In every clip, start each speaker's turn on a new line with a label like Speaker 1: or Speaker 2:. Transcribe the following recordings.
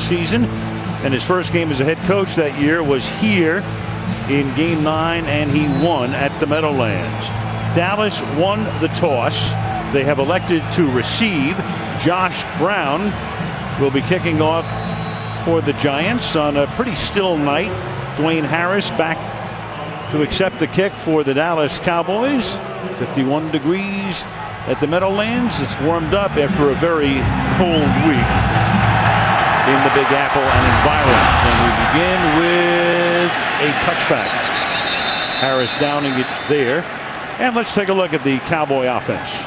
Speaker 1: season. And his first game as a head coach that year was here in Game 9, and he won at the Meadowlands. Dallas won the toss. They have elected to receive. Josh Brown will be kicking off for the Giants on a pretty still night. Dwayne Harris back to accept the kick for the Dallas Cowboys. 51 degrees at the Meadowlands. It's warmed up after a very cold week in the Big Apple and environs. And we begin with a touchback. Harris downing it there. And let's take a look at the Cowboy offense.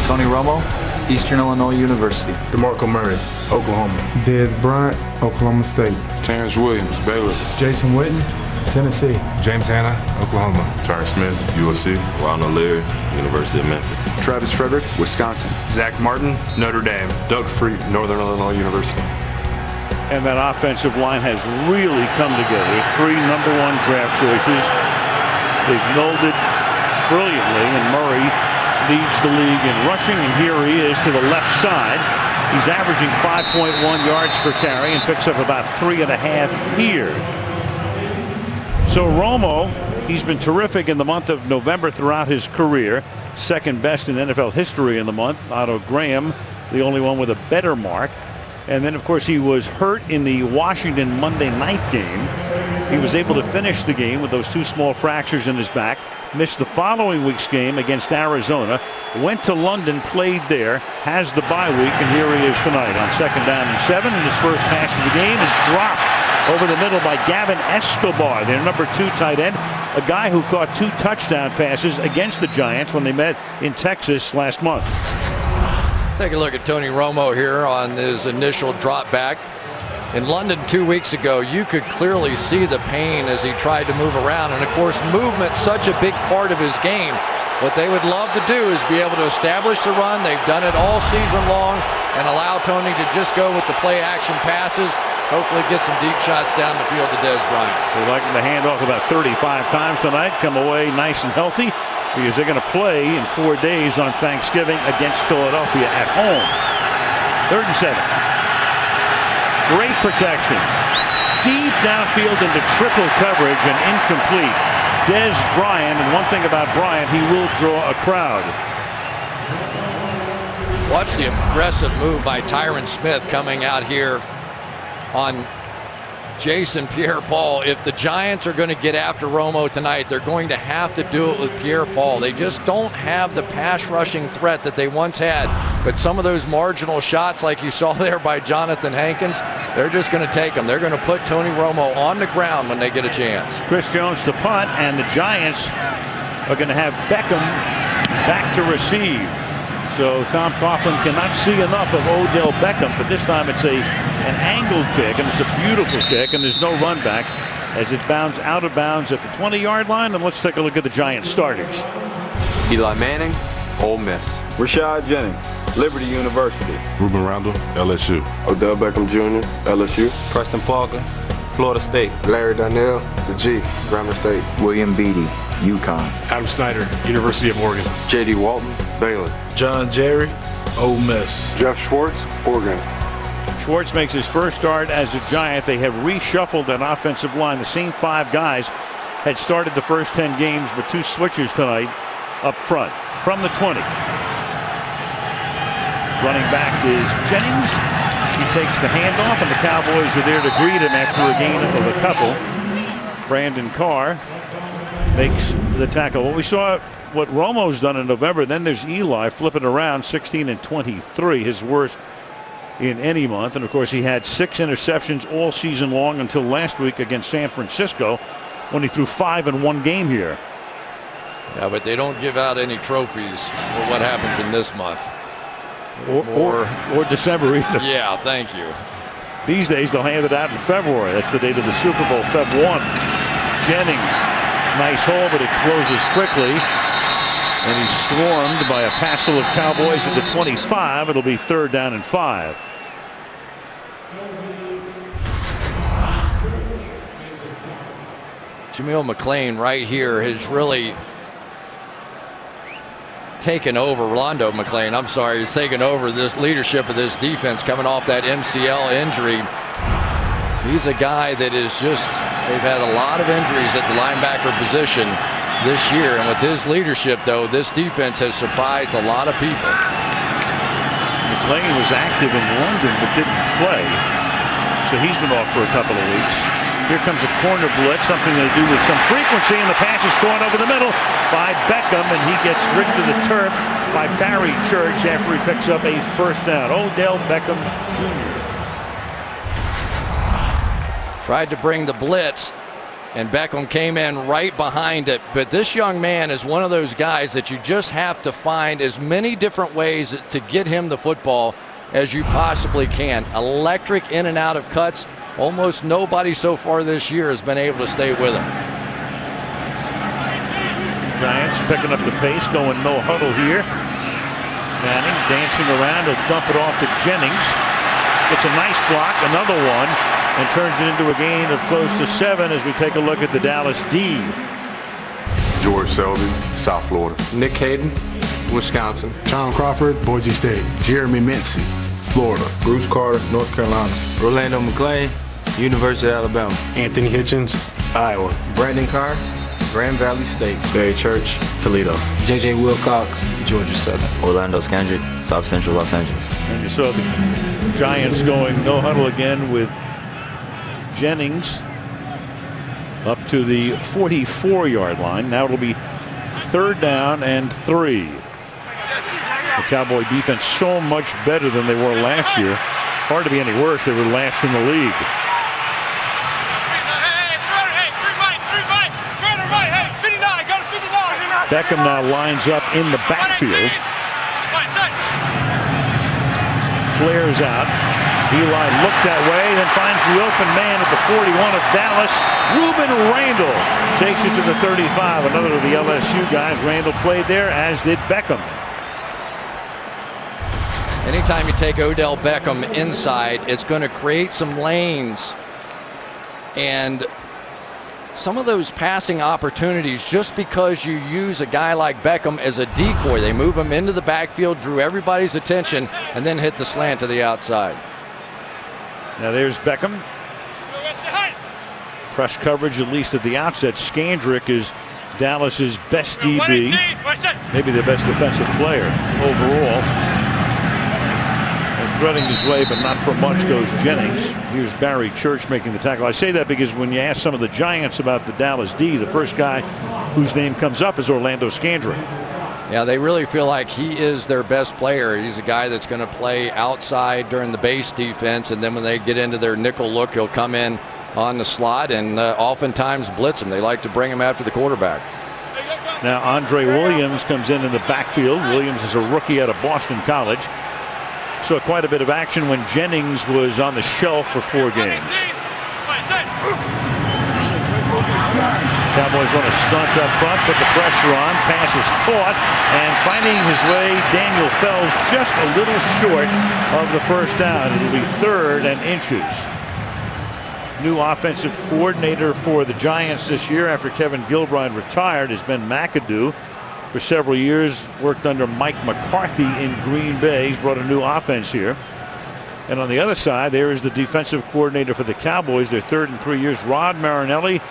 Speaker 2: Tony Romo, Eastern Illinois University.
Speaker 3: DeMarco Murray, Oklahoma.
Speaker 4: Dez Bryant, Oklahoma State.
Speaker 5: Terrence Williams, Baylor.
Speaker 4: Jason Witten, Tennessee.
Speaker 3: James Hanna, Oklahoma.
Speaker 5: Tyre Smith, USC.
Speaker 6: Ronald Leary, University of Memphis.
Speaker 7: Travis Frederick, Wisconsin.
Speaker 8: Zach Martin, Notre Dame.
Speaker 9: Doug Freak, Northern Illinois University.
Speaker 1: And that offensive line has really come together. 3 #1 draft choices. They've melded brilliantly, and Murray leads the league in rushing, and here he is to the left side. He's averaging 5.1 yards per carry and picks up about 3.5 here. So Romo, he's been terrific in the month of November throughout his career. Second best in NFL history in the month. Otto Graham, the only one with a better mark. And then, of course, he was hurt in the Washington Monday night game. He was able to finish the game with those 2 small fractures in his back. Missed the following week's game against Arizona. Went to London, played there, has the bye week, and here he is tonight on 2nd down and 7. And his first pass of the game is dropped over the middle by Gavin Escobar, their number 2 tight end, a guy who caught 2 touchdown passes against the Giants when they met in Texas last month.
Speaker 10: Take a look at Tony Romo here on his initial drop back. In London 2 weeks ago, you could clearly see the pain as he tried to move around. And of course, movement's such a big part of his game. What they would love to do is be able to establish the run. They've done it all season long, and allow Tony to just go with the play action passes. Hopefully get some deep shots down the field to Dez Bryant.
Speaker 1: They'd like him to hand off about 35 times tonight, come away nice and healthy, because they're going to play in 4 days on Thanksgiving against Philadelphia at home. 3rd and 7. Great protection. Deep downfield into triple coverage and incomplete. Dez Bryant, and one thing about Bryant, he will draw a crowd.
Speaker 10: Watch the aggressive move by Tyron Smith coming out here on Jason Pierre-Paul. If the Giants are going to get after Romo tonight, they're going to have to do it with Pierre-Paul. They just don't have the pass rushing threat that they once had. But some of those marginal shots like you saw there by Jonathan Hankins, they're just going to take them. They're going to put Tony Romo on the ground when they get a chance.
Speaker 1: Chris Jones to punt, and the Giants are going to have Beckham back to receive. So Tom Coughlin cannot see enough of Odell Beckham, but this time it's an angled kick, and it's a beautiful kick, and there's no run back as it bounds out of bounds at the 20-yard line. And let's take a look at the Giants starters.
Speaker 11: Eli Manning, Ole Miss.
Speaker 12: Rashad Jennings, Liberty University.
Speaker 5: Ruben Randall, LSU.
Speaker 13: Odell Beckham Jr., LSU.
Speaker 14: Preston Parker, Florida State.
Speaker 15: Larry Donnell, the G, Grambling State.
Speaker 2: William Beatty, UConn.
Speaker 3: Adam Snyder, University of Oregon.
Speaker 13: J.D. Walton, Baylor.
Speaker 3: John Jerry, Ole Miss.
Speaker 13: Jeff Schwartz, Oregon.
Speaker 1: Schwartz makes his first start as a Giant. They have reshuffled an offensive line. The same 5 guys had started the first 10 games, but 2 switchers tonight up front. From the 20. Running back is Jennings. He takes the handoff, and the Cowboys are there to greet him after a gain of a couple. Brandon Carr makes the tackle. Well, we saw what Romo's done in November. Then there's Eli flipping around, 16 and 23, his worst in any month. And of course, he had 6 interceptions all season long until last week against San Francisco, when he threw 5 in one game here.
Speaker 10: Yeah, but they don't give out any trophies for what happens in this month.
Speaker 1: Or December either.
Speaker 10: Yeah, thank you.
Speaker 1: These days they'll hand it out in February. That's the date of the Super Bowl, Feb 1. Jennings, nice hole, but it closes quickly. And he's swarmed by a passel of Cowboys at the 25. It'll be 3rd down and 5.
Speaker 10: Jameel McClain right here has really taken over. Rolando McClain, I'm sorry, has taken over this leadership of this defense coming off that MCL injury. He's a guy that is just, they've had a lot of injuries at the linebacker position this year. And with his leadership, though, this defense has surprised a lot of people.
Speaker 1: McLean was active in London but didn't play. So he's been off for a couple of weeks. Here comes a corner blitz, something to do with some frequency, and the pass is caught over the middle by Beckham, and he gets ridden to the turf by Barry Church after he picks up a first down. Odell Beckham Jr.
Speaker 10: Tried to bring the blitz, and Beckham came in right behind it. But this young man is one of those guys that you just have to find as many different ways to get him the football as you possibly can. Electric in and out of cuts. Almost nobody so far this year has been able to stay with him.
Speaker 1: Giants picking up the pace, going no huddle here. Manning dancing around to dump it off to Jennings. It's a nice block, another one, and turns it into a gain of close to 7 as we take a look at the Dallas D.
Speaker 13: George Selby, South Florida.
Speaker 15: Nick Hayden, Wisconsin.
Speaker 4: Tom Crawford, Boise State. Jeremy Mincy, Florida.
Speaker 14: Bruce Carter, North Carolina.
Speaker 11: Rolando McClain, University of Alabama.
Speaker 3: Anthony Hitchens, Iowa.
Speaker 14: Brandon Carr, Grand Valley State.
Speaker 3: Barry Church, Toledo.
Speaker 14: J.J. Wilcox, Georgia Southern.
Speaker 11: Orlando Scandrick, South Central Los Angeles.
Speaker 1: And you saw the Giants going no huddle again with Jennings up to the 44-yard line. Now it'll be 3rd down and 3. The Cowboy defense so much better than they were last year. Hard to be any worse. They were last in the league. Beckham now lines up in the backfield. Flares out. Eli looked that way, then finds the open man at the 41 of Dallas. Ruben Randall takes it to the 35. Another of the LSU guys. Randall played there, as did Beckham.
Speaker 10: Anytime you take Odell Beckham inside, it's going to create some lanes. And some of those passing opportunities, just because you use a guy like Beckham as a decoy, they move him into the backfield, drew everybody's attention, and then hit the slant to the outside.
Speaker 1: Now there's Beckham. Press coverage, at least at the outset. Scandrick is Dallas's best DB, maybe the best defensive player overall. And threading his way, but not for much, goes Jennings. Here's Barry Church making the tackle. I say that because when you ask some of the Giants about the Dallas D, the first guy whose name comes up is Orlando Scandrick.
Speaker 10: Yeah, they really feel like he is their best player. He's a guy that's going to play outside during the base defense, and then when they get into their nickel look, he'll come in on the slot and oftentimes blitz him. They like to bring him after the quarterback.
Speaker 1: Now Andre Williams comes in the backfield. Williams is a rookie out of Boston College. So quite a bit of action when Jennings was on the shelf for 4 games. Cowboys want to stunt up front, put the pressure on. Pass is caught, and finding his way, Daniel Fells just a little short of the first down. It'll be 3rd and inches. New offensive coordinator for the Giants this year after Kevin Gilbride retired has been McAdoo. For several years, worked under Mike McCarthy in Green Bay. He's brought a new offense here. And on the other side, there is the defensive coordinator for the Cowboys. Their 3rd in 3 years, Rod Marinelli.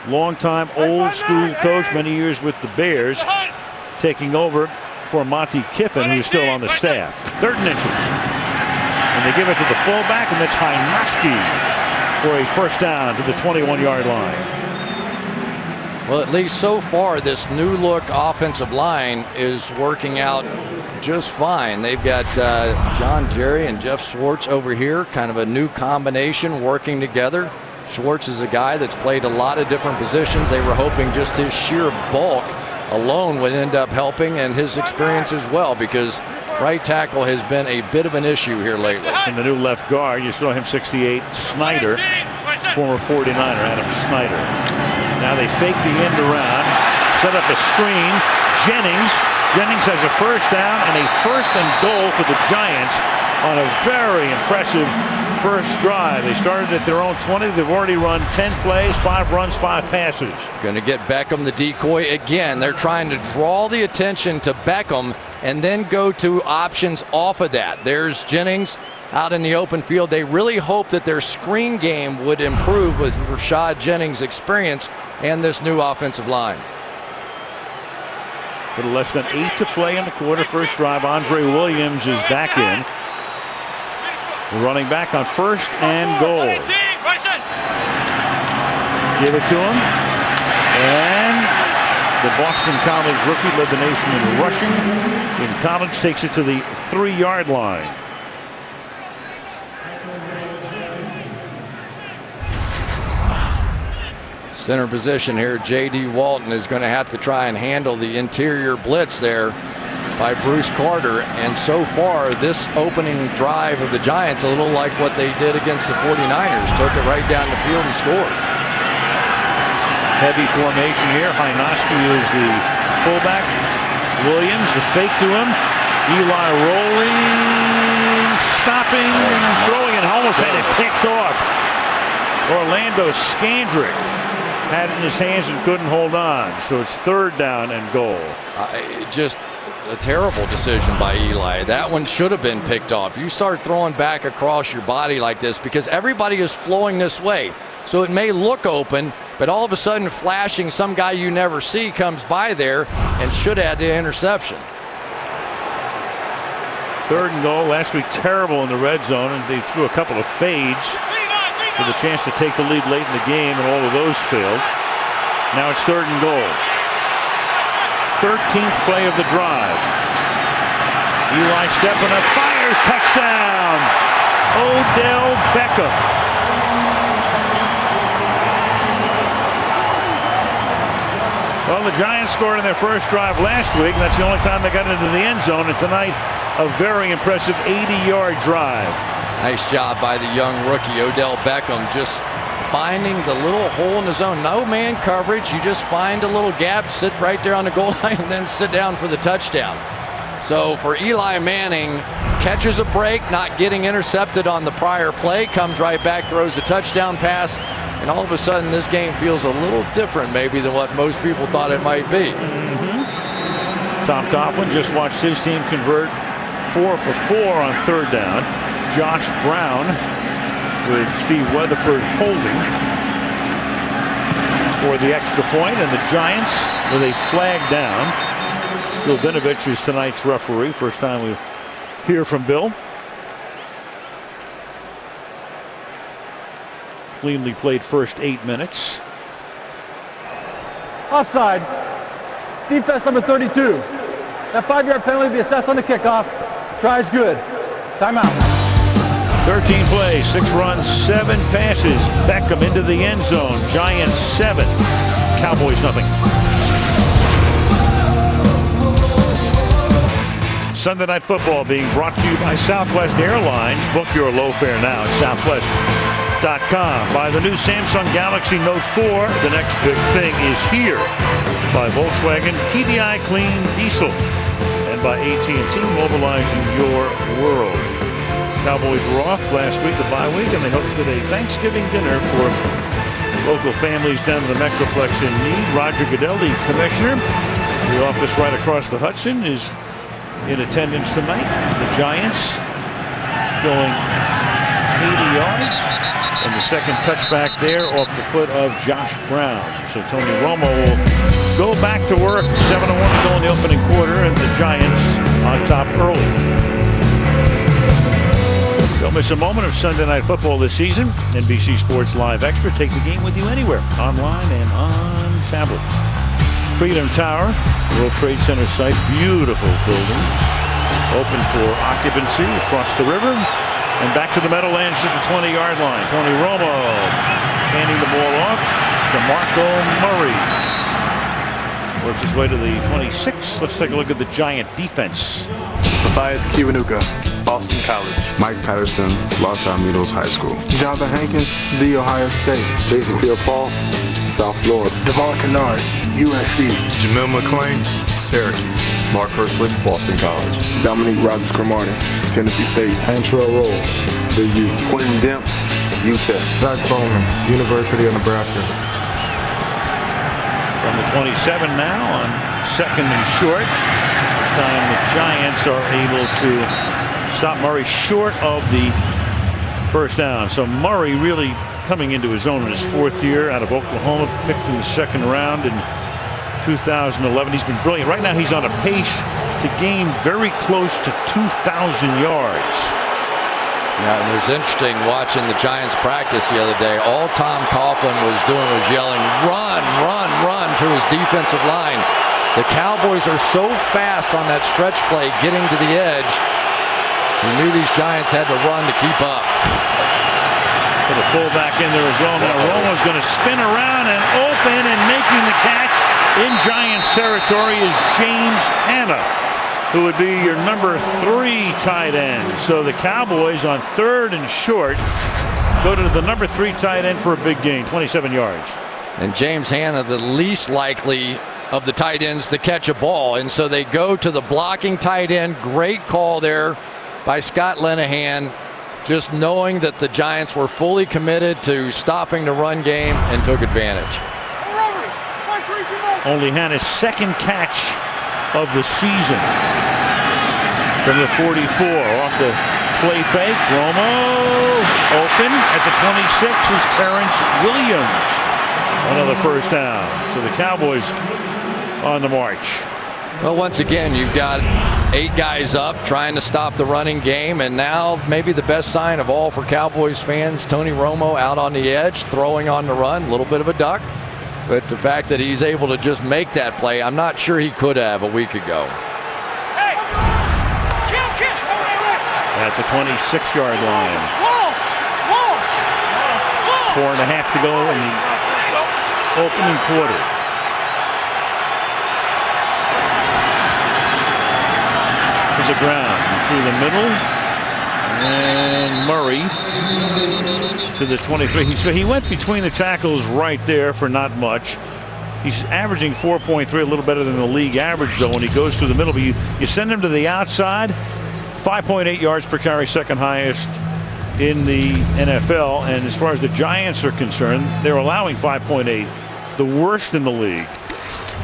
Speaker 1: Longtime old school coach, many years with the Bears, taking over for Monty Kiffin, who's still on the staff. 3rd and inches. And they give it to the fullback, and that's Hynoski for a first down to the 21-yard line.
Speaker 10: Well, at least so far, this new look offensive line is working out just fine. They've got John Jerry and Jeff Schwartz over here, kind of a new combination working together. Schwartz is a guy that's played a lot of different positions. They were hoping just his sheer bulk alone would end up helping, and his experience as well, because right tackle has been a bit of an issue here lately.
Speaker 1: And the new left guard, you saw him, 68, Snyder, former 49er Adam Snyder. Now they fake the end around, set up a screen. Jennings has a first down and a 1st and goal for the Giants on a very impressive first drive. They started at their own 20. They've already run 10 plays, 5 runs, 5 passes.
Speaker 10: Going to get Beckham the decoy again. They're trying to draw the attention to Beckham and then go to options off of that. There's Jennings out in the open field. They really hope that their screen game would improve with Rashad Jennings' experience and this new offensive line.
Speaker 1: A little less than 8 to play in the quarter. First drive, Andre Williams is back in. Running back on 1st and goal. Give it to him. And the Boston College rookie led the nation in rushing in college, takes it to the 3-yard line.
Speaker 10: Center position here, J.D. Walton is going to have to try and handle the interior blitz there by Bruce Carter. And so far, this opening drive of the Giants, a little like what they did against the 49ers, took it right down the field and scored.
Speaker 1: Heavy formation here. Hynoski is the fullback. Williams, the fake to him. Eli rolling, stopping, and throwing, and almost had it picked off. Orlando Scandrick had it in his hands and couldn't hold on. So it's 3rd down and goal.
Speaker 10: Just a terrible decision by Eli. That one should have been picked off. You start throwing back across your body like this because everybody is flowing this way. So it may look open, but all of a sudden flashing, some guy you never see comes by there and should have the interception.
Speaker 1: 3rd and goal. Last week terrible in the red zone, and they threw a couple of fades with a chance to take the lead late in the game, and all of those failed. Now it's 3rd and goal. 13th play of the drive. Eli stepping up, fires, touchdown! Odell Beckham. Well, the Giants scored in their first drive last week, and that's the only time they got into the end zone. And tonight, a very impressive 80-yard drive.
Speaker 10: Nice job by the young rookie, Odell Beckham, just finding the little hole in the zone. No man coverage. You just find a little gap, sit right there on the goal line, and then sit down for the touchdown. So for Eli Manning, catches a break, not getting intercepted on the prior play, comes right back, throws a touchdown pass, and all of a sudden this game feels a little different maybe than what most people thought it might be.
Speaker 1: Tom Coughlin just watched his team convert 4 for 4 on 3rd down. Josh Brown with Steve Weatherford holding for the extra point, and the Giants with a flag down. Bill Vinovich is tonight's referee. First time we hear from Bill. Cleanly played first 8 minutes.
Speaker 7: Offside. Defense number 32. That 5-yard penalty will be assessed on the kickoff. Try is good. Timeout.
Speaker 1: 13 plays, 6 runs, 7 passes. Beckham into the end zone. Giants 7. Cowboys nothing. Sunday Night Football being brought to you by Southwest Airlines. Book your low fare now at southwest.com. By the new Samsung Galaxy Note 4. The next big thing is here. By Volkswagen TDI Clean Diesel. And by AT&T, mobilizing your world. Cowboys were off last week, the bye week, and they hosted a Thanksgiving dinner for local families down to the Metroplex in need. Roger Goodell, the commissioner, the office right across the Hudson, is in attendance tonight. The Giants going 80 yards, and the second touchback there off the foot of Josh Brown. So Tony Romo will go back to work. 7-1 to go in the opening quarter, and the Giants on top early. Don't miss a moment of Sunday Night Football this season. NBC Sports Live Extra. Take the game with you anywhere, online and on tablet. Freedom Tower, World Trade Center site, beautiful building. Open for occupancy across the river. And back to the Meadowlands at the 20-yard line. Tony Romo handing the ball off to Marco Murray. Works his way to the 26. Let's take a look at the Giant defense.
Speaker 3: Matthias Kiwanuka,
Speaker 9: Boston College.
Speaker 3: Mike Patterson, Los Alamitos High School.
Speaker 14: Jonathan Hankins, The Ohio State.
Speaker 3: Jason Pierre-Paul, South Florida.
Speaker 14: Devon Kennard, USC.
Speaker 13: Jamel McClain, Syracuse.
Speaker 6: Mark Hursley, Boston College.
Speaker 3: Dominique Rogers-Cromartie, Tennessee State. Antrell Roll, the U.
Speaker 11: Quentin Demps, UTEP.
Speaker 14: Zach Bowman, University of Nebraska.
Speaker 1: From the 27 now on 2nd and short. This time the Giants are able to Stopped Murray short of the first down. So Murray really coming into his own in his 4th year out of Oklahoma, picked in the 2nd round in 2011. He's been brilliant. Right now he's on a pace to gain very close to 2,000 yards.
Speaker 10: Yeah, and it was interesting watching the Giants practice the other day. All Tom Coughlin was doing was yelling, "Run, run, run," to his defensive line. The Cowboys are so fast on that stretch play getting to the edge. He knew these Giants had to run to keep up.
Speaker 1: Put a fullback in there as well. Now Romo's going to spin around and open, and making the catch in Giants territory is James Hanna, who would be your number 3 tight end. So the Cowboys on 3rd and short go to the number 3 tight end for a big gain, 27 yards.
Speaker 10: And James Hanna, the least likely of the tight ends to catch a ball, and so they go to the blocking tight end. Great call there by Scott Linehan, just knowing that the Giants were fully committed to stopping the run game and took advantage.
Speaker 1: Only Hanna's 2nd catch of the season from the 44. Off the play fake, Romo open at the 26 is Terrence Williams. Another first down. So the Cowboys on the march.
Speaker 10: Well, once again, you've got 8 guys up trying to stop the running game, and now maybe the best sign of all for Cowboys fans, Tony Romo out on the edge, throwing on the run, a little bit of a duck, but the fact that he's able to just make that play, I'm not sure he could have a week ago.
Speaker 1: At the 26-yard line. 4.5 to go in the opening quarter. To the ground, through the middle, and Murray to the 23. So he went between the tackles right there for not much. He's averaging 4.3, a little better than the league average though when he goes through the middle. But you send him to the outside, 5.8 yards per carry, 2nd highest in the NFL. And as far as the Giants are concerned, they're allowing 5.8, the worst in the league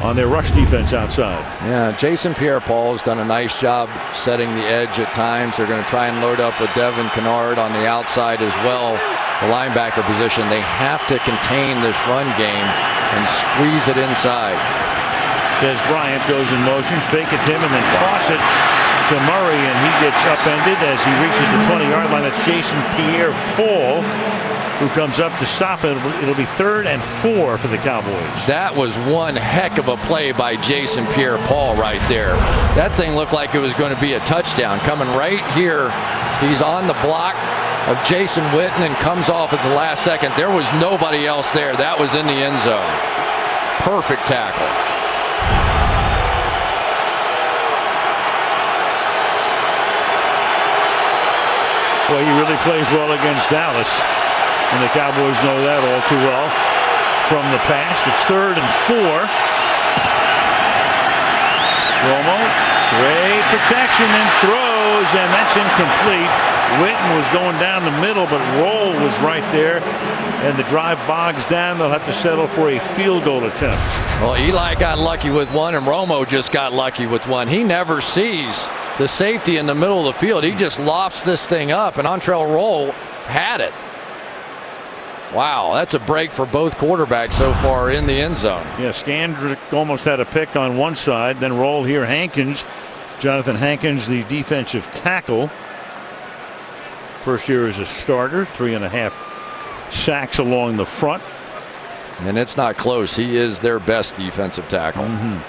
Speaker 1: on their rush defense outside.
Speaker 10: Yeah, Jason Pierre-Paul has done a nice job setting the edge at times. They're going to try and load up with Devin Kennard on the outside as well, the linebacker position. They have to contain this run game and squeeze it inside.
Speaker 1: Des Bryant goes in motion, fake it to him, and then toss it to Murray, and he gets upended as he reaches the 20-yard line. That's Jason Pierre-Paul who comes up to stop it. It'll be 3rd and 4 for the Cowboys.
Speaker 10: That was one heck of a play by Jason Pierre-Paul right there. That thing looked like it was going to be a touchdown. Coming right here, he's on the block of Jason Witten and comes off at the last second. There was nobody else there. That was in the end zone. Perfect tackle.
Speaker 1: Boy, he really plays well against Dallas, and the Cowboys know that all too well from the past. It's 3rd and 4. Romo, great protection, and throws, and that's incomplete. Witten was going down the middle, but Roll was right there, and the drive bogs down. They'll have to settle for a field goal attempt.
Speaker 10: Well, Eli got lucky with one, and Romo just got lucky with one. He never sees the safety in the middle of the field. He just lofts this thing up, and Antrell Roll had it. Wow, that's a break for both quarterbacks so far in the end zone.
Speaker 1: Yeah, Scandrick almost had a pick on one side, then Roll here. Hankins, Jonathan Hankins, the defensive tackle. First year as a starter, 3.5 sacks along the front.
Speaker 10: And it's not close. He is their best defensive tackle.
Speaker 1: And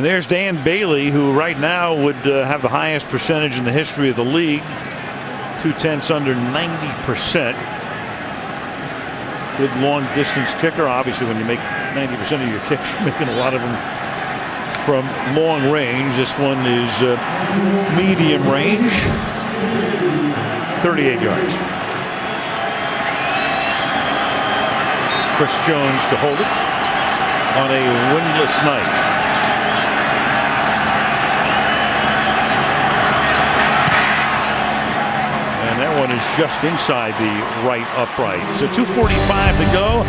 Speaker 1: there's Dan Bailey, who right now would have the highest percentage in the history of the league. 2/10 under 90%. Good long distance kicker. Obviously, when you make 90% of your kicks, you're making a lot of them from long range. This one is medium range. 38 yards. Chris Jones to hold it on a windless night. And that one is just inside the right upright. So 2:45 to go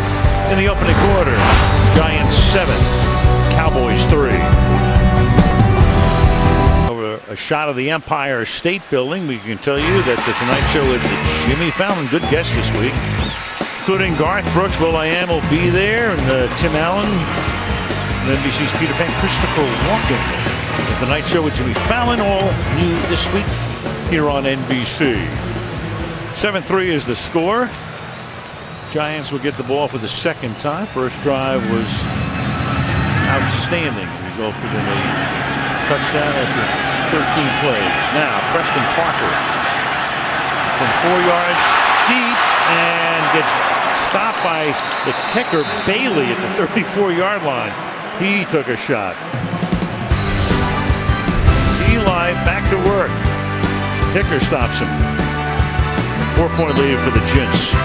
Speaker 1: in the opening quarter. Giants 7, Cowboys 3. Over a shot of the Empire State Building. We can tell you that the Tonight Show with Jimmy Fallon, good guest this week, including Garth Brooks, will.i.am will be there, and Tim Allen, and NBC's Peter Pan, Christopher Walken. The Tonight Show with Jimmy Fallon, all new this week here on NBC. 7-3 is the score. Giants will get the ball for the second time. First drive was outstanding. It resulted in a touchdown after 13 plays. Now Preston Parker from 4 yards deep and gets stopped by the kicker Bailey at the 34-yard line. He took a shot. Eli back to work. Kicker stops him. 4-point lead for the Gents.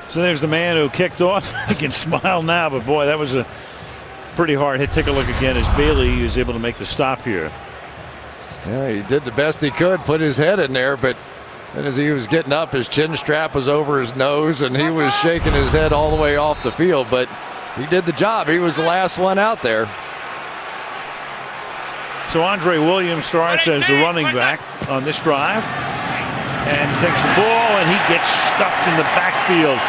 Speaker 1: So there's the man who kicked off. He can smile now, but boy, that was a pretty hard hit. Take a look again as Bailey was able to make the stop here.
Speaker 10: Yeah, he did the best he could, put his head in there, but then as he was getting up, his chin strap was over his nose, and he was shaking his head all the way off the field, but he did the job. He was the last one out there.
Speaker 1: So Andre Williams starts as the running back on this drive and takes the ball, and he gets stuffed in the backfield.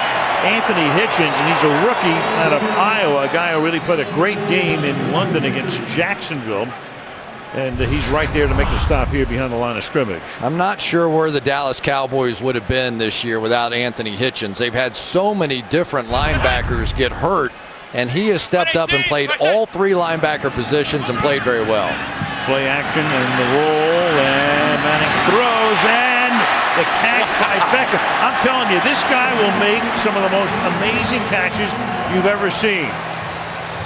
Speaker 1: Anthony Hitchens, and he's a rookie out of Iowa, a guy who really played a great game in London against Jacksonville. And he's right there to make the stop here behind the line of scrimmage.
Speaker 10: I'm not sure where the Dallas Cowboys would have been this year without Anthony Hitchens. They've had so many different linebackers get hurt, and he has stepped up and played all 3 linebacker positions and played very well.
Speaker 1: Play action and the roll, and Manning throws, and the catch by Beckham. I'm telling you, this guy will make some of the most amazing catches you've ever seen.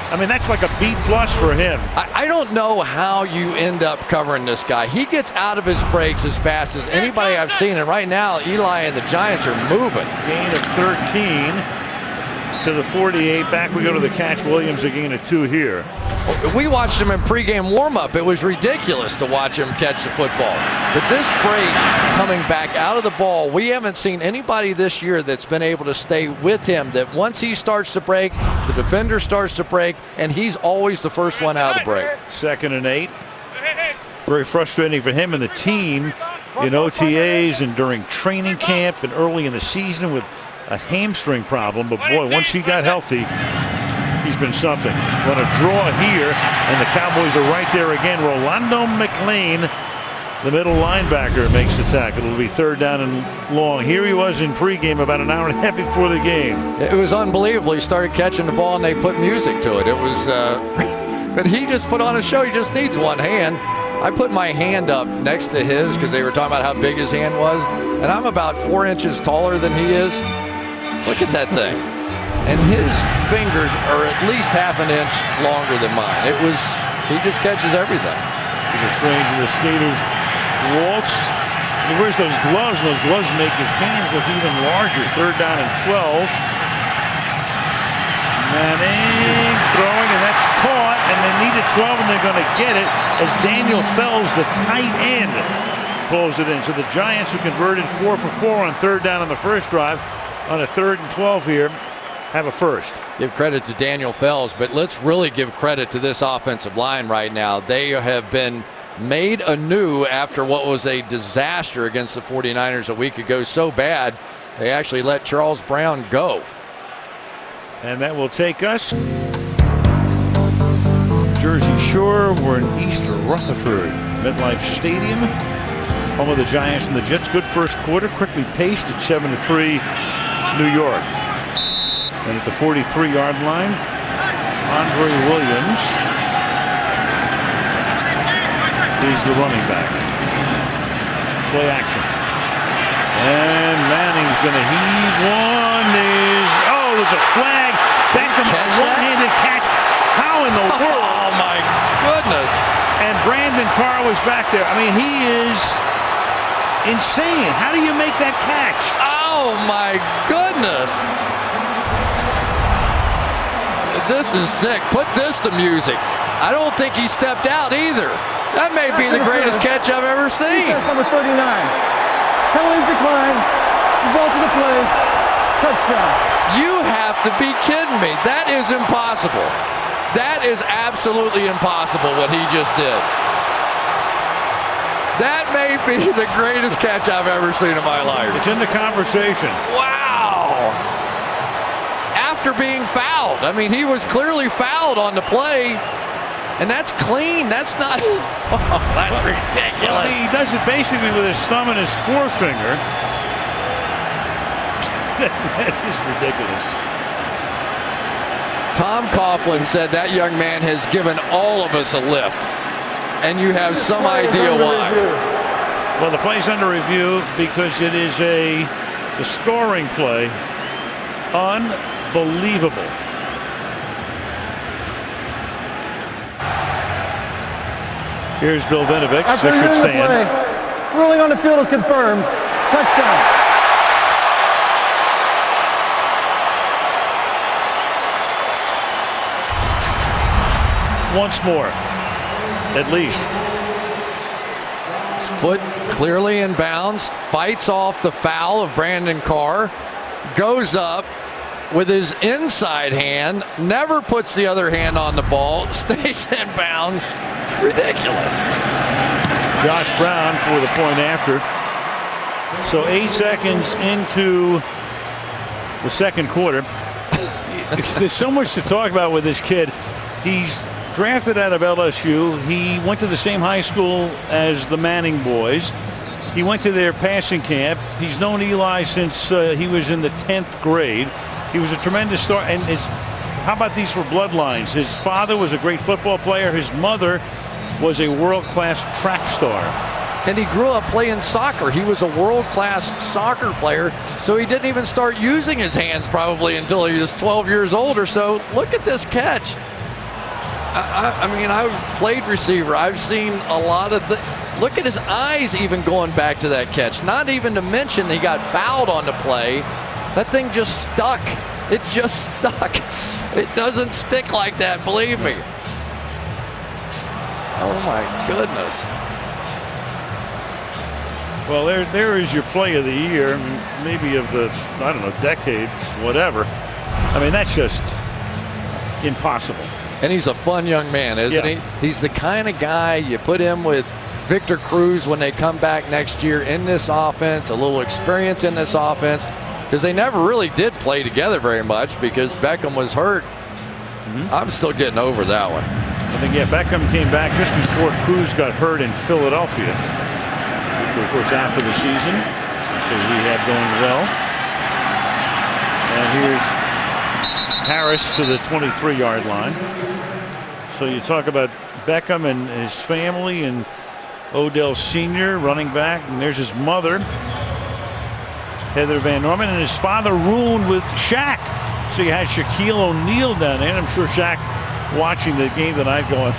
Speaker 1: I mean, that's like a B+ for him.
Speaker 10: I don't know how you end up covering this guy. He gets out of his breaks as fast as anybody I've seen, and right now Eli and the Giants are moving.
Speaker 1: Gain of 13 to the 48. Back we go to the catch. Williams a gain of 2 here.
Speaker 10: We watched him in pregame warm-up. It was ridiculous to watch him catch the football. But this break coming back out of the ball, we haven't seen anybody this year that's been able to stay with him, that once he starts to break, the defender starts to break, and he's always the first one out of the break.
Speaker 1: 2nd and 8. Very frustrating for him and the team in OTAs and during training camp and early in the season with a hamstring problem. But boy, once he got healthy, he's been something. Want to draw here, and the Cowboys are right there again. Rolando McLean, the middle linebacker, makes the tackle. It'll be 3rd down and long. Here he was in pregame about an hour and a half before the game.
Speaker 10: It was unbelievable. He started catching the ball, and they put music to it. It was, but he just put on a show. He just needs one hand. I put my hand up next to his because they were talking about how big his hand was, and I'm about 4 inches taller than he is. Look at that thing. And his fingers are at least half an inch longer than mine. He just catches everything.
Speaker 1: To the strains of the skaters waltz. He wears those gloves, and those gloves make his hands look even larger. 3rd down and 12. Manning throwing, and that's caught, and they needed 12, and they're going to get it as Daniel Fells, the tight end, pulls it in. So the Giants, who converted 4 for 4 on 3rd down on the first drive, on a 3rd and 12 here, have a first.
Speaker 10: Give credit to Daniel Fells, but let's really give credit to this offensive line right now. They have been made anew after what was a disaster against the 49ers a week ago. So bad, they actually let Charles Brown go.
Speaker 1: And that will take us Jersey Shore. We're in East Rutherford, MetLife Stadium, home of the Giants and the Jets. Good first quarter, quickly paced at 7-3 New York. And at the 43-yard line, Andre Williams is the running back. Play action. And Manning's going to heave one. There's a flag. Beckham, one-handed catch. How in the world?
Speaker 10: Oh, my goodness.
Speaker 1: And Brandon Carr was back there. I mean, he is insane. How do you make that catch?
Speaker 10: Oh, my goodness. This is sick. Put this to music. I don't think he stepped out either. That may be the greatest catch I've ever seen.
Speaker 7: Defense number 39. Penalties decline. Result of the play. Touchdown.
Speaker 10: You have to be kidding me. That is impossible. That is absolutely impossible what he just did. That may be the greatest catch I've ever seen in my life.
Speaker 1: It's in the conversation.
Speaker 10: Wow. After being fouled. I mean, he was clearly fouled on the play. And that's clean. That's not. Oh, that's ridiculous.
Speaker 1: Well, he does it basically with his thumb and his forefinger. That is ridiculous.
Speaker 10: Tom Coughlin said that young man has given all of us a lift. And you have some idea why.
Speaker 1: Well, the play's under review because it is the scoring play. Unbelievable. Here's Bill Vinovich.
Speaker 7: After
Speaker 1: This should stand.
Speaker 7: Play, ruling on the field is confirmed. Touchdown.
Speaker 1: Once more, at least.
Speaker 10: His foot clearly in bounds, fights off the foul of Brandon Carr, goes up with his inside hand, never puts the other hand on the ball, stays in bounds. Ridiculous.
Speaker 1: Josh Brown for the point after. So 8 seconds into the second quarter. There's so much to talk about with this kid. He's drafted out of LSU. He went to the same high school as the Manning boys. He went to their passing camp. He's known Eli since he was in the 10th grade. He was a tremendous star. And how about these for bloodlines? His father was a great football player. His mother was a world-class track star.
Speaker 10: And he grew up playing soccer. He was a world-class soccer player, so he didn't even start using his hands probably until he was 12 years old or so. Look at this catch. I mean, I've played receiver. I've seen a lot of the. Look at his eyes even going back to that catch. Not even to mention he got fouled on the play. That thing just stuck. It just stuck. It doesn't stick like that, believe me. Oh, my goodness.
Speaker 1: Well, there is your play of the year, maybe of the, I don't know, decade, whatever. I mean, that's just impossible.
Speaker 10: And he's a fun young man, isn't he? He's the kind of guy you put him with Victor Cruz when they come back next year in this offense, a little experience in this offense, because they never really did play together very much because Beckham was hurt. I'm still getting over that one.
Speaker 1: I think, Beckham came back just before Cruz got hurt in Philadelphia. Of course, after the season, so rehab going well. And here's Harris to the 23-yard line. So you talk about Beckham and his family and Odell Sr. running back, and there's his mother, Heather Van Norman, and his father ruined with Shaq. So you had Shaquille O'Neal down there, and I'm sure Shaq watching the game tonight going,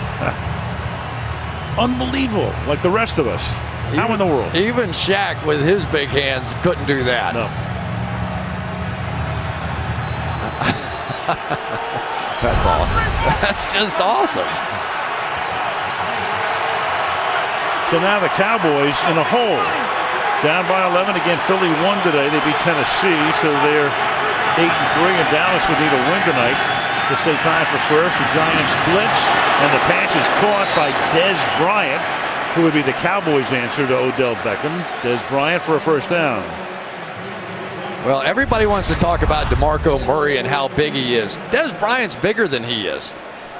Speaker 1: unbelievable, like the rest of us. How in the world?
Speaker 10: Even Shaq with his big hands couldn't do that.
Speaker 1: No.
Speaker 10: That's awesome. That's just awesome.
Speaker 1: So now the Cowboys in a hole. Down by 11 again. Philly won today. They beat Tennessee, so they're 8-3, and Dallas would need a win tonight to stay tied for first. The Giants blitz, and the pass is caught by Dez Bryant, who would be the Cowboys' answer to Odell Beckham. Dez Bryant for a first down.
Speaker 10: Well, everybody wants to talk about DeMarco Murray and how big he is. Dez Bryant's bigger than he is.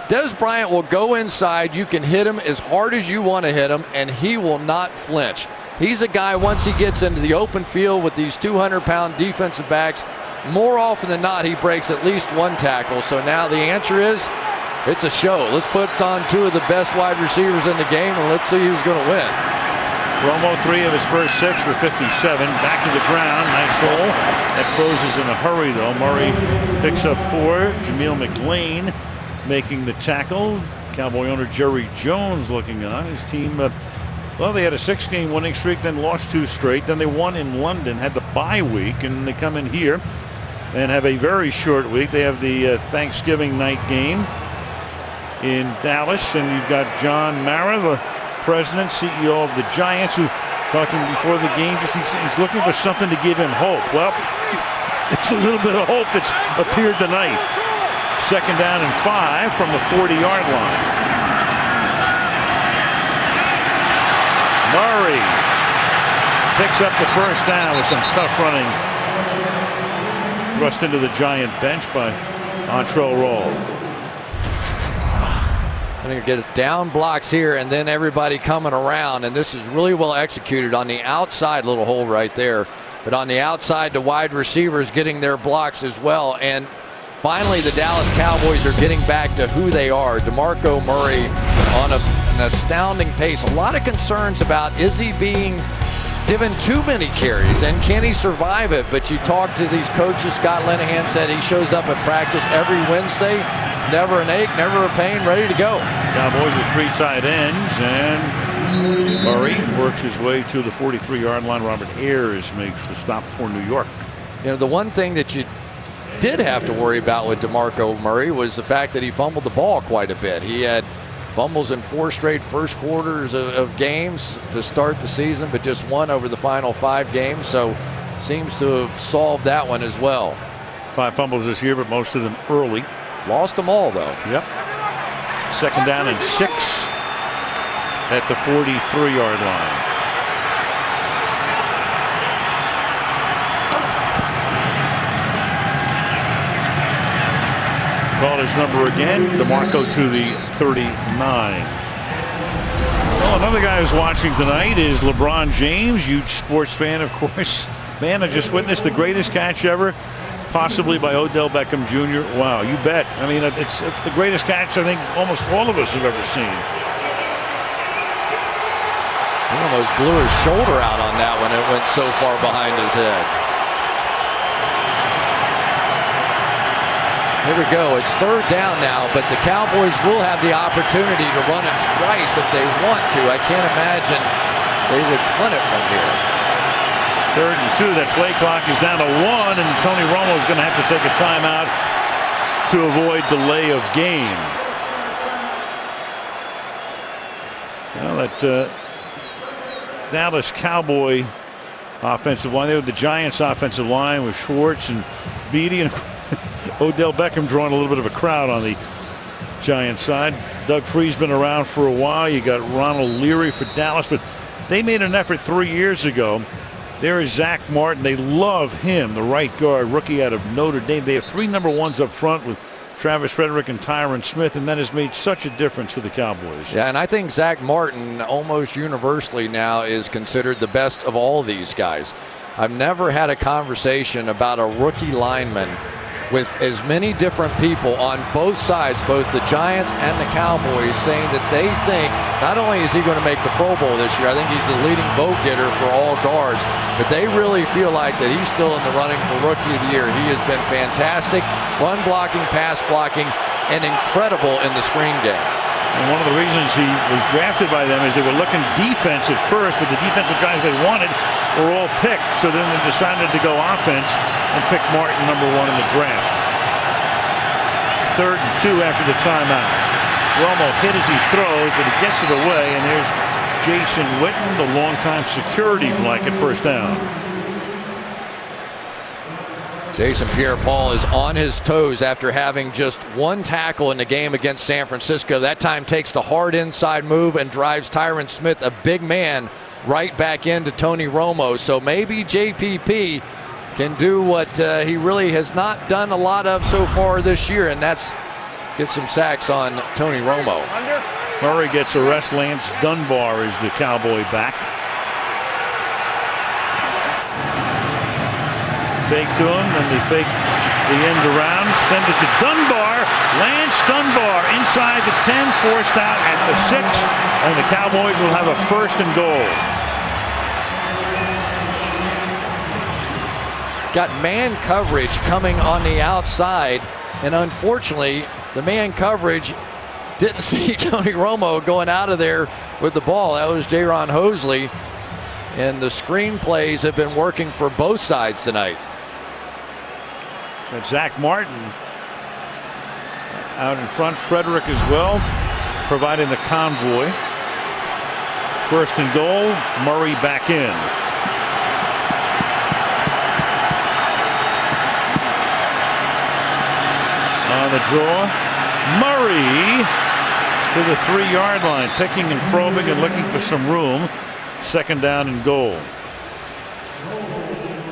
Speaker 10: Dez Bryant will go inside. You can hit him as hard as you want to hit him, and he will not flinch. He's a guy, once he gets into the open field with these 200-pound defensive backs, more often than not, he breaks at least one tackle. So now the answer is, it's a show. Let's put on two of the best wide receivers in the game, and let's see who's going to win.
Speaker 1: Romo, 3 of his first 6 for 57. Back to the ground. Nice hole. That closes in a hurry, though. Murray picks up 4. Jameel McLean making the tackle. Cowboy owner Jerry Jones looking on. His team, well, they had a 6-game winning streak, then lost 2 straight. Then they won in London, had the bye week, and they come in here and have a very short week. They have the Thanksgiving night game in Dallas, and you've got John Mara, the president, CEO of the Giants, who talking before the game, just he's looking for something to give him hope. Well, there's a little bit of hope that's appeared tonight. Second down and 5 from the 40-yard line. Murray picks up the first down with some tough running. Thrust into the Giant bench by Antrell Roll.
Speaker 10: Going to get down blocks here and then everybody coming around, and this is really well executed on the outside. Little hole right there, but on the outside the wide receivers getting their blocks as well. And finally the Dallas Cowboys are getting back to who they are. DeMarco Murray on an astounding pace. A lot of concerns about, is he being given too many carries and can he survive it? But you talk to these coaches. Scott Linehan said he shows up at practice every Wednesday. Never an ache, never a pain, ready to go.
Speaker 1: Cowboys with 3 tight ends, and Murray works his way to the 43-yard line. Robert Ayers makes the stop for New York.
Speaker 10: You know, the one thing that you did have to worry about with DeMarco Murray was the fact that he fumbled the ball quite a bit. He had fumbles in 4 straight first quarters of games to start the season, but just 1 over the final 5 games. So seems to have solved that one as well.
Speaker 1: 5 fumbles this year, but most of them early.
Speaker 10: Lost them all, though.
Speaker 1: Yep. Second down and 6 at the 43-yard line. Call his number again. DeMarco to the 39. Well, another guy who's watching tonight is LeBron James, huge sports fan, of course. Man, I just witnessed the greatest catch ever, possibly by Odell Beckham Jr. Wow, you bet. I mean, it's the greatest catch I think almost all of us have ever seen.
Speaker 10: He almost blew his shoulder out on that one. It went so far behind his head. Here we go. It's 3rd down now, but the Cowboys will have the opportunity to run it twice if they want to. I can't imagine they would punt it from here.
Speaker 1: 3rd and 2. That play clock is down to 1, and Tony Romo is going to have to take a timeout to avoid delay of game. Well, that Dallas Cowboy offensive line, they were the Giants offensive line with Schwartz and Beatty, and Odell Beckham drawing a little bit of a crowd on the Giants side. Doug Free's been around for a while. You got Ronald Leary for Dallas, but they made an effort 3 years ago. There is Zach Martin. They love him, the right guard, rookie out of Notre Dame. They have 3 number 1s up front with Travis Frederick and Tyron Smith, and that has made such a difference for the Cowboys.
Speaker 10: Yeah, and I think Zach Martin almost universally now is considered the best of all these guys. I've never had a conversation about a rookie lineman with as many different people on both sides, both the Giants and the Cowboys, saying that they think not only is he going to make the Pro Bowl this year, I think he's the leading vote getter for all guards, but they really feel like that he's still in the running for Rookie of the Year. He has been fantastic, run blocking, pass blocking, and incredible in the screen game.
Speaker 1: And one of the reasons he was drafted by them is they were looking defense at first, but the defensive guys they wanted were all picked. So then they decided to go offense and pick Martin number 1 in the draft. 3rd and 2 after the timeout. Romo hit as he throws, but he gets it away, and there's Jason Witten, the longtime security blanket, first down.
Speaker 10: Jason Pierre-Paul is on his toes after having just 1 tackle in the game against San Francisco. That time takes the hard inside move and drives Tyron Smith, a big man, right back into Tony Romo. So maybe JPP can do what he really has not done a lot of so far this year, and that's get some sacks on Tony Romo.
Speaker 1: Murray gets a rest. Lance Dunbar is the Cowboy back. Fake to him, and they fake the end around, send it to Dunbar. Lance Dunbar inside the 10, forced out at the 6, and the Cowboys will have a 1st and goal.
Speaker 10: Got man coverage coming on the outside, and unfortunately the man coverage didn't see Tony Romo going out of there with the ball. That was Jaron Hosley, and the screen plays have been working for both sides tonight.
Speaker 1: That's Zach Martin out in front. Frederick as well, providing the convoy. 1st and goal. Murray back in. On on the draw. Murray to the 3-yard line, picking and probing and looking for some room. Second down and goal.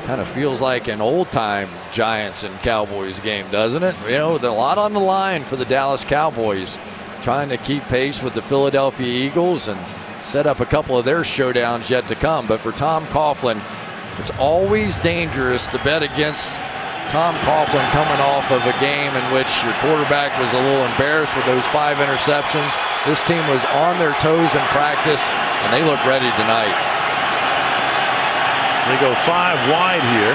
Speaker 10: Kind of feels like an old-time Giants and Cowboys game, doesn't it? You know, there's a lot on the line for the Dallas Cowboys, trying to keep pace with the Philadelphia Eagles and set up a couple of their showdowns yet to come. But for Tom Coughlin, it's always dangerous to bet against Tom Coughlin coming off of a game in which your quarterback was a little embarrassed with those 5 interceptions. This team was on their toes in practice, and they look ready tonight.
Speaker 1: They go 5 wide here.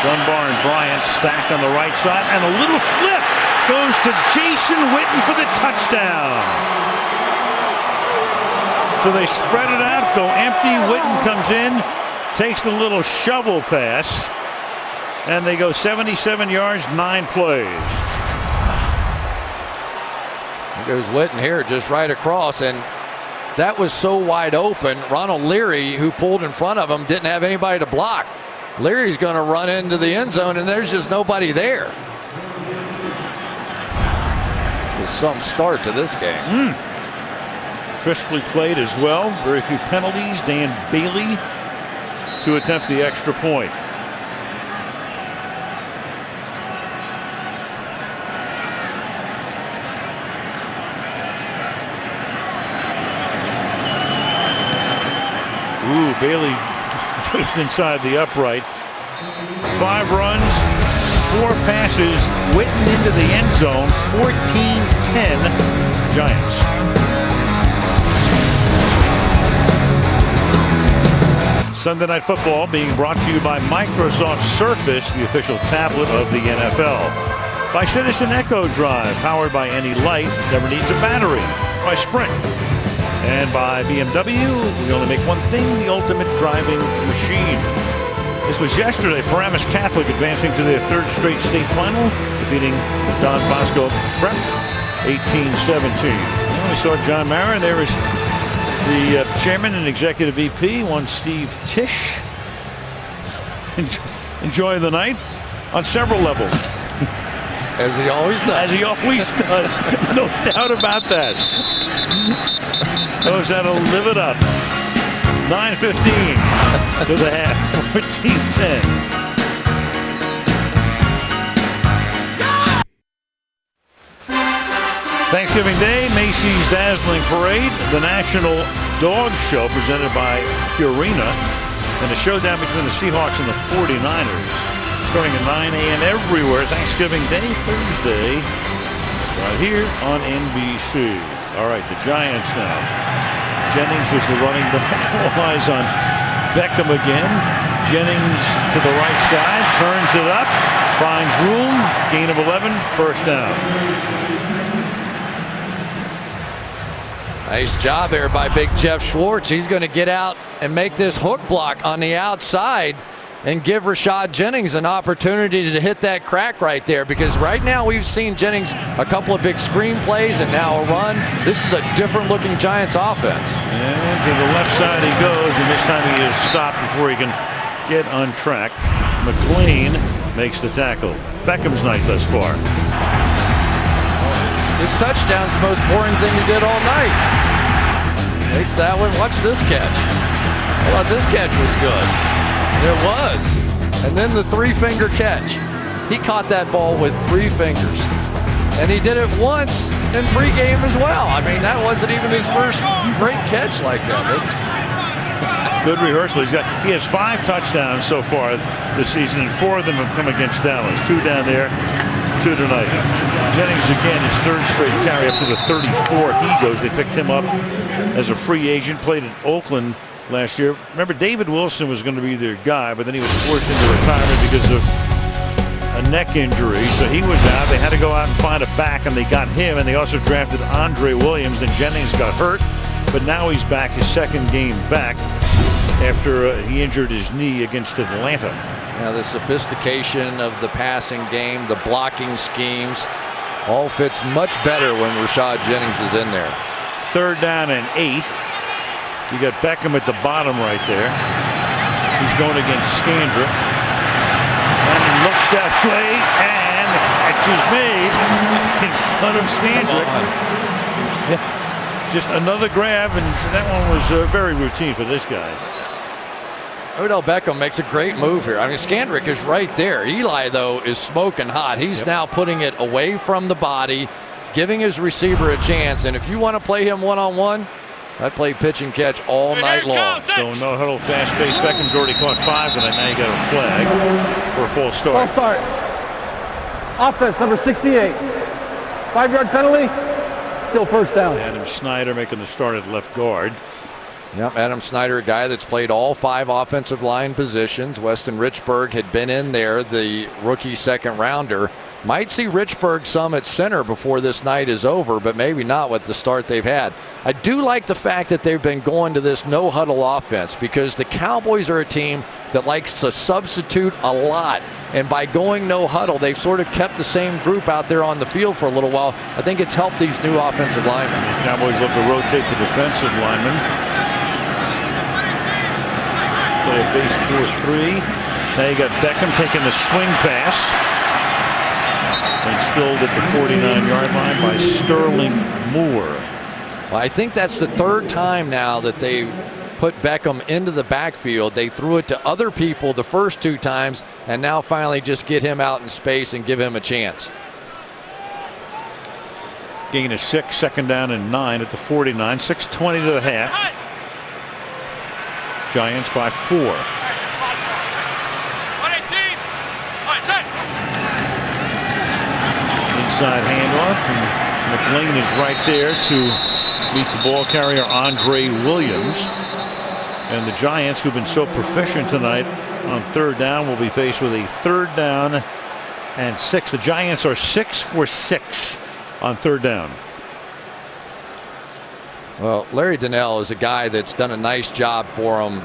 Speaker 1: Dunbar and Bryant stacked on the right side, and a little flip goes to Jason Witten for the touchdown. So they spread it out, go empty. Witten comes in, takes the little shovel pass, and they go 77 yards, 9 plays.
Speaker 10: There goes Witten here, just right across, and that was so wide open. Ronald Leary, who pulled in front of him, didn't have anybody to block. Leary's going to run into the end zone, and there's just nobody there. So some start to this game.
Speaker 1: Crisply played as well. Very few penalties. Dan Bailey to attempt the extra point. Ooh, Bailey just inside the upright. 5 runs, 4 passes. Witten into the end zone. 14-10 Giants. Sunday Night Football being brought to you by Microsoft Surface, the official tablet of the NFL. By Citizen Echo Drive, powered by any light, never needs a battery. By Sprint. And by BMW, we only make one thing, the ultimate driving machine. This was yesterday. Paramus Catholic advancing to their 3rd straight state final, defeating Don Bosco Prep 18-17. Well, we saw John Mara. There is the chairman and executive VP, one Steve Tisch. Enjoy the night on several levels.
Speaker 10: As he always does.
Speaker 1: As he always does. No doubt about that. Knows how to live it up. 9:15 to the half. 14-10. Thanksgiving Day, Macy's Dazzling Parade, the National Dog Show presented by Purina, and a showdown between the Seahawks and the 49ers. Starting at 9 a.m. everywhere. Thanksgiving Day, Thursday, right here on NBC. All right, the Giants now. Jennings is the running back. All eyes on Beckham again. Jennings to the right side, turns it up, finds room, gain of 11, first down.
Speaker 10: Nice job there by Big Jeff Schwartz. He's going to get out and make this hook block on the outside and give Rashad Jennings an opportunity to hit that crack right there, because right now we've seen Jennings a couple of big screen plays and now a run. This is a different looking Giants offense.
Speaker 1: And to the left side he goes, and this time he is stopped before he can get on track. McLean makes the tackle. Beckham's night thus far.
Speaker 10: His touchdown's the most boring thing he did all night. Makes that one. Watch this catch. I thought this catch was good. It was. And then the 3-finger catch. He caught that ball with 3 fingers. And he did it once in pregame as well. I mean, that wasn't even his first great catch like that.
Speaker 1: Good rehearsal. He has 5 touchdowns so far this season, and 4 of them have come against Dallas. 2 down there, 2 tonight. Jennings again, his 3rd straight carry up to the 34 he goes. They picked him up as a free agent, played in Oakland last year. Remember, David Wilson was going to be their guy, but then he was forced into retirement because of a neck injury. So he was out. They had to go out and find a back, and they got him. And they also drafted Andre Williams. Then Jennings got hurt, but now he's back, his 2nd game back after he injured his knee against Atlanta.
Speaker 10: Now the sophistication of the passing game, the blocking schemes, all fits much better when Rashad Jennings is in there.
Speaker 1: 3rd down and 8. You got Beckham at the bottom right there. He's going against Scandra. And he looks that way, and the catch is made in front of Skandrick. Yeah, just another grab, and that one was very routine for this guy.
Speaker 10: Odell Beckham makes a great move here. I mean, Skandrick is right there. Eli, though, is smoking hot. He's now putting it away from the body, giving his receiver a chance. And if you want to play him one-on-one, I play pitch and catch all night long.
Speaker 1: So no huddle, fast pace. Beckham's already caught 5 tonight. Now you got a flag for a false start.
Speaker 7: False start. Offense, number 68. 5-yard penalty. Still first down.
Speaker 1: Adam Snyder making the start at left guard.
Speaker 10: Yep, Adam Snyder, a guy that's played all 5 offensive line positions. Weston Richburg had been in there, the rookie second rounder. Might see Richburg some at center before this night is over, but maybe not with the start they've had. I do like the fact that they've been going to this no huddle offense, because the Cowboys are a team that likes to substitute a lot. And by going no huddle, they've sort of kept the same group out there on the field for a little while. I think it's helped these new offensive linemen.
Speaker 1: The Cowboys look to rotate the defensive linemen. Play a base 4-3. Now you got Beckham taking the swing pass. And spilled at the 49-yard line by Sterling Moore.
Speaker 10: Well, I think that's the 3rd time now that they put Beckham into the backfield. They threw it to other people the first 2 times, and now finally just get him out in space and give him a chance.
Speaker 1: Gain of 6, second down and 9 at the 49. 6:20 to the half. Giants by 4. Inside handoff, and McLean is right there to meet the ball carrier Andre Williams. And the Giants, who've been so proficient tonight on 3rd down, will be faced with a 3rd down and 6. The Giants are 6 for 6 on 3rd down.
Speaker 10: Well, Larry Donnell is a guy that's done a nice job for him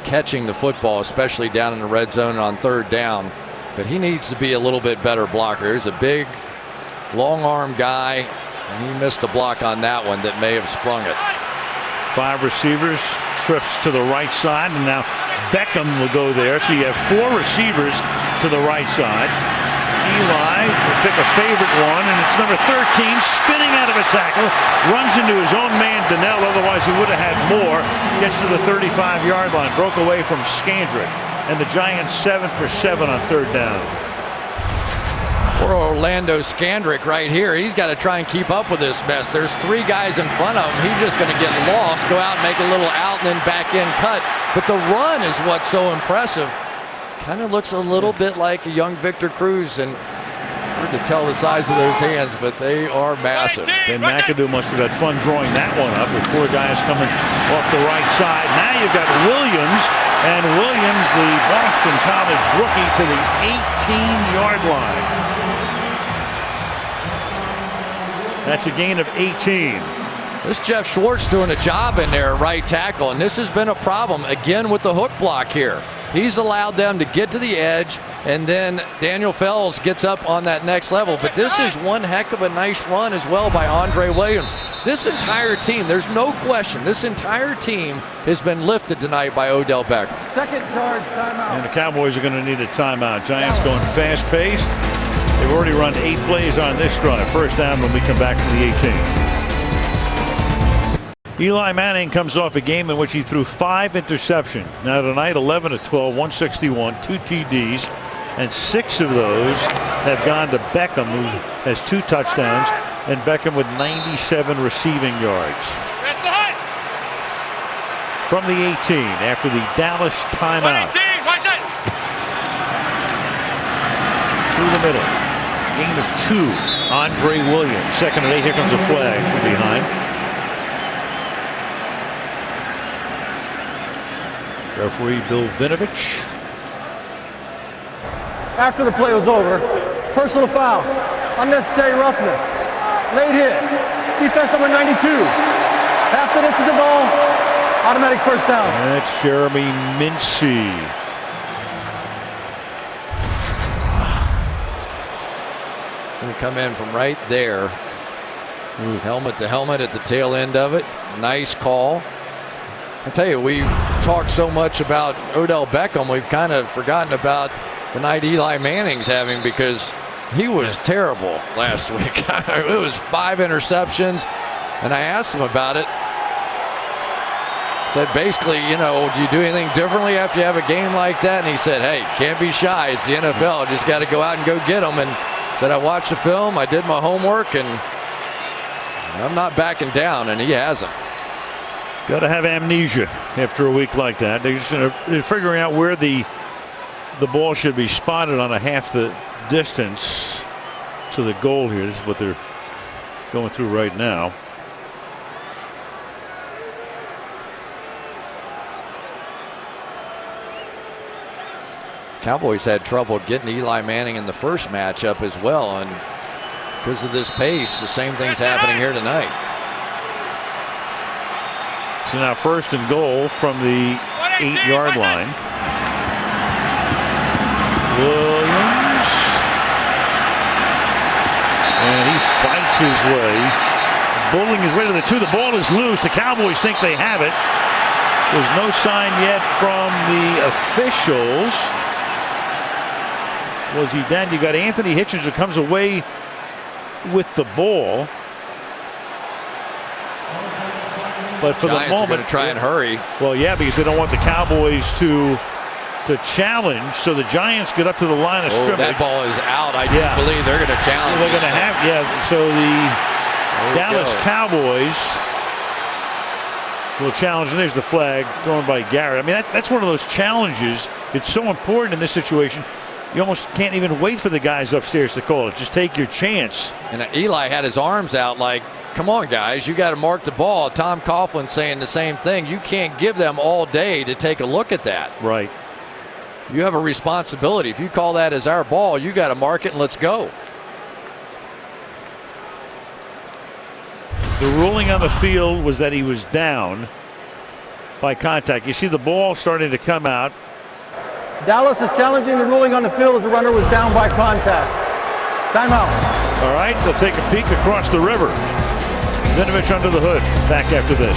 Speaker 10: catching the football, especially down in the red zone on 3rd down. But he needs to be a little bit better blocker. He's a big, long arm guy, and he missed a block on that one that may have sprung it.
Speaker 1: 5 receivers, trips to the right side, and now Beckham will go there. So you have 4 receivers to the right side. Eli will pick a favorite one, and it's number 13, spinning out of a tackle, runs into his own man Donnell, otherwise he would have had more. Gets to the 35-yard line, broke away from Skandrick. And the Giants 7 for 7 on 3rd down.
Speaker 10: Poor Orlando Skandrick right here. He's got to try and keep up with this mess. There's 3 guys in front of him. He's just going to get lost, go out and make a little out and then back in cut. But the run is what's so impressive. Kind of looks a little bit like a young Victor Cruz, and hard to tell the size of those hands, but they are massive.
Speaker 1: Ben McAdoo must have had fun drawing that one up with 4 guys coming off the right side. Now you've got Williams, and Williams, the Boston College rookie, to the 18-yard line. That's a gain of 18.
Speaker 10: This Jeff Schwartz doing a job in there at right tackle, and this has been a problem again with the hook block here. He's allowed them to get to the edge, and then Daniel Fells gets up on that next level. But this is one heck of a nice run as well by Andre Williams. This entire team, there's no question, this entire team has been lifted tonight by Odell Beckham.
Speaker 7: Second charge, timeout.
Speaker 1: And the Cowboys are going to need a timeout. Giants going fast-paced. They've already run 8 plays on this drive. First down when we come back from the 18. Eli Manning comes off a game in which he threw 5 interceptions. Now tonight, 11 of 12, 161, 2 TDs, and 6 of those have gone to Beckham, who has 2 touchdowns, and Beckham with 97 receiving yards. From the 18 after the Dallas timeout. Through the middle. Gain of 2. Andre Williams. 2nd and 8. Here comes a flag from behind. Referee Bill Vinovich.
Speaker 7: After the play was over, personal foul, unnecessary roughness, late hit, defense number 92. After this is the ball, automatic first down.
Speaker 1: That's Jeremy Mincy.
Speaker 10: Going to come in from right there. Helmet to helmet at the tail end of it. Nice call. I tell you, we've talked so much about Odell Beckham, we've kind of forgotten about the night Eli Manning's having, because He was terrible last week. It was 5 interceptions, and I asked him about it. Said basically, you know, do you do anything differently after you have a game like that? And he said, hey, can't be shy. It's the NFL. Just got to go out and go get them. And said, I watched the film, I did my homework, and I'm not backing down, and he hasn't.
Speaker 1: Got to have amnesia after a week like that. They're figuring out where the ball should be spotted on a half the distance to the goal here. This is what they're going through right now.
Speaker 10: Cowboys had trouble getting Eli Manning in the first matchup as well, and because of this pace, the same thing's happening here tonight.
Speaker 1: So now 1st and goal from the 8-yard line. Williams, and he fights his way, bullying his way to the 2. The ball is loose. The Cowboys think they have it. There's no sign yet from the officials. Was he done? You got Anthony Hitchens who comes away with the ball. But for
Speaker 10: Giants
Speaker 1: the moment,
Speaker 10: are going to try and hurry.
Speaker 1: Well, yeah, because they don't want the Cowboys to challenge. So the Giants get up to the line of scrimmage.
Speaker 10: That ball is out. I do believe they're going to challenge.
Speaker 1: They're going to have, So the Dallas Cowboys will challenge, and there's the flag thrown by Garrett. I mean, that's one of those challenges. It's so important in this situation. You almost can't even wait for the guys upstairs to call it. Just take your chance.
Speaker 10: And Eli had his arms out like, come on, guys, you got to mark the ball. Tom Coughlin saying the same thing. You can't give them all day to take a look at that.
Speaker 1: Right.
Speaker 10: You have a responsibility. If you call that as our ball, you got to mark it and let's go.
Speaker 1: The ruling on the field was that he was down by contact. You see the ball starting to come out.
Speaker 7: Dallas is challenging the ruling on the field as the runner was down by contact. Timeout.
Speaker 1: All right, they'll take a peek across the river. Vinovich under the hood. Back after this.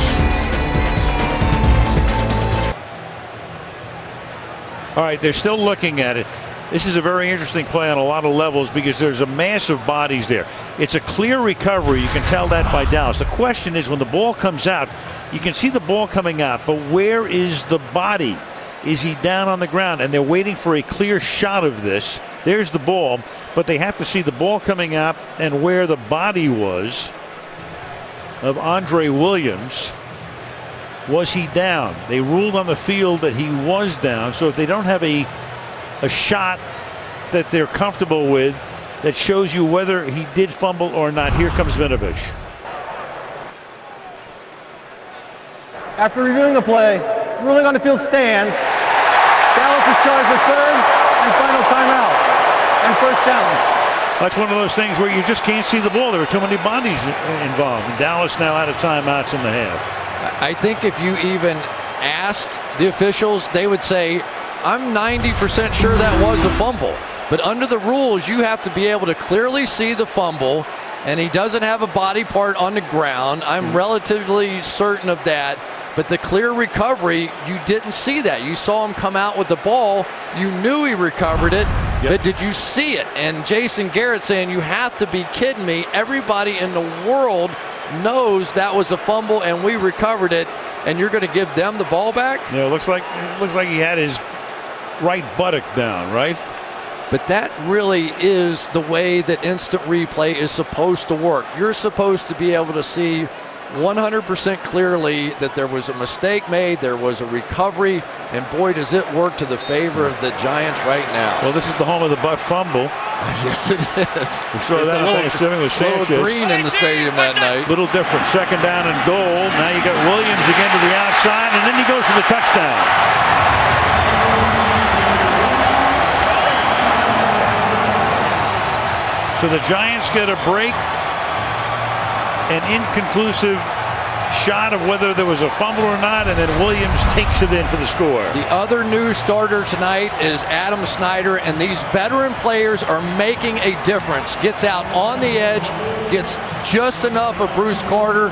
Speaker 1: All right, they're still looking at it. This is a very interesting play on a lot of levels because there's a mass of bodies there. It's a clear recovery. You can tell that by Dallas. The question is when the ball comes out, you can see the ball coming out, but where is the body? Is he down on the ground? And they're waiting for a clear shot of this. There's the ball, but they have to see the ball coming out and where the body was of Andre Williams. Was he down? They ruled on the field that he was down. So if they don't have a shot that they're comfortable with that shows you whether he did fumble or not, here comes Vinovich.
Speaker 7: After reviewing the play, ruling on the field stands. Dallas is charged with 3rd and final timeout and first challenge.
Speaker 1: That's one of those things where you just can't see the ball. There are too many bodies involved. And Dallas now out of timeouts in the half.
Speaker 10: I think if you even asked the officials, they would say, I'm 90% sure that was a fumble. But under the rules, you have to be able to clearly see the fumble, and he doesn't have a body part on the ground. I'm relatively certain of that. But the clear recovery, you didn't see that. You saw him come out with the ball. You knew he recovered it, but did you see it? And Jason Garrett saying, you have to be kidding me. Everybody in the world knows that was a fumble and we recovered it, and you're going to give them the ball back?
Speaker 1: Yeah, it looks like he had his right buttock down, right?
Speaker 10: But that really is the way that instant replay is supposed to work. You're supposed to be able to see 100% clearly that there was a mistake made, there was a recovery, and boy, does it work to the favor of the Giants right now.
Speaker 1: Well, this is the home of the butt fumble.
Speaker 10: Yes, it is.
Speaker 1: We saw that on Thanksgiving with Sanchez.
Speaker 10: Little green in the stadium that night.
Speaker 1: Little different. 2nd down and goal. Now you got Williams again to the outside, and then he goes for the touchdown. So the Giants get a break. An inconclusive shot of whether there was a fumble or not, and then Williams takes it in for the score.
Speaker 10: The other new starter tonight is Adam Snyder, and these veteran players are making a difference. Gets out on the edge, gets just enough of Bruce Carter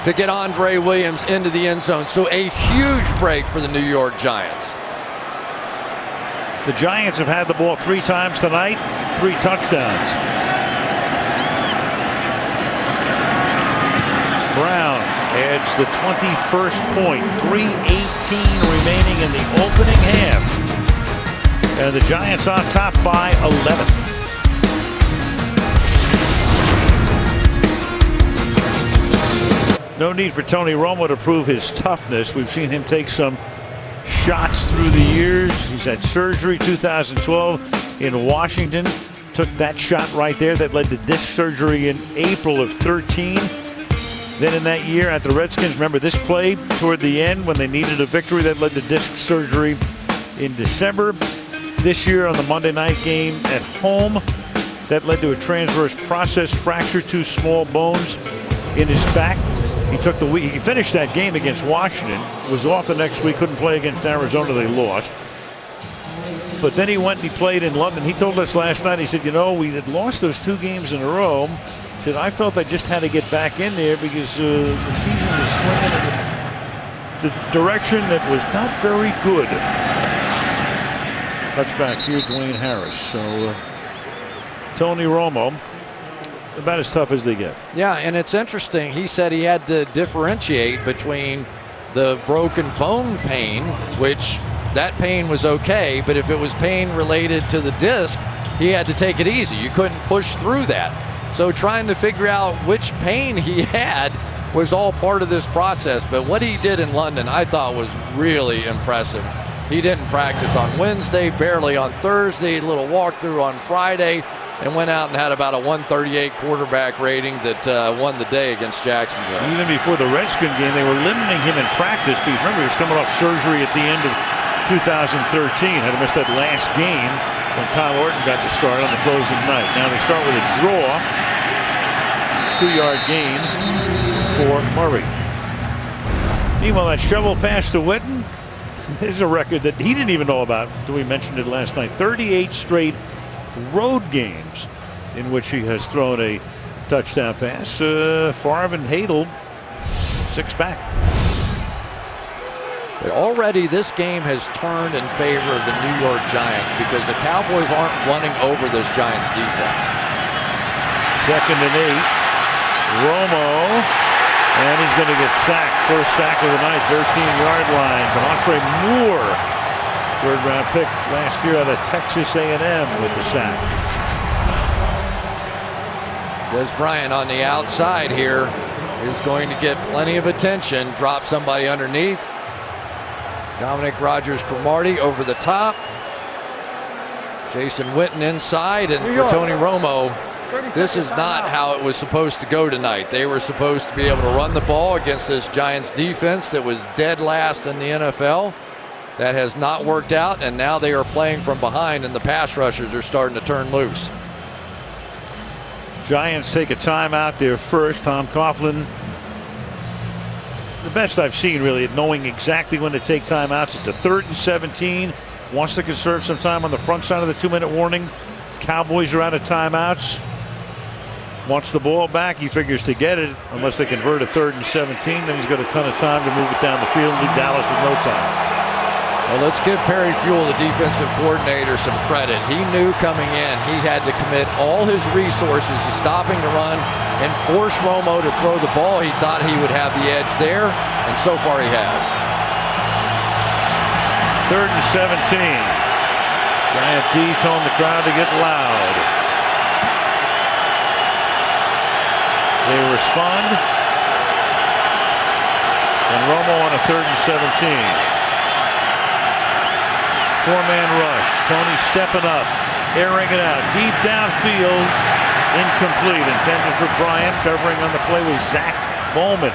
Speaker 10: to get Andre Williams into the end zone. So a huge break for the New York Giants.
Speaker 1: The Giants have had the ball 3 times tonight, 3 touchdowns. Brown adds the 21st point. 3:18 remaining in the opening half. And the Giants on top by 11. No need for Tony Romo to prove his toughness. We've seen him take some shots through the years. He's had surgery 2012 in Washington. Took that shot right there that led to disc surgery in April of 13. Then in that year at the Redskins, remember this play toward the end when they needed a victory that led to disc surgery in December. This year on the Monday night game at home, that led to a transverse process fracture, 2 small bones in his back. He took the week. He finished that game against Washington. Was off the next week. Couldn't play against Arizona. They lost. But then he went and he played in London. He told us last night. He said, "You know, we had lost those 2 games in a row." He said, "I felt I just had to get back in there because the season was swinging in the direction that was not very good." Touchback here, Dwayne Harris. So Tony Romo, about as tough as they get.
Speaker 10: Yeah, and it's interesting. He said he had to differentiate between the broken bone pain, which that pain was okay, but if it was pain related to the disc, he had to take it easy. You couldn't push through that. So trying to figure out which pain he had was all part of this process. But what he did in London, I thought was really impressive. He didn't practice on Wednesday, barely on Thursday, a little walkthrough on Friday, and went out and had about a 138 quarterback rating that won the day against Jacksonville.
Speaker 1: Even before the Redskin game, they were limiting him in practice because remember he was coming off surgery at the end of 2013. Had to miss that last game when Kyle Orton got the start on the closing night. Now they start with a draw. 2-yard gain for Murray. Meanwhile, that shovel pass to Witten is a record that he didn't even know about until we mentioned it last night. 38 straight road games in which he has thrown a touchdown pass. Favre and Hadel 6 back.
Speaker 10: But already this game has turned in favor of the New York Giants because the Cowboys aren't running over this Giants defense.
Speaker 1: 2nd and 8. Romo, and he's going to get sacked. First sack of the night, 13-yard line. Montre Moore, 3rd-round pick last year out of Texas A&M with the sack.
Speaker 10: Des Bryant on the outside here is going to get plenty of attention. Drop somebody underneath. Dominic Rodgers-Cromartie over the top. Jason Witten inside, and for Tony Romo, this is not how it was supposed to go tonight. They were supposed to be able to run the ball against this Giants defense that was dead last in the NFL. That has not worked out, and now they are playing from behind, and the pass rushers are starting to turn loose.
Speaker 1: Giants take a timeout there first. Tom Coughlin, the best I've seen really at knowing exactly when to take timeouts. It's a 3rd and 17. Wants to conserve some time on the front side of the 2-minute warning. Cowboys are out of timeouts. Wants the ball back. He figures to get it unless they convert a 3rd and 17. Then he's got a ton of time to move it down the field. Leave Dallas with no time.
Speaker 10: Well, let's give Perry Fuel, the defensive coordinator, some credit. He knew coming in he had to commit all his resources to stopping the run and force Romo to throw the ball. He thought he would have the edge there, and so far he has.
Speaker 1: 3rd and 17. Giant D telling the crowd to get loud. They respond. And Romo on a 3rd and 17. 4-man rush. Tony stepping up, airing it out, deep downfield, incomplete. Intended for Bryant. Covering on the play was Zach Bowman.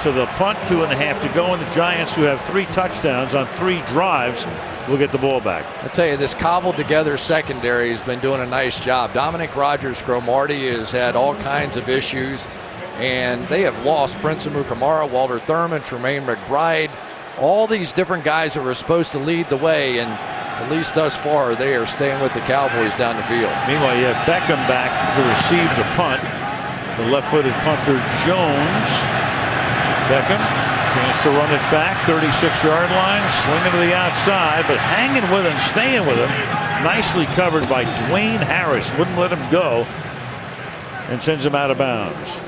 Speaker 1: So the punt, 2.5 to go, and the Giants, who have 3 touchdowns on 3 drives, will get the ball back.
Speaker 10: I tell you, this cobbled together secondary has been doing a nice job. Dominic Rodgers-Cromartie has had all kinds of issues, and they have lost Prince Amukamara, Walter Thurman, Tremaine McBride, all these different guys that were supposed to lead the way, and at least thus far they are staying with the Cowboys down the field.
Speaker 1: Meanwhile, you have Beckham back to receive the punt. The left-footed punter Jones. Beckham, chance to run it back, 36-yard line, slinging to the outside, but hanging with him, staying with him nicely covered by Dwayne Harris. Wouldn't let him go and sends him out of bounds.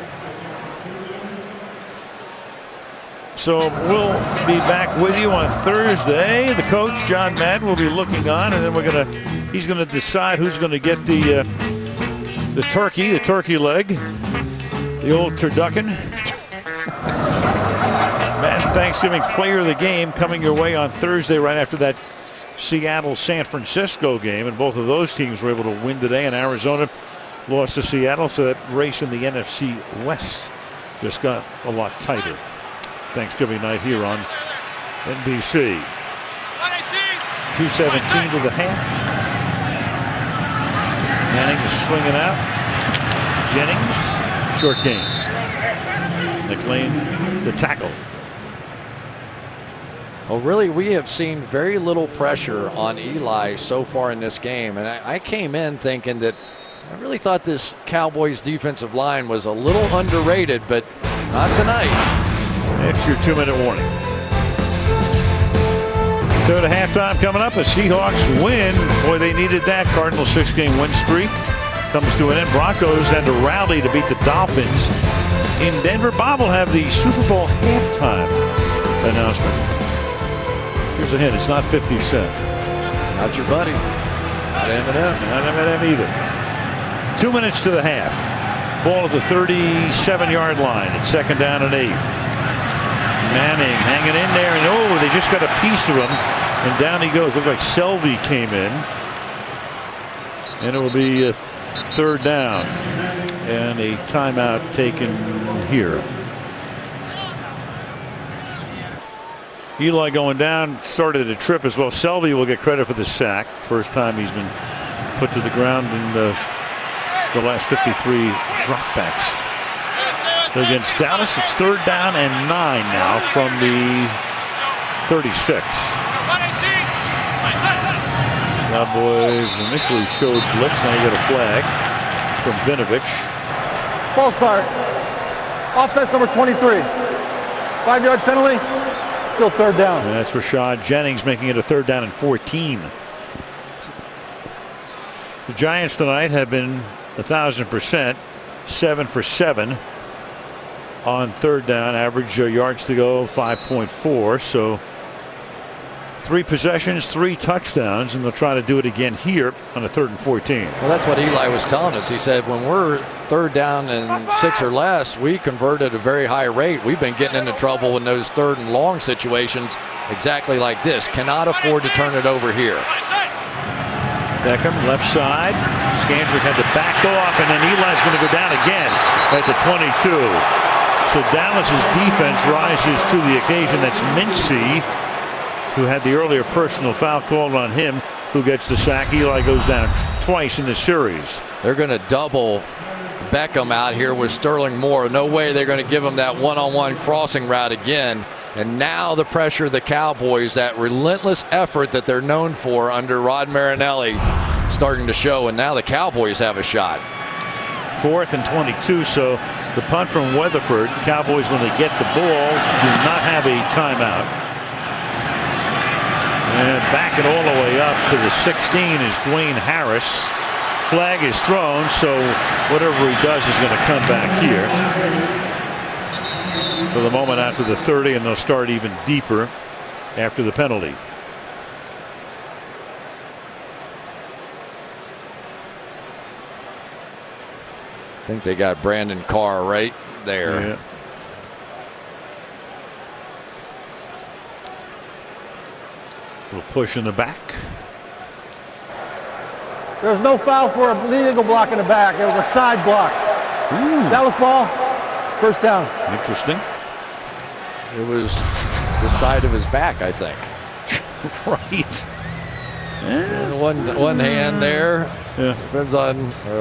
Speaker 1: So we'll be back with you on Thursday. The coach, John Madden, will be looking on, and then he's going to decide who's going to get the turkey leg, the old turducken. Madden Thanksgiving Player of the Game coming your way on Thursday right after that Seattle-San Francisco game, and both of those teams were able to win today, and Arizona lost to Seattle, so that race in the NFC West just got a lot tighter. Thanksgiving night here on NBC. 2:17 to the half. Manning is swinging out. Jennings, short game. McLean, the tackle.
Speaker 10: Well, really, we have seen very little pressure on Eli so far in this game. And I came in thinking that I really thought this Cowboys defensive line was a little underrated, but not tonight.
Speaker 1: That's your 2-minute warning. So at halftime coming up, the Seahawks win. Boy, they needed that. Cardinals 6-game win streak comes to an end. Broncos had to rally to beat the Dolphins in Denver. Bob will have the Super Bowl halftime announcement. Here's a hint. It's not 50 Cent.
Speaker 10: Not your buddy. Not Eminem.
Speaker 1: Not Eminem either. 2 minutes to the half. Ball at the 37-yard line. It's 2nd down and 8. Manning hanging in there, and they just got a piece of him, and down he goes. Looked like Selvey came in, and it will be a 3rd down and a timeout taken here. Eli going down, started a trip as well. Selvey will get credit for the sack. First time he's been put to the ground in the last 53 dropbacks. Against Dallas, it's 3rd down and 9 now from the 36. Cowboys initially showed blitz. Now you get a flag from Vinovich.
Speaker 7: False start. Offense number 23. 5-yard penalty. Still 3rd down.
Speaker 1: And that's Rashad Jennings making it a 3rd down and 14. The Giants tonight have been 1,000%, 7 for 7. On 3rd down, average yards to go 5.4. So 3 possessions, 3 touchdowns, and they'll try to do it again here on a 3rd and 14.
Speaker 10: Well, that's what Eli was telling us. He said when we're 3rd down and 6 or less, we convert at a very high rate. We've been getting into trouble in those 3rd and long situations exactly like this. Cannot afford to turn it over here.
Speaker 1: Beckham left side. Scandrick had to back off, and then Eli's going to go down again at the 22. So Dallas's defense rises to the occasion. That's Mincy, who had the earlier personal foul called on him, who gets the sack. Eli goes down twice in the series.
Speaker 10: They're going to double Beckham out here with Sterling Moore. No way they're going to give him that one-on-one crossing route again. And now the pressure of the Cowboys, that relentless effort that they're known for under Rod Marinelli, starting to show. And now the Cowboys have a shot.
Speaker 1: 4th and 22, so the punt from Weatherford. Cowboys, when they get the ball, do not have a timeout. And back it all the way up to the 16 is Dwayne Harris. Flag is thrown, so whatever he does is going to come back here. For the moment after the 30, and they'll start even deeper after the penalty.
Speaker 10: I think they got Brandon Carr right there.
Speaker 1: Yeah. A little push in the back.
Speaker 7: There's no foul for a legal block in the back. It was a side block.
Speaker 1: Ooh.
Speaker 7: Dallas ball. 1st down.
Speaker 1: Interesting.
Speaker 10: It was the side of his back, I think.
Speaker 1: Right.
Speaker 10: Yeah. One hand there.
Speaker 1: Yeah.
Speaker 10: Depends on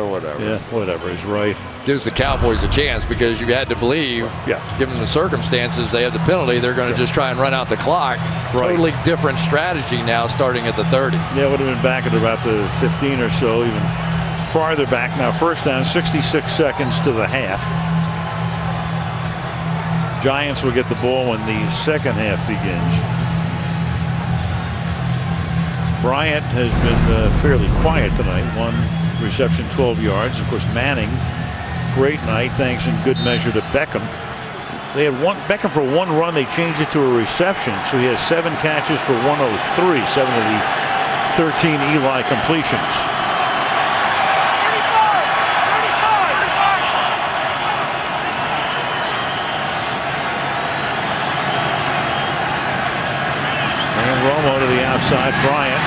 Speaker 10: whatever.
Speaker 1: Yeah, whatever is right.
Speaker 10: Gives the Cowboys a chance because you had to believe, given the circumstances, they have the penalty. They're going to just try and run out the clock. Right. Totally different strategy now, starting at the 30.
Speaker 1: Yeah, it would have been back at about the 15 or so, even farther back. Now 1st down, 66 seconds to the half. Giants will get the ball when the 2nd half begins. Bryant has been fairly quiet tonight. 1 reception, 12 yards. Of course, Manning, great night, thanks in good measure to Beckham. They had Beckham for 1 run. They changed it to a reception, so he has 7 catches for 103. 7 of the 13 Eli completions. And Romo to the outside, Bryant.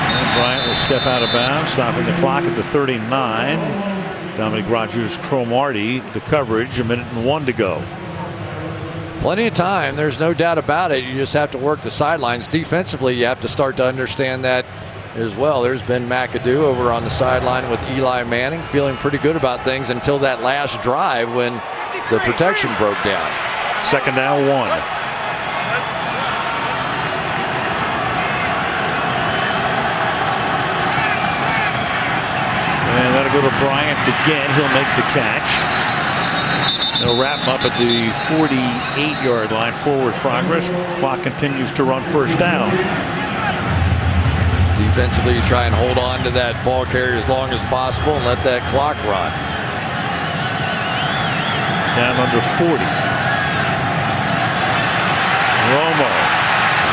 Speaker 1: And Bryant will step out of bounds, stopping the clock at the 39. Dominic Rodgers-Cromartie, the coverage, 1:01 to go.
Speaker 10: Plenty of time. There's no doubt about it. You just have to work the sidelines. Defensively, you have to start to understand that as well. There's Ben McAdoo over on the sideline with Eli Manning, feeling pretty good about things until that last drive when the protection broke down.
Speaker 1: 2nd down, 1. And that'll go to Bryant again. He'll make the catch. They'll wrap him up at the 48-yard line. Forward progress. Clock continues to run 1st down.
Speaker 10: Defensively, you try and hold on to that ball carrier as long as possible and let that clock run.
Speaker 1: Down under 40. Romo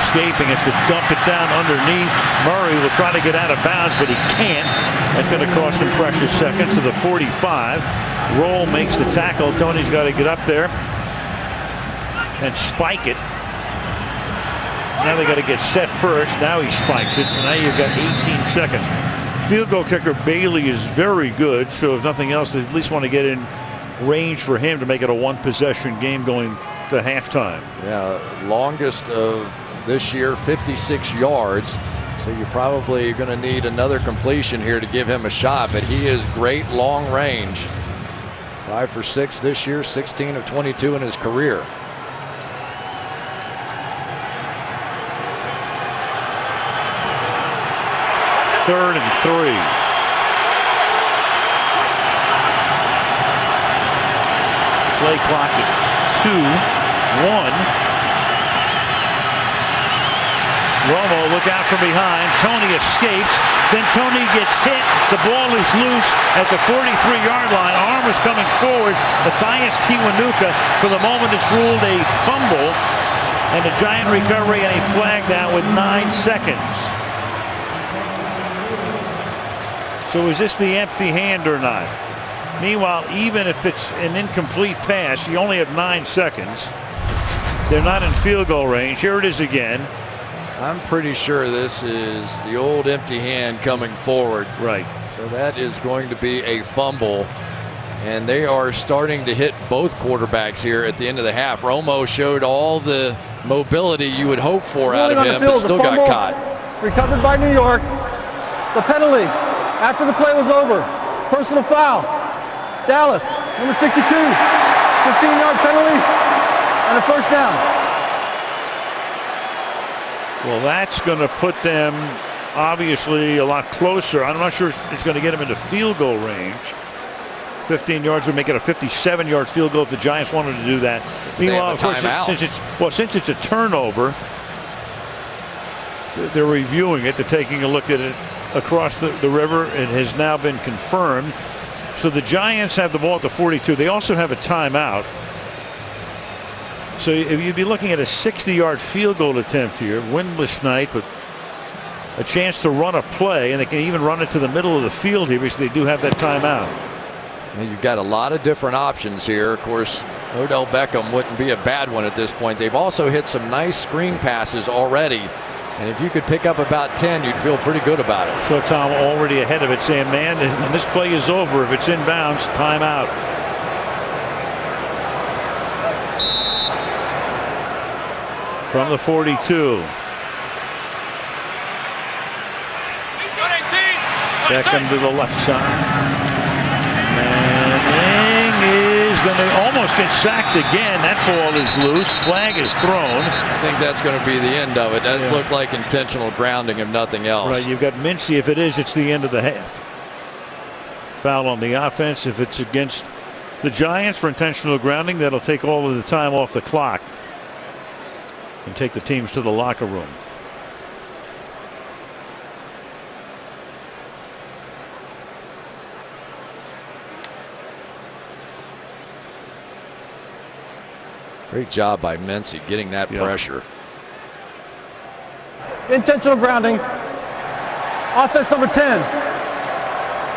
Speaker 1: escaping, has to dump it down underneath. Murray will try to get out of bounds, but he can't. That's going to cost him precious seconds to the 45. Roll makes the tackle. Tony's got to get up there and spike it. Now they got to get set first. Now he spikes it. So now you've got 18 seconds. Field goal kicker Bailey is very good. So if nothing else, they at least want to get in range for him to make it a 1-possession game going to halftime.
Speaker 10: Yeah, longest of this year, 56 yards. So you're probably going to need another completion here to give him a shot. But he is great long range. 5 for 6 this year, 16 of 22 in his career.
Speaker 1: Third and 3. Play clock at 2-1. Romo, look out from behind. Tony escapes. Then Tony gets hit. The ball is loose at the 43-yard line. Arm is coming forward. Matthias Kiwanuka, for the moment, it's ruled a fumble. And a giant recovery and a flag down with 9 seconds. So is this the empty hand or not? Meanwhile, even if it's an incomplete pass, you only have 9 seconds. They're not in field goal range. Here it is again.
Speaker 10: I'm pretty sure this is the old empty hand coming forward.
Speaker 1: Right.
Speaker 10: So that is going to be a fumble. And they are starting to hit both quarterbacks here at the end of the half. Romo showed all the mobility you would hope for out of him, but still got caught.
Speaker 7: Recovered by New York. The penalty after the play was over. Personal foul. Dallas, number 62. 15-yard penalty and a 1st down.
Speaker 1: Well, that's going to put them obviously a lot closer. I'm not sure it's going to get them into field goal range. 15 yards would make it a 57-yard field goal if the Giants wanted to do that. Meanwhile, of course, since it's a turnover, they're reviewing it. They're taking a look at it across the river. It has now been confirmed. So the Giants have the ball at the 42. They also have a timeout. So if you'd be looking at a 60-yard field goal attempt here, windless night, but a chance to run a play, and they can even run it to the middle of the field here because they do have that timeout.
Speaker 10: And you've got a lot of different options here. Of course, Odell Beckham wouldn't be a bad one at this point. They've also hit some nice screen passes already. And if you could pick up about 10, you'd feel pretty good about it.
Speaker 1: So Tom already ahead of it saying, man, when this play is over, if it's inbounds, timeout. From the 42. Beckham to the left side. Manning is going to almost get sacked again. That ball is loose. Flag is thrown.
Speaker 10: I think that's going to be the end of it. That looked like intentional grounding, if nothing else.
Speaker 1: Right, you've got Mincy. If it is, it's the end of the half. Foul on the offense. If it's against the Giants for intentional grounding, that'll take all of the time off the clock and take the teams to the locker room.
Speaker 10: Great job by Mincy getting that pressure.
Speaker 7: Intentional grounding. Offense number 10.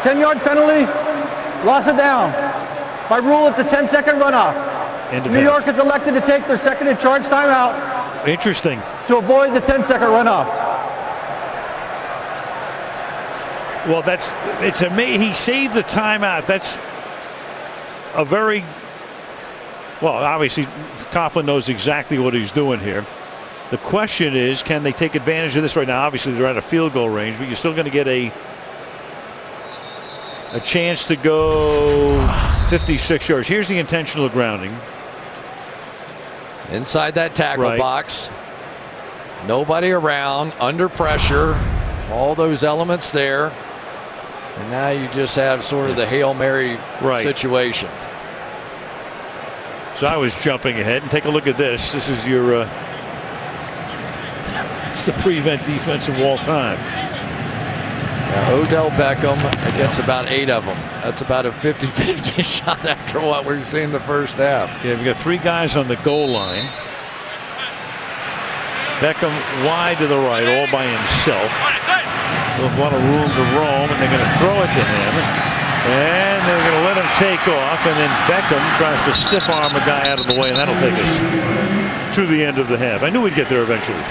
Speaker 7: 10-yard penalty. Loss of down. By rule, it's a 10-second runoff. New York has elected to take their second and charge timeout.
Speaker 1: Interesting.
Speaker 7: To avoid the 10-second runoff.
Speaker 1: Well, it's amazing. He saved the timeout. That's a very, well, obviously, Coughlin knows exactly what he's doing here. The question is, can they take advantage of this right now? Obviously, they're out of field goal range, but you're still going to get a chance to go 56 yards. Here's the intentional grounding.
Speaker 10: Inside that tackle box. Nobody around, under pressure. All those elements there. And now you just have sort of the Hail Mary situation.
Speaker 1: So I was jumping ahead, and take a look at this. This is your it's the prevent defense of all time.
Speaker 10: Odell Beckham against about 8 of them. That's about a 50-50 shot after what we've seen the first half.
Speaker 1: Yeah, we've got 3 guys on the goal line. Beckham wide to the right, all by himself. With a lot of room to roam, and they're going to throw it to him. And they're going to let him take off, and then Beckham tries to stiff arm a guy out of the way, and that'll take us to the end of the half. I knew we'd get there eventually.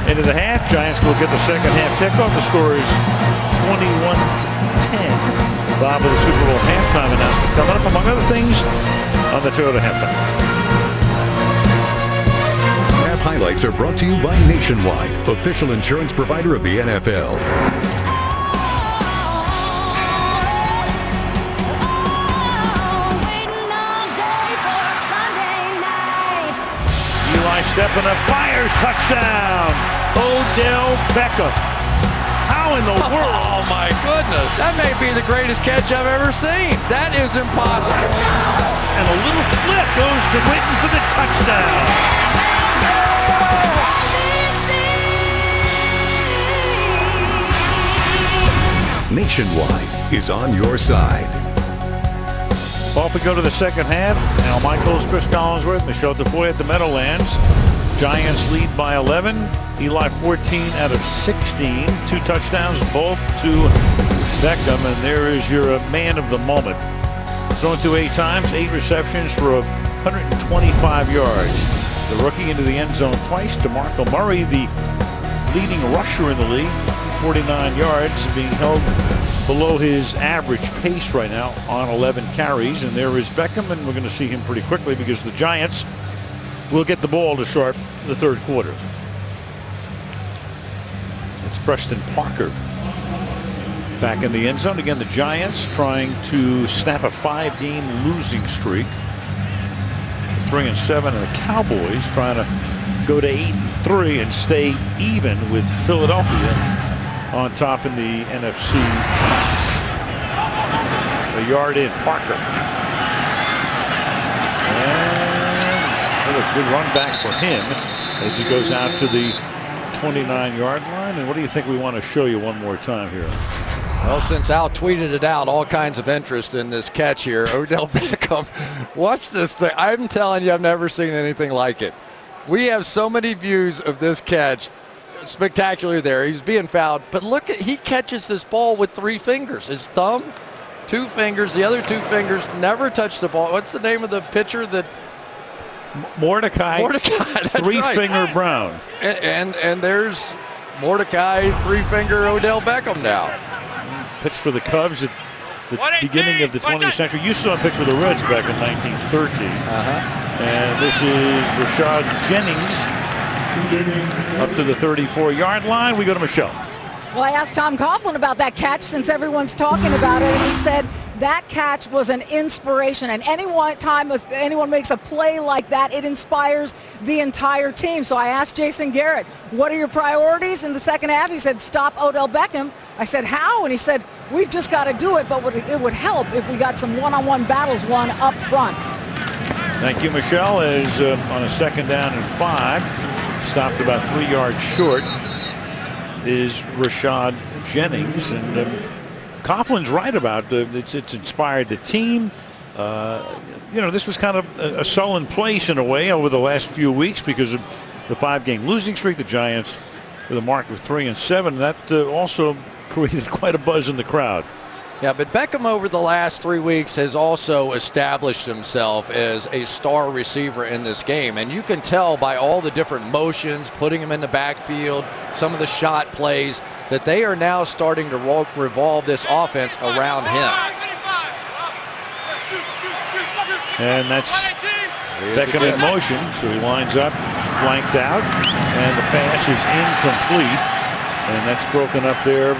Speaker 1: Into the half, Giants will get the second half kickoff. The score is 21-10. Bob with the Super Bowl halftime announcement coming up, among other things, on the Toyota halftime.
Speaker 16: Half highlights are brought to you by Nationwide, official insurance provider of the NFL.
Speaker 1: Stepping up, fires, touchdown. Odell Beckham. How in the world?
Speaker 10: Oh my goodness, that may be the greatest catch I've ever seen. That is impossible.
Speaker 1: And a little flip goes to Witten for the touchdown.
Speaker 16: Nationwide is on your side.
Speaker 1: Off we go to the second half. Al Michaels, Chris Collinsworth, Michelle DeFoy at the Meadowlands. Giants lead by 11. Eli 14 out of 16. 2 touchdowns, both to Beckham. And there is your man of the moment. Thrown through 8 times, 8 receptions for 125 yards. The rookie into the end zone twice. DeMarco Murray, the leading rusher in the league, 49 yards, being held below his average pace right now on 11 carries. And there is Beckham, and we're going to see him pretty quickly because the Giants will get the ball to start the third quarter. It's Preston Parker back in the end zone. Again, the Giants trying to snap a 5-game losing streak. 3-7, and the Cowboys trying to go to 8-3 and stay even with Philadelphia on top in the NFC. A yard in, Parker. And another good run back for him as he goes out to the 29-yard line. And what do you think we want to show you one more time here?
Speaker 10: Well, since Al tweeted it out, all kinds of interest in this catch here. Odell Beckham, watch this thing. I'm telling you, I've never seen anything like it. We have so many views of this catch. Spectacular there. He's being fouled, but look at, he catches this ball with 3 fingers. His thumb, 2 fingers, the other 2 fingers never touch the ball. What's the name of the pitcher that?
Speaker 1: Mordecai.
Speaker 10: That's
Speaker 1: 3-finger
Speaker 10: right.
Speaker 1: Brown.
Speaker 10: And there's Mordecai 3-finger Odell Beckham now.
Speaker 1: Pitched for the Cubs at the beginning of the 20th century. Used to pitch for the Reds back in 1913. And this is Rashad Jennings up to the 34-yard line. We go to Michelle.
Speaker 17: Well, I asked Tom Coughlin about that catch since everyone's talking about it, and he said that catch was an inspiration. And time anyone makes a play like that, it inspires the entire team. So I asked Jason Garrett, what are your priorities in the second half? He said, stop Odell Beckham. I said, how? And he said, we've just got to do it, but it would help if we got some one-on-one battles won up front.
Speaker 1: Thank you, Michelle. As on a 2nd down and 5, stopped about 3 yards short, is Rashad Jennings. And Coughlin's right about it's inspired the team. This was kind of a sullen place in a way over the last few weeks because of the 5-game losing streak. The Giants with a mark of 3-7. That also created quite a buzz in the crowd.
Speaker 10: Yeah, but Beckham over the last 3 weeks has also established himself as a star receiver in this game. And you can tell by all the different motions, putting him in the backfield, some of the shot plays, that they are now starting to revolve this offense around him.
Speaker 1: And that's Beckham in motion. So he lines up, flanked out, and the pass is incomplete. And that's broken up there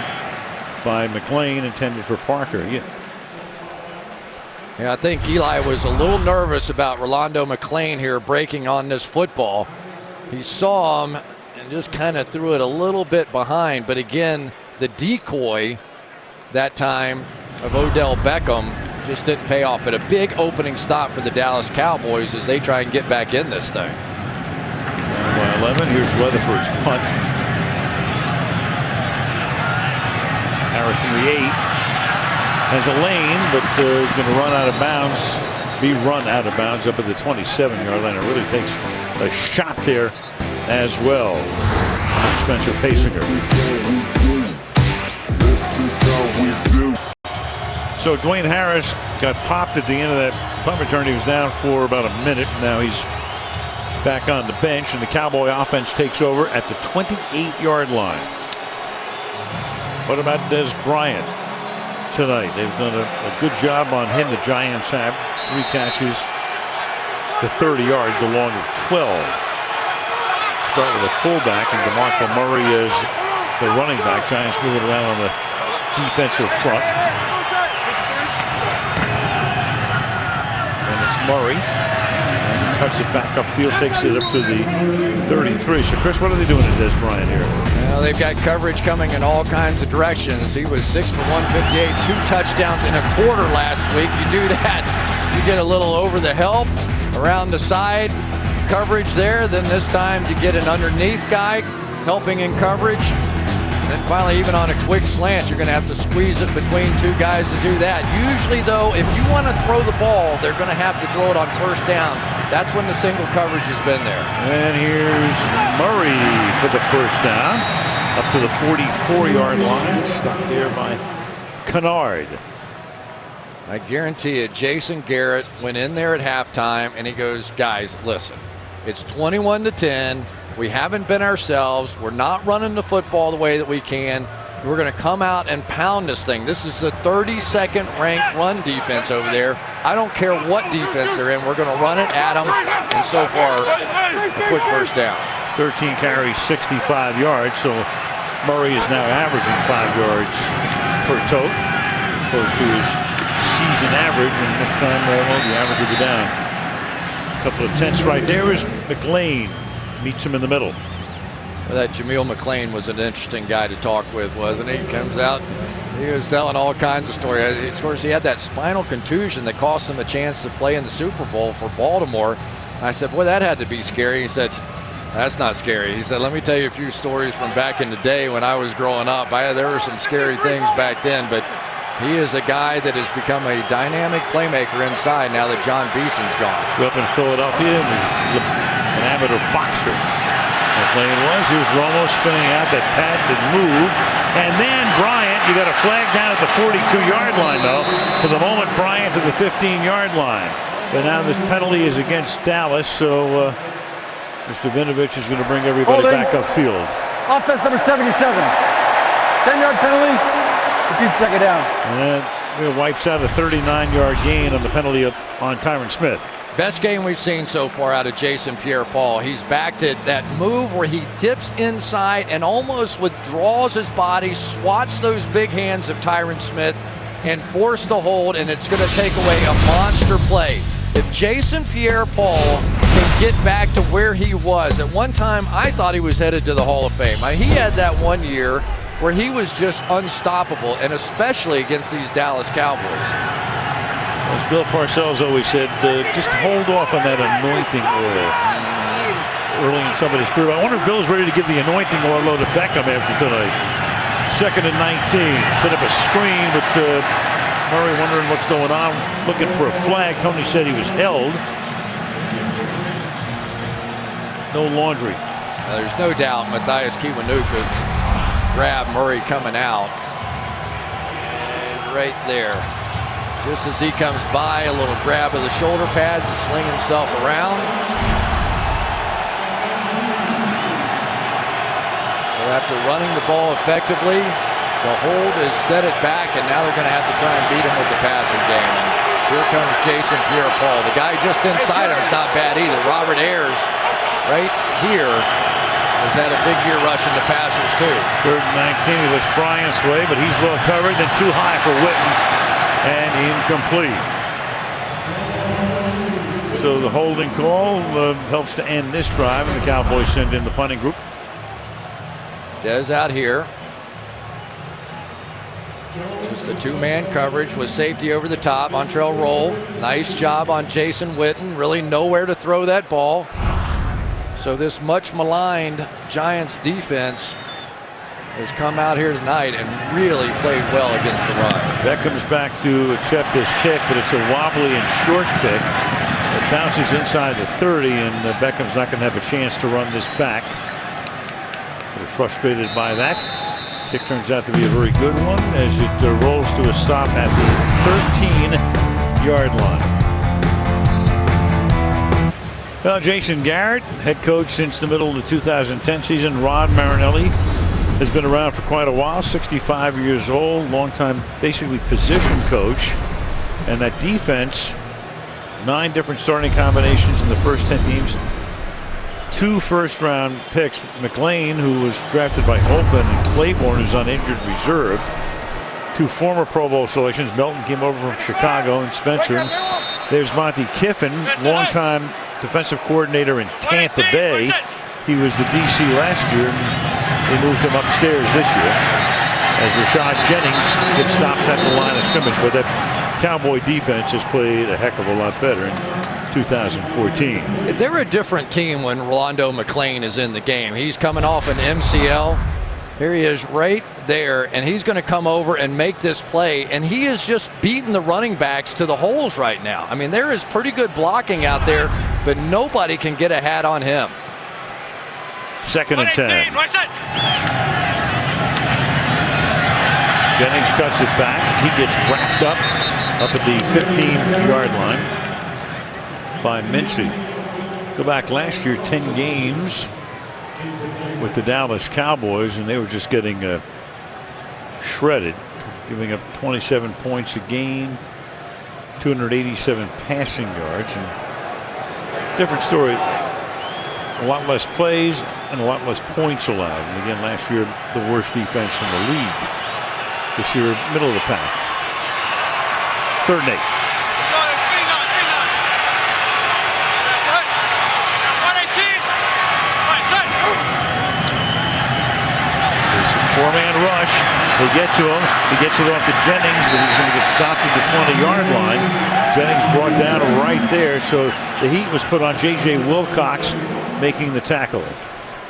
Speaker 1: by McLean, intended for Parker.
Speaker 10: Yeah, I think Eli was a little nervous about Rolando McClain here breaking on this football. He saw him and just kind of threw it a little bit behind. But again, the decoy that time of Odell Beckham just didn't pay off. But a big opening stop for the Dallas Cowboys as they try and get back in this thing.
Speaker 1: 11. Here's Weatherford's punt. Harrison, the 8, has a lane, but is going to run out of bounds. Be run out of bounds up at the 27-yard line. It really takes a shot there as well. Spencer Pasinger. So Dwayne Harris got popped at the end of that punt return. He was down for about a minute. Now he's back on the bench, and the Cowboy offense takes over at the 28-yard line. What about Des Bryant tonight? They've done a good job on him. The Giants have 3 catches to 30 yards along with 12. Start with a fullback and DeMarco Murray as the running back. Giants moving around on the defensive front. And it's Murray. And he cuts it back upfield, takes it up to the 33. So, Chris, what are they doing to Des Bryant here?
Speaker 10: Well, they've got coverage coming in all kinds of directions. He was 6 for 158, 2 touchdowns in a quarter last week. You do that, you get a little over the help around the side coverage there. Then this time you get an underneath guy helping in coverage. And then finally, even on a quick slant, you're going to have to squeeze it between 2 guys to do that. Usually, though, if you want to throw the ball, they're going to have to throw it on first down. That's when the single coverage has been there.
Speaker 1: And here's Murray for the first down. Up to the 44-yard line. Stopped there by Kennard.
Speaker 10: I guarantee it, Jason Garrett went in there at halftime and he goes, guys, listen, it's 21-10. We haven't been ourselves. We're not running the football the way that we can. We're going to come out and pound this thing. This is the 32nd ranked run defense over there. I don't care what defense they're in. We're going to run it at them. And so far, a quick first down.
Speaker 1: 13 carries, 65 yards. So Murray is now averaging 5 yards per tote, opposed to his season average. And this time, the average will be down. A couple of tenths right there is McLean. Meets him in the middle.
Speaker 10: Well, that Jameel McLean was an interesting guy to talk with, wasn't he? He comes out, he was telling all kinds of stories. Of course, he had that spinal contusion that cost him a chance to play in the Super Bowl for Baltimore. I said, boy, that had to be scary. He said, that's not scary. He said, let me tell you a few stories from back in the day when I was growing up. There were some scary things back then, but he is a guy that has become a dynamic playmaker inside now that John Beeson's gone.
Speaker 1: Grew up in Philadelphia and he's an amateur boxer. McLean was. Here's Romo spinning out that patented move. And then Bryant, you got a flag down at the 42-yard line, though. For the moment, Bryant to the 15-yard line. But now this penalty is against Dallas, so Mr. Vinovich is going to bring everybody back upfield.
Speaker 7: Offense number 77. 10-yard penalty. Repeat second down.
Speaker 1: And it wipes out a 39-yard gain on the penalty on Tyron Smith.
Speaker 10: Best game we've seen so far out of Jason Pierre-Paul. He's back to that move where he dips inside and almost withdraws his body, swats those big hands of Tyron Smith, and force the hold, and it's going to take away a monster play. If Jason Pierre-Paul can get back to where he was, at one time I thought he was headed to the Hall of Fame. He had that one year where he was just unstoppable, and especially against these Dallas Cowboys.
Speaker 1: As Bill Parcells always said, just hold off on that anointing oil early in somebody's career. I wonder if Bill's ready to give the anointing oil to Beckham after tonight. 2nd and 19. Set up a screen, but Murray wondering what's going on, looking for a flag. Tony said he was held. No laundry.
Speaker 10: There's no doubt Matthias Kiwanuka grabbed Murray coming out. And right there. Just as he comes by, a little grab of the shoulder pads to sling himself around. So after running the ball effectively, the hold has set it back, and now they're going to have to try and beat him with the passing game. And here comes Jason Pierre-Paul. The guy just inside him is not bad either. Robert Ayers right here has had a big year rushing the passers too.
Speaker 1: 3rd and 19, he looks Bryant's way, but he's well covered, then too high for Witten. And incomplete. So the holding call helps to end this drive, and the Cowboys send in the punting group.
Speaker 10: Dez out here. Just a two-man coverage with safety over the top. Montreal roll. Nice job on Jason Witten. Really nowhere to throw that ball. So this much maligned Giants defense has come out here tonight and really played well against the run.
Speaker 1: Beckham's back to accept this kick, but it's a wobbly and short kick. It bounces inside the 30, and Beckham's not going to have a chance to run this back. They're frustrated by that. Kick turns out to be a very good one as it rolls to a stop at the 13-yard line. Well, Jason Garrett, head coach since the middle of the 2010 season. Rod Marinelli has been around for quite a while, 65 years old, longtime basically position coach. And that defense, 9 different starting combinations in the first 10 games. 2 first-round picks, McLean, who was drafted by Oakland, and Claiborne, who's on injured reserve. 2 former Pro Bowl selections. Melton came over from Chicago, and Spencer. There's Monty Kiffin, longtime defensive coordinator in Tampa Bay. He was the DC last year. They moved him upstairs this year as Rashad Jennings gets stopped at the line of scrimmage. But that Cowboy defense has played a heck of a lot better in 2014.
Speaker 10: They're a different team when Rolando McClain is in the game. He's coming off an MCL. Here he is right there, and he's going to come over and make this play. And he is just beating the running backs to the holes right now. I mean, there is pretty good blocking out there, but nobody can get a hat on him.
Speaker 1: 2nd and 10. Jennings cuts it back. He gets wrapped up at the 15-yard line by Mincy. Go back last year, 10 games with the Dallas Cowboys, and they were just getting shredded, giving up 27 points a game, 287 passing yards. And different story. A lot less plays and a lot less points allowed. And again, last year, the worst defense in the league. This year, middle of the pack. 3rd and 8. There's a 4-man rush. They get to him. He gets it off to Jennings, but he's going to get stopped at the 20-yard line. Jennings brought down right there, so the heat was put on J.J. Wilcox, making the tackle.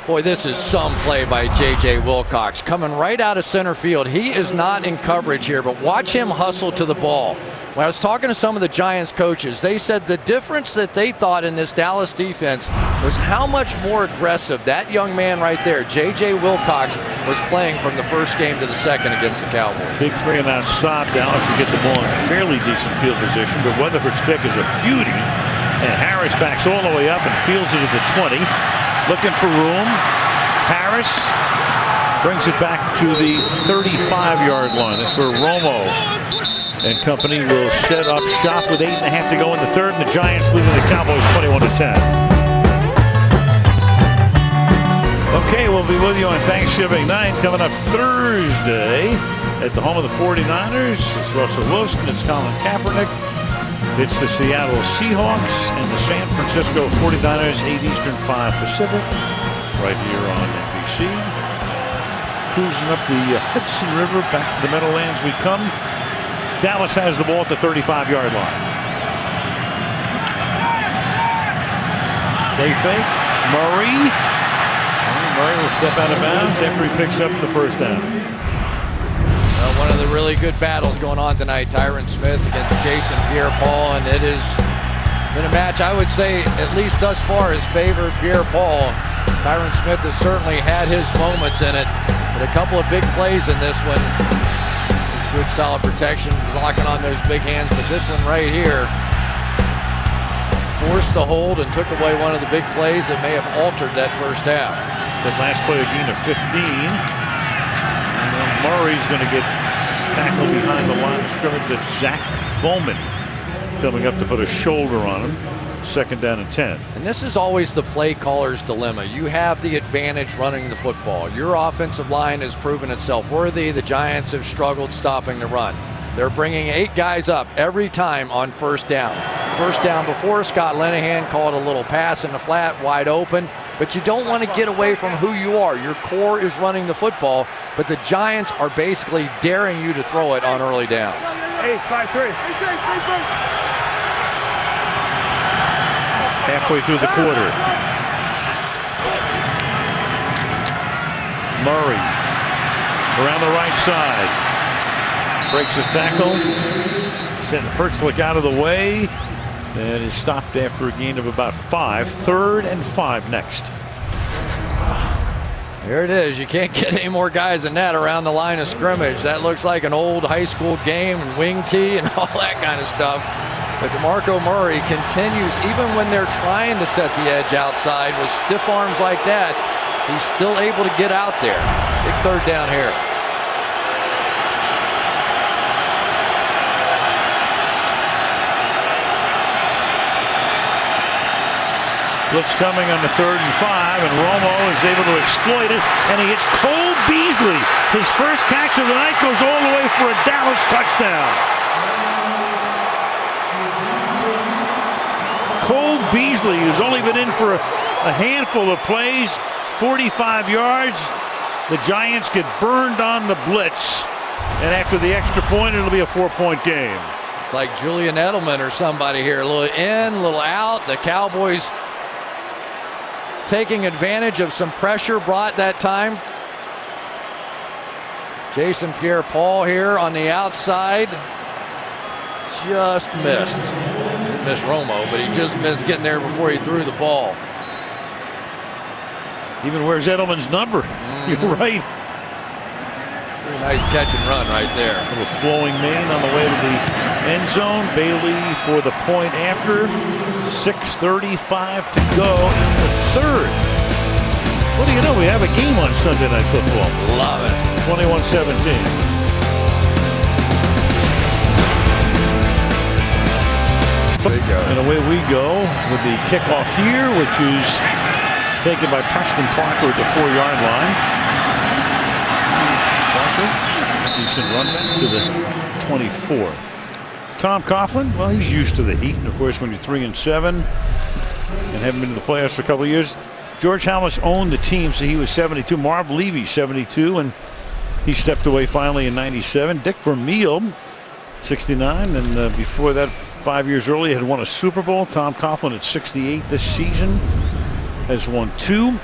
Speaker 10: Boy, this is some play by J.J. Wilcox coming right out of center field. He is not in coverage here, but watch him hustle to the ball. When I was talking to some of the Giants coaches, they said the difference that they thought in this Dallas defense was how much more aggressive that young man right there, J.J. Wilcox, was playing from the first game to the second against the Cowboys.
Speaker 1: Big 3-and-out stop. Dallas should get the ball in fairly decent field position, but Weatherford's kick is a beauty. And Harris backs all the way up and fields it at the 20. Looking for room. Harris brings it back to the 35-yard line. That's where Romo and company will set up shop with 8.5 to go in the 3rd, and the Giants leading the Cowboys 21-10. Okay, we'll be with you on Thanksgiving night. Coming up Thursday at the home of the 49ers. It's Russell Wilson. It's Colin Kaepernick. It's the Seattle Seahawks and the San Francisco 49ers, 8 Eastern, 5 Pacific, right here on NBC. Cruising up the Hudson River, back to the Meadowlands we come. Dallas has the ball at the 35-yard line. They fake. Murray will step out of bounds after he picks up the first down.
Speaker 10: One of the really really good battles going on tonight. Tyron Smith against Jason Pierre-Paul, and it has been a match I would say, at least thus far, has favored Pierre-Paul. Tyron Smith has certainly had his moments in it, but a couple of big plays in this one. Good solid protection, locking on those big hands, but this one right here forced the hold and took away one of the big plays that may have altered that first half.
Speaker 1: That last play, a gain of 15. And then Murray's going to get tackled behind the line of scrimmage. That's Zach Bowman coming up to put a shoulder on him. 2nd down and 10.
Speaker 10: And this is always the play caller's dilemma. You have the advantage running the football. Your offensive line has proven itself worthy. The Giants have struggled stopping the run. They're bringing 8 guys up every time on first down. First down before, Scott Linehan called a little pass in the flat, wide open. But you don't want to get away from who you are. Your core is running the football, but the Giants are basically daring you to throw it on early downs.
Speaker 7: 8-5-3.
Speaker 1: Halfway through the quarter. Murray around the right side. Breaks the tackle. Sent Hertzlich out of the way. And is stopped after a gain of about 5. 3rd and 5 next.
Speaker 10: Here it is. You can't get any more guys than that around the line of scrimmage. That looks like an old high school game, wing tee and all that kind of stuff. But DeMarco Murray continues, even when they're trying to set the edge outside with stiff arms like that, he's still able to get out there. Big 3rd down here.
Speaker 1: Blitz coming on the 3rd and 5, and Romo is able to exploit it, and he hits Cole Beasley. His first catch of the night goes all the way for a Dallas touchdown. Cole Beasley, who's only been in for a handful of plays, 45 yards. The Giants get burned on the blitz, and after the extra point, it'll be a 4-point game.
Speaker 10: It's like Julian Edelman or somebody here. A little in, a little out. The Cowboys taking advantage of some pressure brought that time. Jason Pierre-Paul here on the outside. Just missed. Didn't miss Romo, but he just missed getting there before he threw the ball.
Speaker 1: Even wears Edelman's number. You're right.
Speaker 10: Pretty nice catch and run right there.
Speaker 1: A little flowing mane on the way to the end zone. Bailey for the point after. 6:35 to go in the 3rd. What do you know? We have a game on Sunday Night Football.
Speaker 10: Love it.
Speaker 1: 21-17. And away we go with the kickoff here, which is taken by Preston Parker at the 4-yard line. Parker, decent run back to the 24. Tom Coughlin, well, he's used to the heat, and of course when you're 3-7 and haven't been to the playoffs for a couple of years. George Hallis owned the team, so he was 72. Marv Levy 72, and he stepped away finally in 97. Dick Vermeil 69, and before that 5 years earlier had won a Super Bowl. Tom Coughlin at 68 this season has won 2.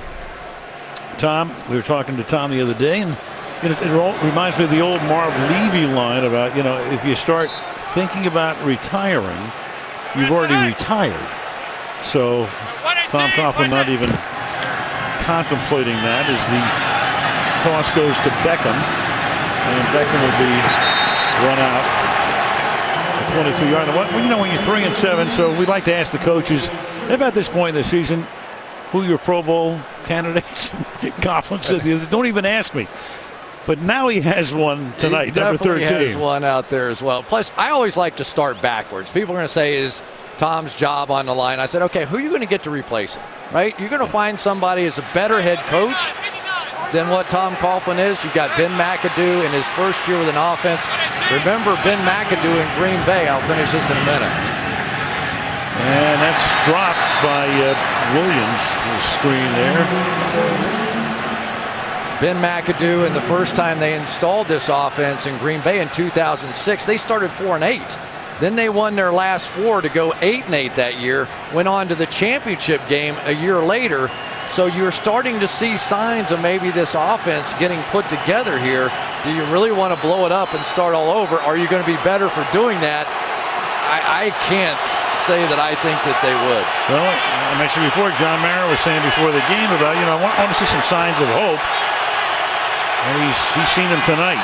Speaker 1: Tom, we were talking to Tom the other day, and it all reminds me of the old Marv Levy line about, if you start thinking about retiring, you've already retired. So Tom Coughlin not even contemplating that as the toss goes to Beckham, and Beckham will be run out. 22-yard. When you're 3-7, so we'd like to ask the coaches about this point in the season who your Pro Bowl candidates. Coughlin said, "Don't even ask me." But now he has one tonight, number 13.
Speaker 10: He has one out there as well. Plus, I always like to start backwards. People are going to say, "Is Tom's job on the line?" I said, "Okay, who are you going to get to replace him?" Right? You're going to find somebody as a better head coach than what Tom Coughlin is. You've got Ben McAdoo in his first year with an offense. Remember Ben McAdoo in Green Bay. I'll finish this in a minute.
Speaker 1: And that's dropped by Williams. Little screen there.
Speaker 10: Ben McAdoo, and the first time they installed this offense in Green Bay in 2006, they started 4-8. Then they won their last 4 to go 8-8 that year. Went on to the championship game a year later. So you're starting to see signs of maybe this offense getting put together here. do you really want to blow it up and start all over? Are you going to be better for doing that? I can't say that I think that they would.
Speaker 1: Well, I mentioned before, John Mara was saying before the game about, I want to see some signs of hope. And he's seen them tonight.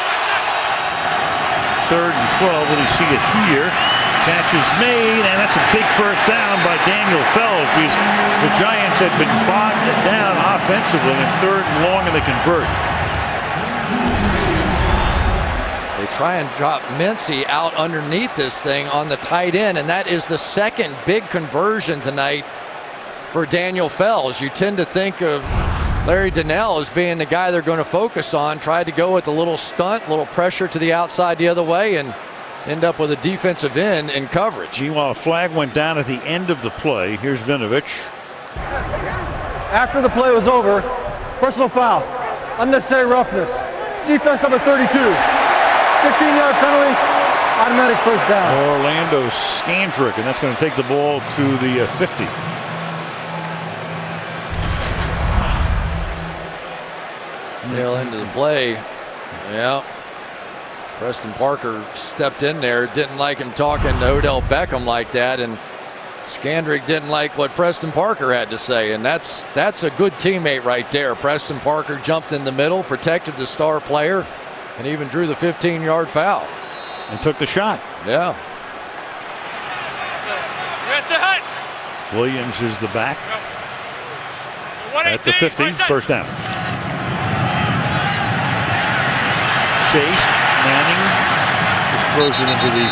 Speaker 1: 3rd and 12. Will he see it here? Catch is made, and that's a big first down by Daniel Fells because the Giants had been bogged down offensively in 3rd and long, and they convert.
Speaker 10: They try and drop Mincy out underneath this thing on the tight end, and that is the second big conversion tonight for Daniel Fells. You tend to think of Larry Donnell as being the guy they're going to focus on. Tried to go with a little stunt, little pressure to the outside the other way, and end up with a defensive end in coverage.
Speaker 1: Meanwhile, a flag went down at the end of the play. Here's Vinovich.
Speaker 7: After the play was over, personal foul, unnecessary roughness, defense number 32. 15-yard penalty, automatic first down.
Speaker 1: Orlando Scandrick, and that's going to take the ball to the 50.
Speaker 10: Tail end of the play. Yeah. Preston Parker stepped in there, didn't like him talking to Odell Beckham like that, and Scandrick didn't like what Preston Parker had to say, and that's a good teammate right there. Preston Parker jumped in the middle, protected the star player, and even drew the 15-yard foul.
Speaker 1: And took the shot.
Speaker 10: Yeah.
Speaker 1: Williams is the back. At the 50, first down. Chase, Manning just throws it into the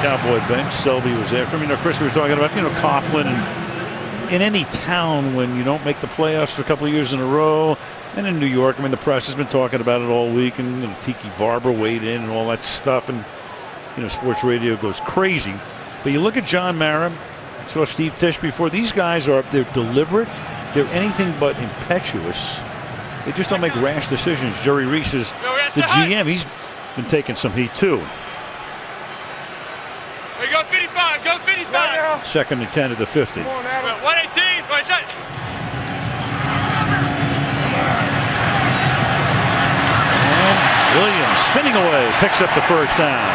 Speaker 1: Cowboy bench. Selby was after him. Chris, we were talking about, Coughlin, and in any town when you don't make the playoffs for a couple of years in a row, and in New York, the press has been talking about it all week, and Tiki Barber weighed in and all that stuff, and sports radio goes crazy. But you look at John Mara, saw Steve Tisch before. These guys they're deliberate. They're anything but impetuous. They just don't make rash decisions. Jerry Reese is the GM. He's been taking some heat too.
Speaker 18: Go 55, go 55.
Speaker 1: 2nd and 10 at the 50.
Speaker 18: 118, what's that?
Speaker 1: Williams spinning away, picks up the first down.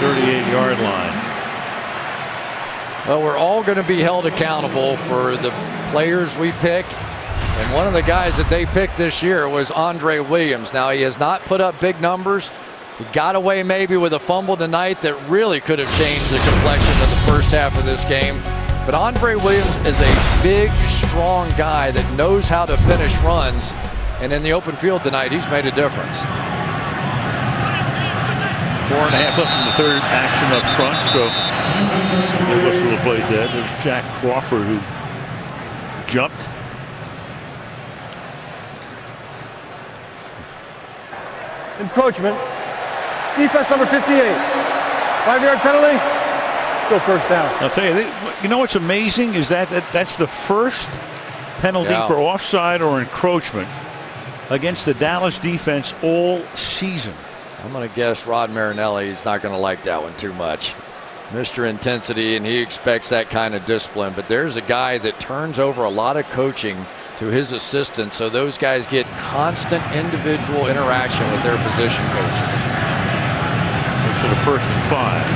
Speaker 1: 38-yard line.
Speaker 10: Well, we're all going to be held accountable for the players we pick. And one of the guys that they picked this year was Andre Williams. Now, he has not put up big numbers. He got away maybe with a fumble tonight that really could have changed the complexion of the first half of this game. But Andre Williams is a big, strong guy that knows how to finish runs. And in the open field tonight, he's made a difference.
Speaker 1: 4.5 left in the third, action up front, so they whistle the play dead. There's Jack Crawford who jumped.
Speaker 7: Encroachment. Defense number 58. 5-yard penalty. Still first down.
Speaker 1: I'll tell you, what's amazing is that's the first penalty for offside or encroachment against the Dallas defense all season.
Speaker 10: I'm going to guess Rod Marinelli is not going to like that one too much. Mr. Intensity, and he expects that kind of discipline. But there's a guy that turns over a lot of coaching to his assistants, so those guys get constant individual interaction with their position coaches.
Speaker 1: Makes it a 1st and 5.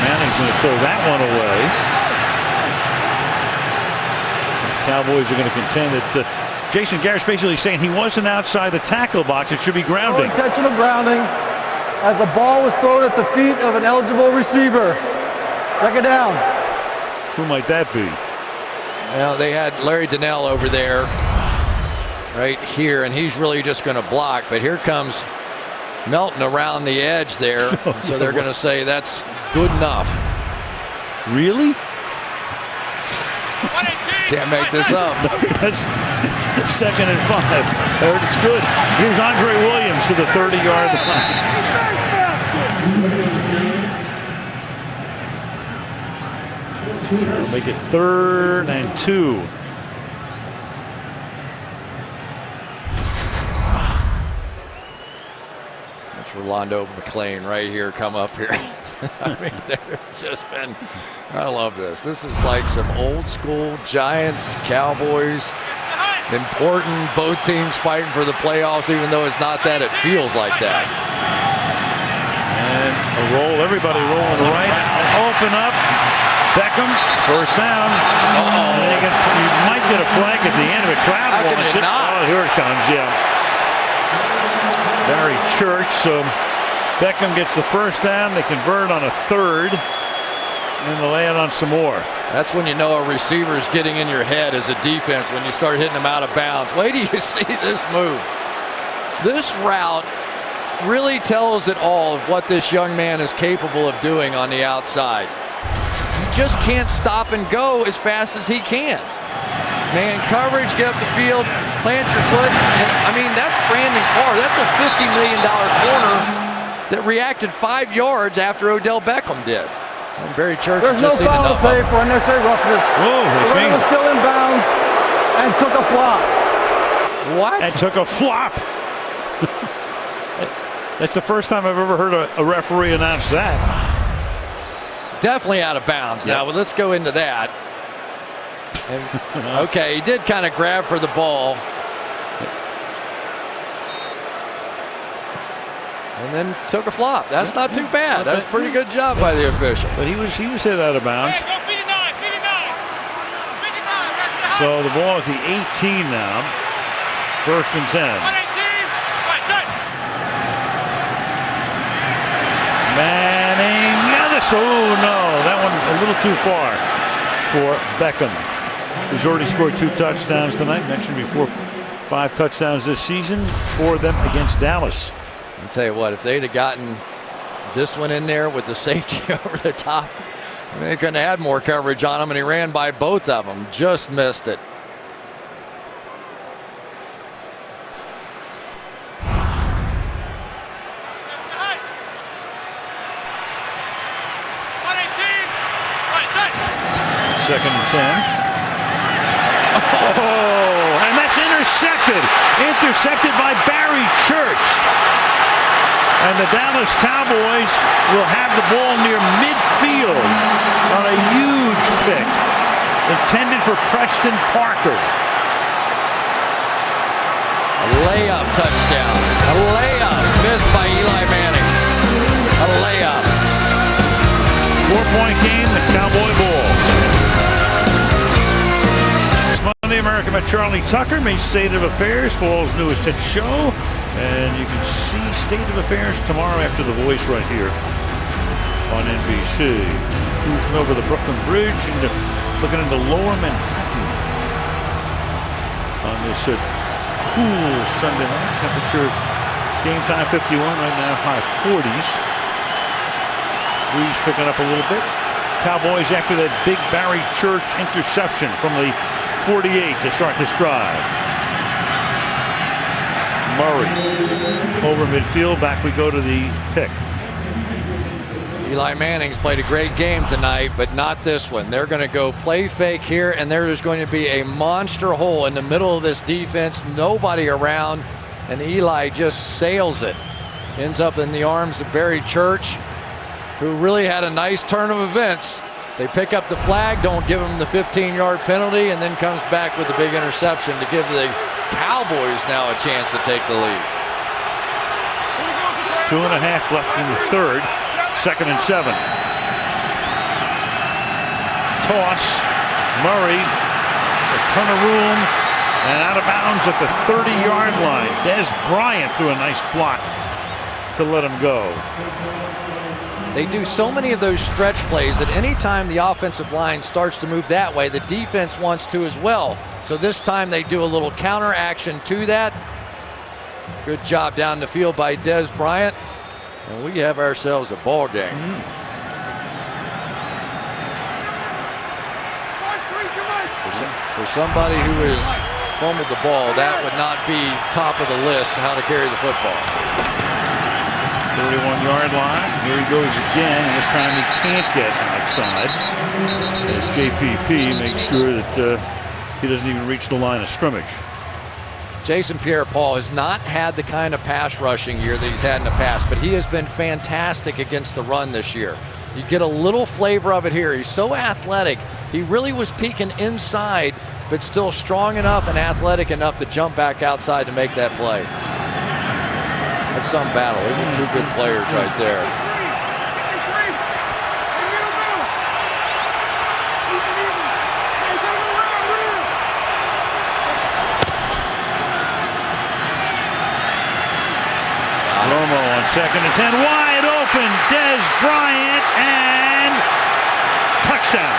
Speaker 1: Manning's going to throw that one away. The Cowboys are going to contend that Jason Garrett's basically saying he wasn't outside the tackle box. It should be grounding.
Speaker 7: No intentional grounding as the ball was thrown at the feet of an eligible receiver. 2nd down.
Speaker 1: Who might that be?
Speaker 10: Well, they had Larry Donnell over there right here, and he's really just going to block. But here comes Melton around the edge there. So they're going to say that's good enough.
Speaker 1: Really?
Speaker 10: Can't make this up.
Speaker 1: That's 2nd and 5. I heard it's good. Here's Andre Williams to the 30-yard line. We'll make it 3rd and 2.
Speaker 10: That's Rolando McClain right here. Come up here. I mean, there's just been. I love this. This is like some old school Giants, Cowboys. important. Both teams fighting for the playoffs, even though it's not that. It feels like that.
Speaker 1: And a roll. Everybody rolling right. Open up. Beckham, first down. And you might get a flag at the end of it. Crowd
Speaker 10: How can
Speaker 1: wants
Speaker 10: you
Speaker 1: it.
Speaker 10: not?
Speaker 1: Oh, here it comes, yeah. Barry Church. So Beckham gets the first down. They convert on a third. And they'll lay it on some more.
Speaker 10: That's when you know a receiver's getting in your head as a defense, when you start hitting them out of bounds. Wait till you see this move. This route really tells it all of what this young man is capable of doing on the outside. You just can't stop and go as fast as he can. Man coverage, get up the field, plant your foot. And I mean, that's Brandon Carr. That's a $50 million corner that reacted 5 yards after Odell Beckham did. And Barry Church
Speaker 7: There's no
Speaker 10: just seen
Speaker 7: foul to
Speaker 10: enough
Speaker 7: play
Speaker 10: of it.
Speaker 7: for unnecessary roughness.
Speaker 1: Whoa,
Speaker 7: The runner was still in bounds and took a flop.
Speaker 10: What?
Speaker 1: And took a flop. That's the first time I've ever heard a referee announce that.
Speaker 10: Definitely out of bounds now, but let's go into that. And, okay, he did kind of grab for the ball. And then took a flop. That's not too bad. That's a pretty good job by the official.
Speaker 1: But he was hit out of bounds. So the ball at the 18 now. First and 10. Manning, oh no, that one a little too far for Beckham, who's already scored 2 touchdowns tonight. Mentioned before, 5 touchdowns this season, 4 of them against Dallas.
Speaker 10: I'll tell you what, if they'd have gotten this one in there with the safety over the top, they couldn't have had more coverage on him, and he ran by both of them. Just missed it.
Speaker 1: Second and 10. Oh, and that's intercepted. Intercepted by Barry Church. And the Dallas Cowboys will have the ball near midfield on a huge pick intended for Preston Parker.
Speaker 10: A layup touchdown. A layup missed by Eli Manning. A layup.
Speaker 1: 4-point game, the Cowboy Bowl. It's Monday America by Charlie Tucker, May State of Affairs, fall's newest hit show. And you can see State of Affairs tomorrow after The Voice right here on NBC. Cruising over the Brooklyn Bridge and looking into lower Manhattan on this cool Sunday night. Temperature game time 51 right now, high 40s. Breeze picking up a little bit. Cowboys after that big Barry Church interception from the 48 to start this drive. Murray over midfield. Back we go to the pick.
Speaker 10: Eli Manning's played a great game tonight, but not this one. They're going to go play fake here, and there is going to be a monster hole in the middle of this defense. Nobody around, and Eli just sails it. Ends up in the arms of Barry Church, who really had a nice turn of events. They pick up the flag, don't give him the 15-yard penalty, and then comes back with a big interception to give the Cowboys now a chance to take the lead.
Speaker 1: 2.5 left in the third. 2nd and 7. Toss. Murray. A ton of room. And out of bounds at the 30-yard line. Des Bryant threw a nice block to let him go.
Speaker 10: They do so many of those stretch plays that anytime the offensive line starts to move that way, the defense wants to as well. So this time they do a little counter action to that. Good job down the field by Des Bryant. And we have ourselves a ball game. For somebody who has fumbled the ball, that would not be top of the list how to carry the football.
Speaker 1: 31-yard line. Here he goes again, and this time he can't get outside. As JPP makes sure that he doesn't even reach the line of scrimmage.
Speaker 10: Jason Pierre-Paul has not had the kind of pass rushing year that he's had in the past, but he has been fantastic against the run this year. You get a little flavor of it here. He's so athletic. He really was peeking inside but still strong enough and athletic enough to jump back outside to make that play. That's some battle. Those are two good players right there.
Speaker 1: Romo on 2nd and 10, wide open, Dez Bryant, and touchdown.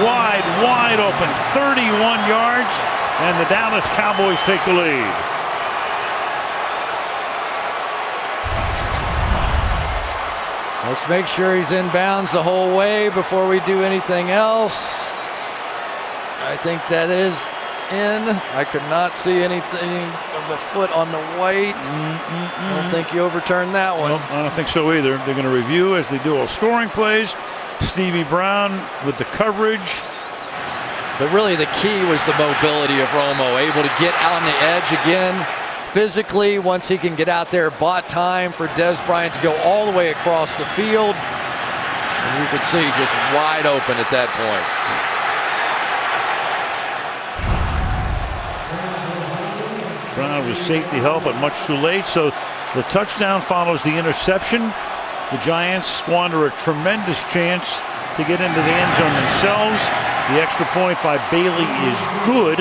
Speaker 1: Wide open, 31 yards, and the Dallas Cowboys take the lead.
Speaker 10: Let's make sure he's in bounds the whole way before we do anything else. I think that is in. I could not see anything of the foot on the white. I don't think you overturned that one.
Speaker 1: Nope, I don't think so either. They're going to review as they do all scoring plays. Stevie Brown with the coverage.
Speaker 10: But really the key was the mobility of Romo, able to get out on the edge again physically once he can get out there. Bought time for Dez Bryant to go all the way across the field. And you could see just wide open at that point.
Speaker 1: Brown with safety help, but much too late. So the touchdown follows the interception. The Giants squander a tremendous chance to get into the end zone themselves. The extra point by Bailey is good.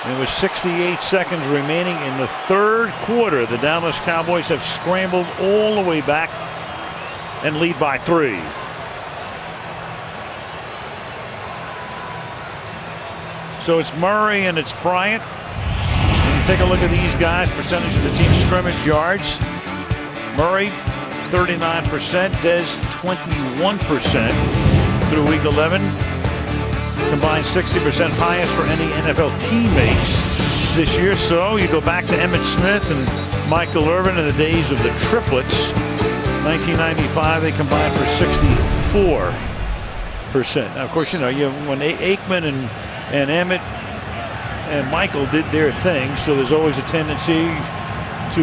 Speaker 1: There was 68 seconds remaining in the third quarter. The Dallas Cowboys have scrambled all the way back and lead by 3. So it's Murray and it's Bryant. Take a look at these guys, percentage of the team scrimmage yards. Murray, 39%, Dez, 21% through week 11. Combined 60% highest for any NFL teammates this year. So you go back to Emmitt Smith and Michael Irvin in the days of the triplets. 1995, they combined for 64%. Now, of course, you know, when Aikman and Emmitt and Michael did their thing, so there's always a tendency to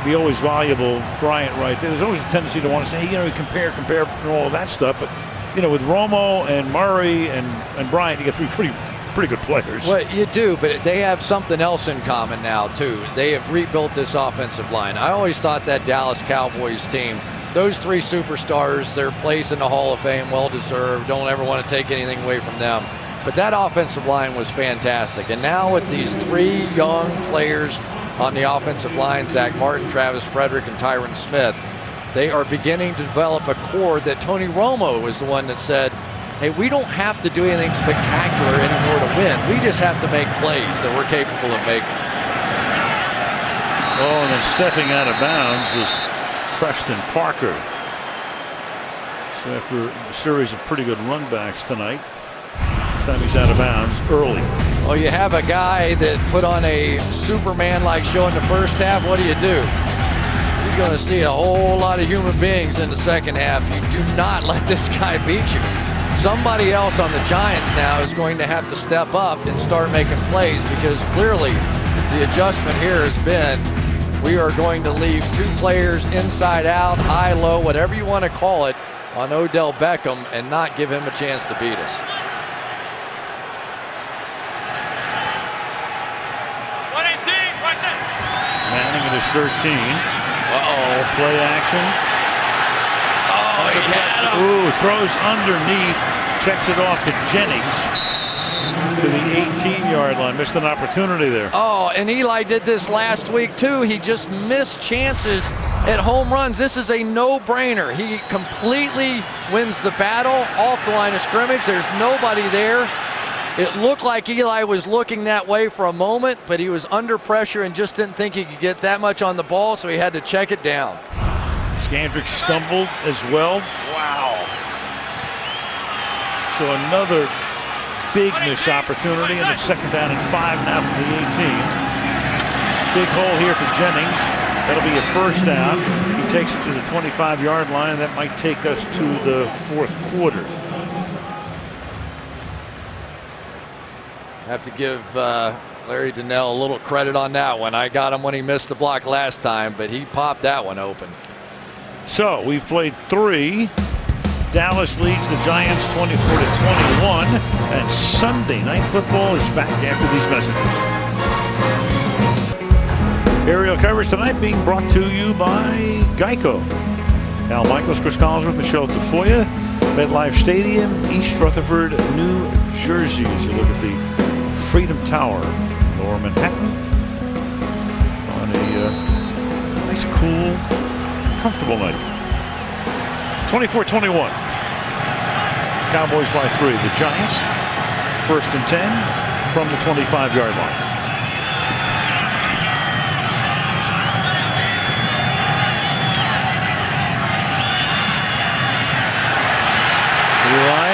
Speaker 1: the always valuable Bryant right there. There's always a tendency to want to say, hey, you know, compare and all of that stuff. But you know, with Romo and Murray and Bryant, you get 3 pretty good players.
Speaker 10: Well, you do, but they have something else in common now too. They have rebuilt this offensive line. I always thought that Dallas Cowboys team, those 3 superstars, their place in the Hall of Fame, well deserved. Don't ever want to take anything away from them. But that offensive line was fantastic. And now with these 3 young players on the offensive line, Zach Martin, Travis Frederick, and Tyron Smith, they are beginning to develop a core that Tony Romo was the one that said, hey, we don't have to do anything spectacular anymore to win. We just have to make plays that we're capable of making.
Speaker 1: Oh, and then stepping out of bounds was Preston Parker. So after a series of pretty good run backs tonight, this time he's out of bounds early.
Speaker 10: Well, you have a guy that put on a Superman-like show in the first half. What do? You're going to see a whole lot of human beings in the second half. You do not let this guy beat you. Somebody else on the Giants now is going to have to step up and start making plays, because clearly the adjustment here has been we are going to leave 2 players inside out, high, low, whatever you want to call it, on Odell Beckham and not give him a chance to beat us.
Speaker 1: Manning at his 13. Play action.
Speaker 10: Oh, he had him.
Speaker 1: Ooh, throws underneath. Checks it off to Jennings to the 18-yard line. Missed an opportunity there.
Speaker 10: Oh, and Eli did this last week too. He just missed chances at home runs. This is a no-brainer. He completely wins the battle off the line of scrimmage. There's nobody there. It looked like Eli was looking that way for a moment, but he was under pressure and just didn't think he could get that much on the ball, so he had to check it down.
Speaker 1: Scandrick stumbled as well. Wow. So another big missed opportunity, and it's 2nd down and 5 now from the 18. Big hole here for Jennings. That'll be a 1st down. He takes it to the 25-yard line. That might take us to the 4th quarter.
Speaker 10: Have to give Larry Donnell a little credit on that one. I got him when he missed the block last time, but he popped that one open.
Speaker 1: So we've played 3 Dallas leads the Giants 24-21. And Sunday Night Football is back after these messages. Aerial coverage tonight being brought to you by Geico. Al Michaels, Chris Collinsworth, Michelle Tafoya, MetLife Stadium, East Rutherford, New Jersey. As you look at the Freedom Tower, Lower Manhattan, on a nice, cool, comfortable night. 24-21. Cowboys by 3. The Giants, 1st and 10 from the 25-yard line. Eli,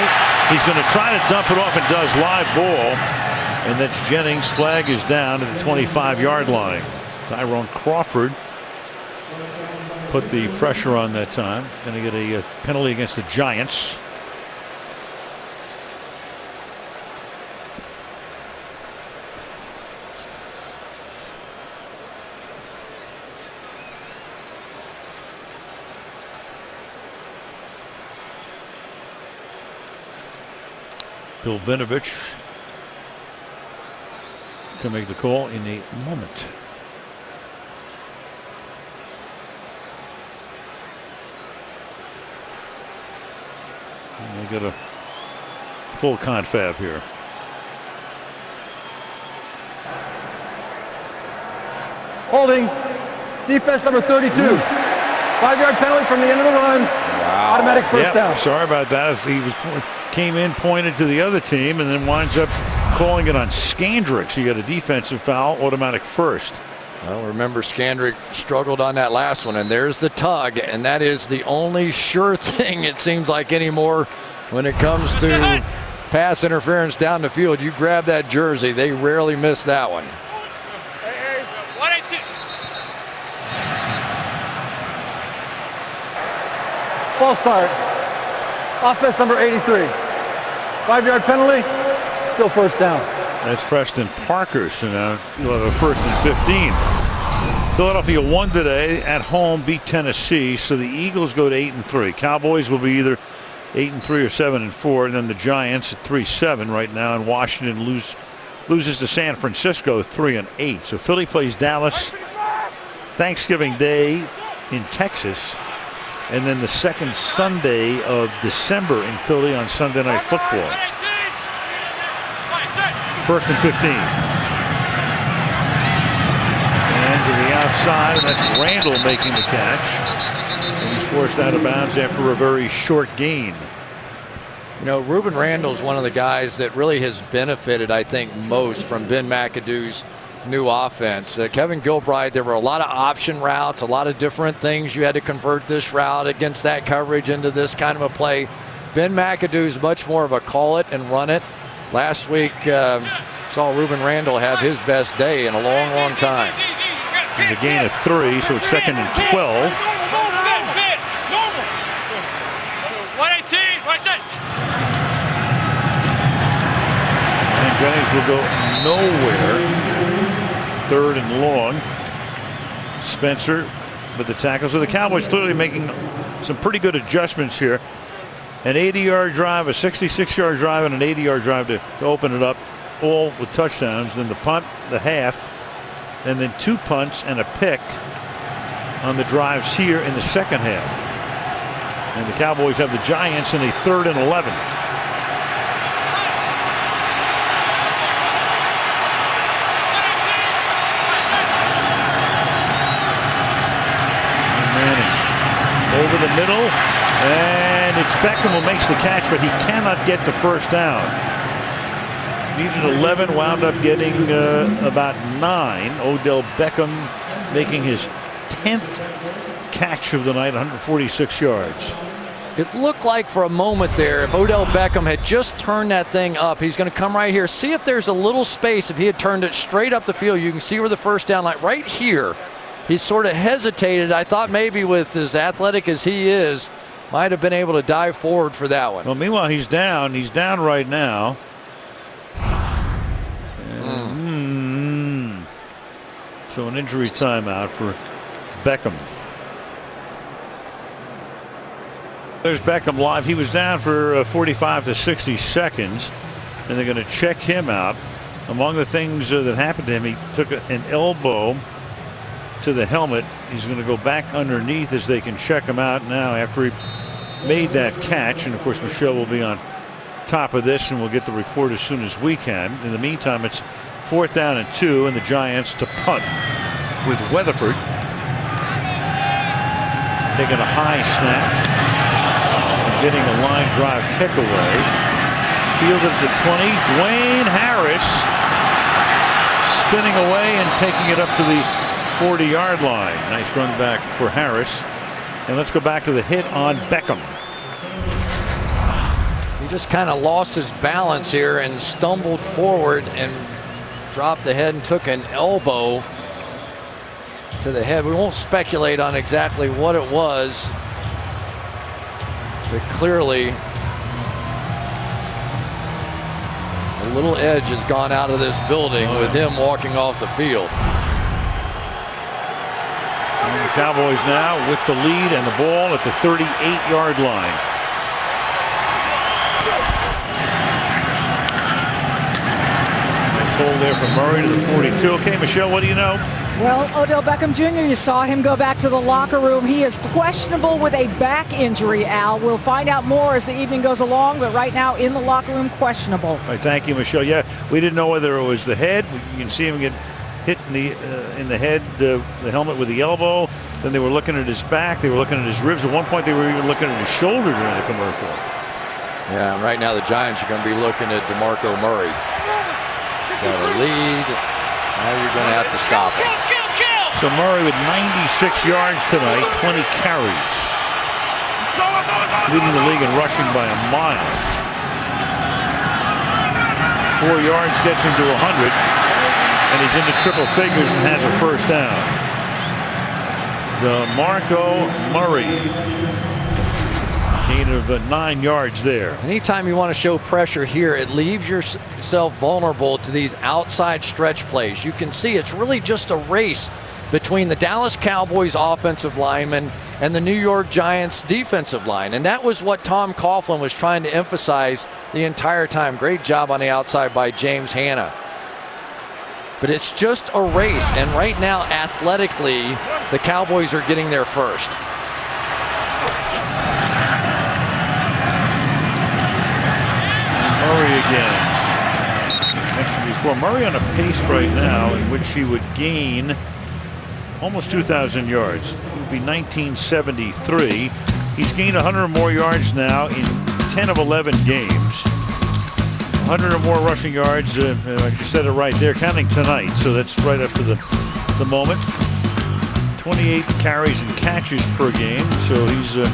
Speaker 1: he's going to try to dump it off and does. Live ball. And that's Jennings. Flag is down at the 25-yard line. Tyrone Crawford put the pressure on that time. Going to get a penalty against the Giants. Bill Vinovich to make the call in a moment. And they got a full confab here.
Speaker 7: Holding. Defense number 32. 5-yard penalty from the end of the run. Wow. Automatic first down.
Speaker 1: Sorry about that. As he came in, pointed to the other team, and then winds up calling it on Skandrick. So you got a defensive foul, automatic first.
Speaker 10: Well, remember, Skandrick struggled on that last one, and there's the tug, and that is the only sure thing it seems like anymore when it comes to pass interference down the field. You grab that jersey, they rarely miss that one.
Speaker 7: False start. Offense number 83. 5-yard penalty. Still first down.
Speaker 1: That's Preston Parker. So now you'll have a 1st and 15. Philadelphia won today at home, beat Tennessee. So the Eagles go to 8-3. Cowboys will be either 8-3 or 7-4. And then the Giants at 3-7 right now. And Washington loses to San Francisco 3-8. So Philly plays Dallas Thanksgiving Day in Texas. And then the second Sunday of December in Philly on Sunday Night Football. 1st and 15. And to the outside, and that's Randall making the catch. And he's forced out of bounds after a very short gain.
Speaker 10: You know, Ruben Randall's one of the guys that really has benefited, I think, most from Ben McAdoo's new offense. Kevin Gilbride, there were a lot of option routes, a lot of different things. You had to convert this route against that coverage into this kind of a play. Ben McAdoo's much more of a call it and run it. Last week saw Ruben Randall have his best day in a long, long time.
Speaker 1: It's a gain of 3, so it's 2nd and 12. And Jennings will go nowhere. 3rd and long. Spencer with the tackle. So the Cowboys clearly making some pretty good adjustments here. An 80-yard drive, a 66-yard drive, and an 80-yard drive to open it up, all with touchdowns. Then the punt, the half, and then 2 punts and a pick on the drives here in the second half. And the Cowboys have the Giants in a 3rd and 11. Over the middle, and it's Beckham who makes the catch, but he cannot get the first down. Needed 11, wound up getting about 9. Odell Beckham making his 10th catch of the night, 146 yards.
Speaker 10: It looked like for a moment there, if Odell Beckham had just turned that thing up, he's going to come right here. See if there's a little space. If he had turned it straight up the field, you can see where the first down line, right here. He sort of hesitated. I thought maybe with as athletic as he is, might have been able to dive forward for that one.
Speaker 1: Well, meanwhile, he's down. He's down right now. So an injury timeout for Beckham. There's Beckham live. He was down for 45 to 60 seconds, and they're going to check him out. Among the things that happened to him, he took an elbow to the helmet. He's going to go back underneath as they can check him out now after he made that catch. And of course, Michelle will be on top of this, and we'll get the report as soon as we can. In the meantime, it's 4th down and 2, and the Giants to punt with Weatherford taking a high snap and getting a line drive kick away. Fielded at the 20. Dwayne Harris spinning away and taking it up to the 40-yard line. Nice run back for Harris. And let's go back to the hit on Beckham.
Speaker 10: He just kind of lost his balance here and stumbled forward and dropped the head and took an elbow to the head. We won't speculate on exactly what it was, but clearly a little edge has gone out of this building with him walking off the field.
Speaker 1: And the Cowboys now with the lead and the ball at the 38-yard line. Nice hold there from Murray to the 42. Okay, Michelle, what do you know?
Speaker 17: Well, Odell Beckham Jr., you saw him go back to the locker room. He is questionable with a back injury, Al. We'll find out more as the evening goes along, but right now in the locker room, questionable.
Speaker 1: All right, thank you, Michelle. Yeah, we didn't know whether it was the head. You can see him get hit in the head, the helmet with the elbow. Then they were looking at his back. They were looking at his ribs. At one point, they were even looking at his shoulder during the commercial.
Speaker 10: Yeah, right now the Giants are going to be looking at DeMarco Murray. Got a lead. Now you're going to have to stop him.
Speaker 1: So Murray with 96 yards tonight, 20 carries. Leading the league in rushing by a mile. 4 yards gets him to 100. And he's into triple figures and has a first down. DeMarco Murray. Gain of 9 yards there.
Speaker 10: Anytime you want to show pressure here, it leaves yourself vulnerable to these outside stretch plays. You can see it's really just a race between the Dallas Cowboys offensive lineman and the New York Giants defensive line. And that was what Tom Coughlin was trying to emphasize the entire time. Great job on the outside by James Hanna. But it's just a race. And right now, athletically, the Cowboys are getting there first.
Speaker 1: Murray again. Mentioned before, Murray on a pace right now in which he would gain almost 2,000 yards. It would be 1973. He's gained 100 or more yards now in 10 of 11 games. 100 or more rushing yards. You said it right there, counting tonight. So that's right up to the moment. 28 carries and catches per game. So he's the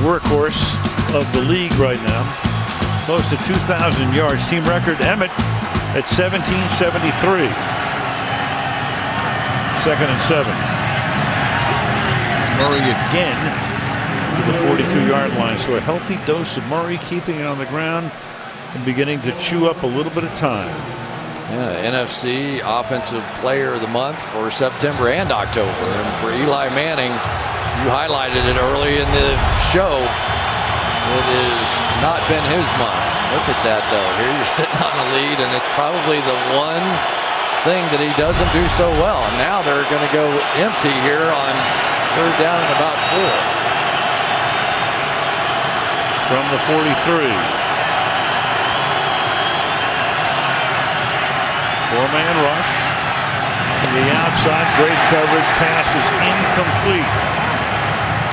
Speaker 1: workhorse of the league right now. Close to 2,000 yards. Team record Emmett at 1773. 2nd and 7. Murray again to the 42-yard line. So a healthy dose of Murray, keeping it on the ground and beginning to chew up a little bit of time.
Speaker 10: Yeah, NFC Offensive Player of the Month for September and October. And for Eli Manning, you highlighted it early in the show. It has not been his month. Look at that, though. Here you're sitting on the lead, and it's probably the one thing that he doesn't do so well. And now they're going to go empty here on 3rd down and about 4.
Speaker 1: From the 43. 4-man rush. To the outside, great coverage. Pass is incomplete.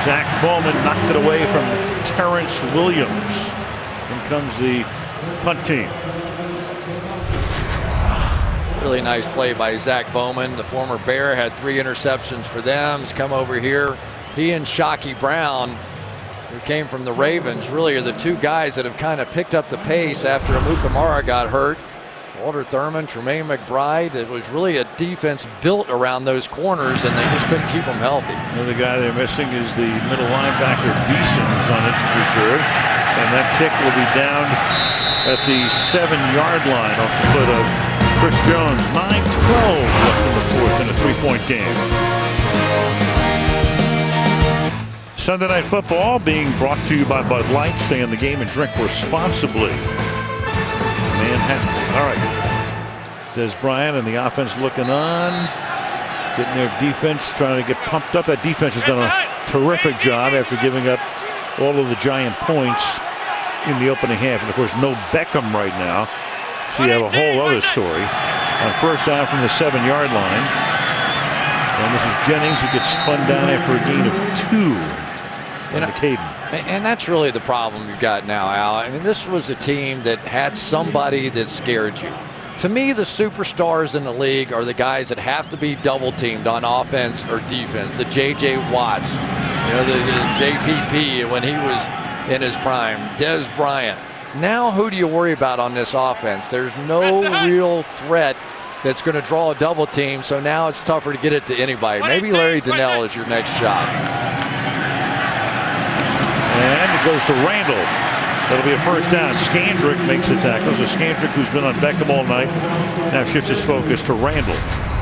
Speaker 1: Zach Bowman knocked it away from Terrence Williams. In comes the punt team.
Speaker 10: Really nice play by Zach Bowman. The former Bear had 3 interceptions for them. He's come over here. He and Shockey Brown, who came from the Ravens, really are the 2 guys that have kind of picked up the pace after Amukamara got hurt. Walter Thurman, Tremaine McBride. It was really a defense built around those corners, and they just couldn't keep them healthy.
Speaker 1: Another guy they're missing is the middle linebacker Beeson's on injured reserve, and that kick will be down at the 7-yard line off the foot of Chris Jones. 9-12 left in the 4th in a 3-point game. Sunday Night Football being brought to you by Bud Light. Stay in the game and drink responsibly. Manhattan. All right. Des Bryant and the offense looking on. Getting their defense, trying to get pumped up. That defense has done a terrific job after giving up all of the Giant points in the opening half. And, of course, no Beckham right now. So you have a whole other story. On first down from the 7-yard line. And this is Jennings, who gets spun down after a gain of 2 on the Caden.
Speaker 10: And that's really the problem you've got now, Al. I mean, this was a team that had somebody that scared you. To me, the superstars in the league are the guys that have to be double teamed on offense or defense. The J.J. Watts, the JPP when he was in his prime, Des Bryant. Now who do you worry about on this offense? There's no real threat that's going to draw a double team, so now it's tougher to get it to anybody. Maybe Larry Donnell is your next shot.
Speaker 1: And it goes to Randall. That'll be a first down. Scandrick makes the tackle. So Scandrick, who's been on Beckham all night, now shifts his focus to Randall.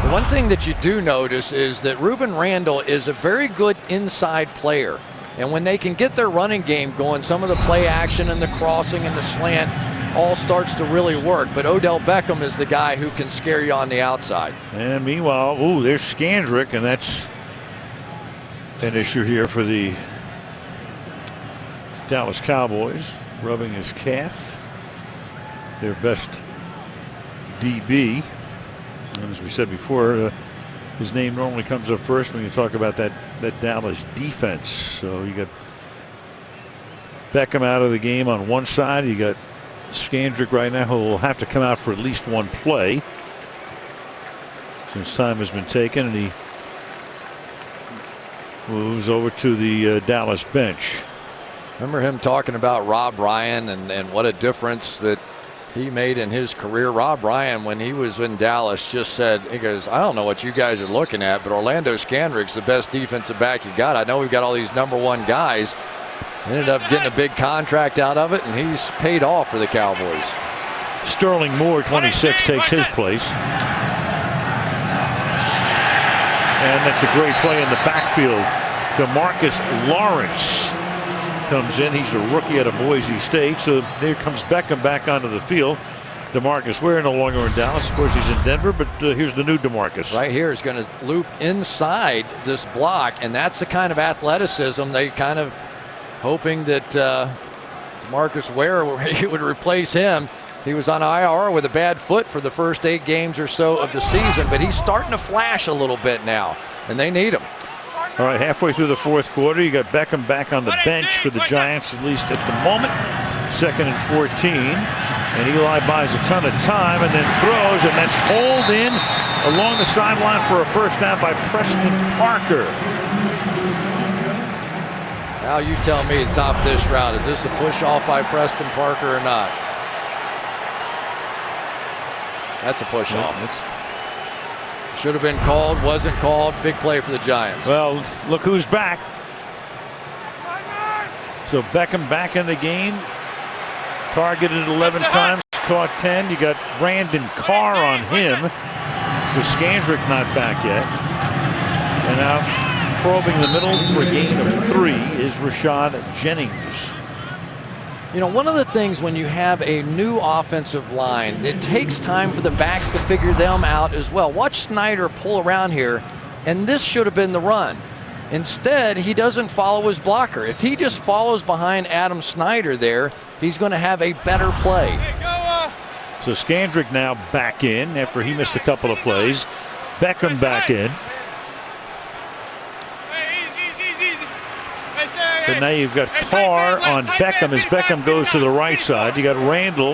Speaker 10: The one thing that you do notice is that Ruben Randall is a very good inside player. And when they can get their running game going, some of the play action and the crossing and the slant all starts to really work. But Odell Beckham is the guy who can scare you on the outside.
Speaker 1: And meanwhile, there's Scandrick, and that's an issue here for the Dallas Cowboys. Rubbing his calf, their best DB. And as we said before, his name normally comes up first when you talk about that Dallas defense. So you got Beckham out of the game on one side. You got Scandrick right now, who will have to come out for at least one play since time has been taken, and he moves over to the Dallas bench.
Speaker 10: Remember him talking about Rob Ryan and what a difference that he made in his career. Rob Ryan, when he was in Dallas, just said, he goes, I don't know what you guys are looking at, but Orlando Scandrick's the best defensive back you got. I know we've got all these #1 guys. Ended up getting a big contract out of it, and he's paid off for the Cowboys.
Speaker 1: Sterling Moore, 26, takes his place. And that's a great play in the backfield. DeMarcus Lawrence comes in. He's a rookie out of Boise State. So there comes Beckham back onto the field. DeMarcus Ware no longer in Dallas. Of course, he's in Denver, but here's the new DeMarcus.
Speaker 10: Right here is going to loop inside this block, and that's the kind of athleticism they kind of hoping that DeMarcus Ware would replace him. He was on IR with a bad foot for the first 8 games or so of the season, but he's starting to flash a little bit now, and they need him.
Speaker 1: All right, halfway through the fourth quarter, you got Beckham back on the bench for the Giants, at least at the moment. 2nd and 14. And Eli buys a ton of time and then throws, and that's pulled in along the sideline for a first down by Preston Parker.
Speaker 10: Now you tell me the top of this route. Is this a push off by Preston Parker or not? That's a push off. Should have been called, wasn't called. Big play for the Giants.
Speaker 1: Well, look who's back. So Beckham back in the game. Targeted 11 times, caught 10. You got Brandon Carr on him, with Scandrick not back yet. And now probing the middle for a gain of 3 is Rashad Jennings.
Speaker 10: You know, one of the things when you have a new offensive line, it takes time for the backs to figure them out as well. Watch Snyder pull around here, and this should have been the run. Instead, he doesn't follow his blocker. If he just follows behind Adam Snyder there, he's going to have a better play.
Speaker 1: So Scandrick now back in after he missed a couple of plays. Beckham back in. But now you've got Carr on Beckham as Beckham goes to the right side. You got Randall